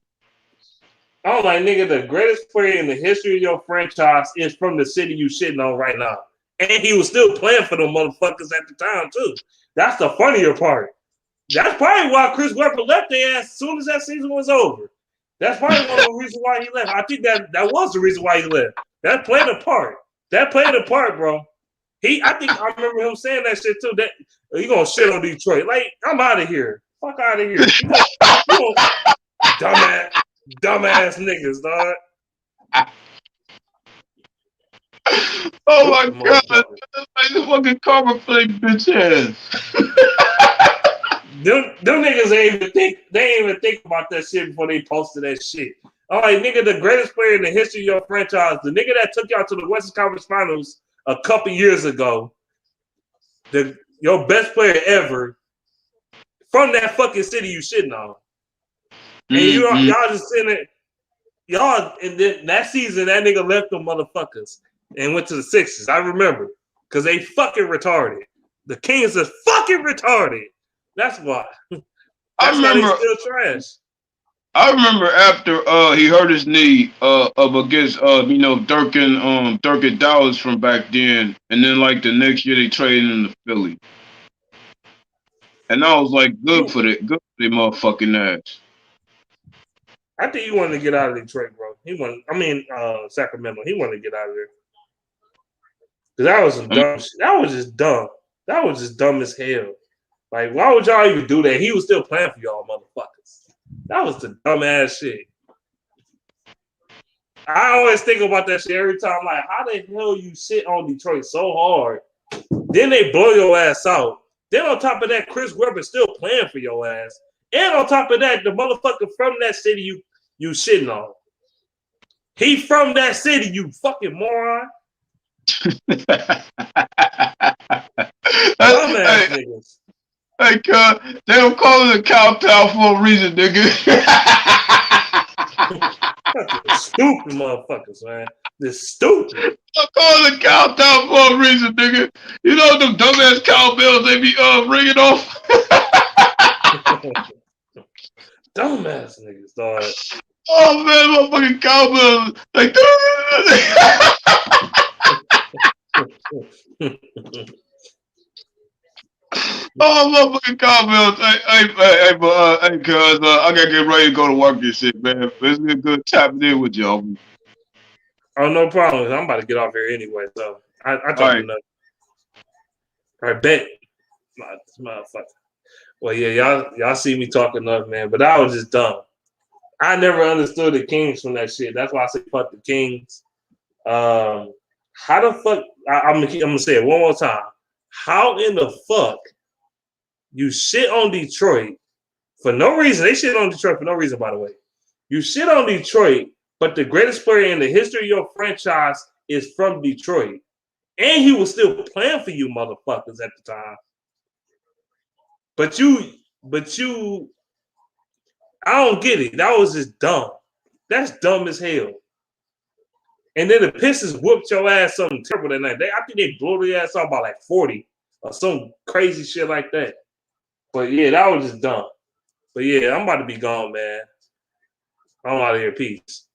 I'm like, nigga, the greatest player in the history of your franchise is from the city you shitting on right now. And he was still playing for them motherfuckers at the time, too. That's the funnier part. That's probably why Chris Webber left their ass as soon as that season was over. That's probably one of the reasons why he left. I think that was the reason why he left. That played a part. That played a part, bro. I think I remember him saying that shit, too. That you gonna shit on Detroit. Like, I'm out of here. Fuck out of here. You dumbass niggas, dog. Oh my god, like the fucking karma play bitch ass. them niggas ain't even think about that shit before they posted that shit. All right, nigga, the greatest player in the history of your franchise, the nigga that took y'all to the Western Conference Finals a couple years ago, your best player ever, from that fucking city you shitting on. And y'all just sitting there, y'all, and then that season, that nigga left them motherfuckers and went to the Sixers. I remember. Because they fucking retarded. The Kings are fucking retarded. That's why. That's why they still trash. I remember after he hurt his knee up against Dirk and Dallas from back then, and then like the next year they traded him to Philly. And I was like, good for the motherfucking ass. I think he wanted to get out of Detroit, bro. Sacramento. He wanted to get out of there. Because that was some dumb shit. That was just dumb. That was just dumb as hell. Like, why would y'all even do that? He was still playing for y'all motherfuckers. That was the dumb ass shit. I always think about that shit every time. Like, how the hell you shit on Detroit so hard? Then they blow your ass out. Then on top of that, Chris Webber still playing for your ass. And on top of that, the motherfucker from that city you shitting on. He from that city, you fucking moron. Dumbass niggas. Hey, they don't call it a Cowtown for a reason, nigga. Stupid motherfuckers, man. They're stupid. They call it a Cowtown for a reason, nigga. You know them dumbass cowbells they be ringing off. Dumbass niggas, dog. Oh man, motherfucking cowbells like. Oh, motherfucking Campbell. Hey, cuz, I gotta get ready to go to work this shit, man. It's been good tapping in with y'all. Oh, no problem. I'm about to get off here anyway, so I All don't do right. nothing. I bet. Motherfucker. Well, yeah, y'all see me talking enough, man, but I was just dumb. I never understood the Kings from that shit. That's why I say fuck the Kings. How the fuck? I'm gonna say it one more time. How in the fuck you shit on Detroit for no reason? They shit on Detroit for no reason, by the way. You shit on Detroit, but the greatest player in the history of your franchise is from Detroit, and he was still playing for you, motherfuckers, at the time. But you, I don't get it. That was just dumb. That's dumb as hell. And then the Pistons whooped your ass something terrible that night. I think they blew their ass off by like 40 or some crazy shit like that. But yeah, that was just dumb. But yeah, I'm about to be gone, man. I'm out of here. Peace.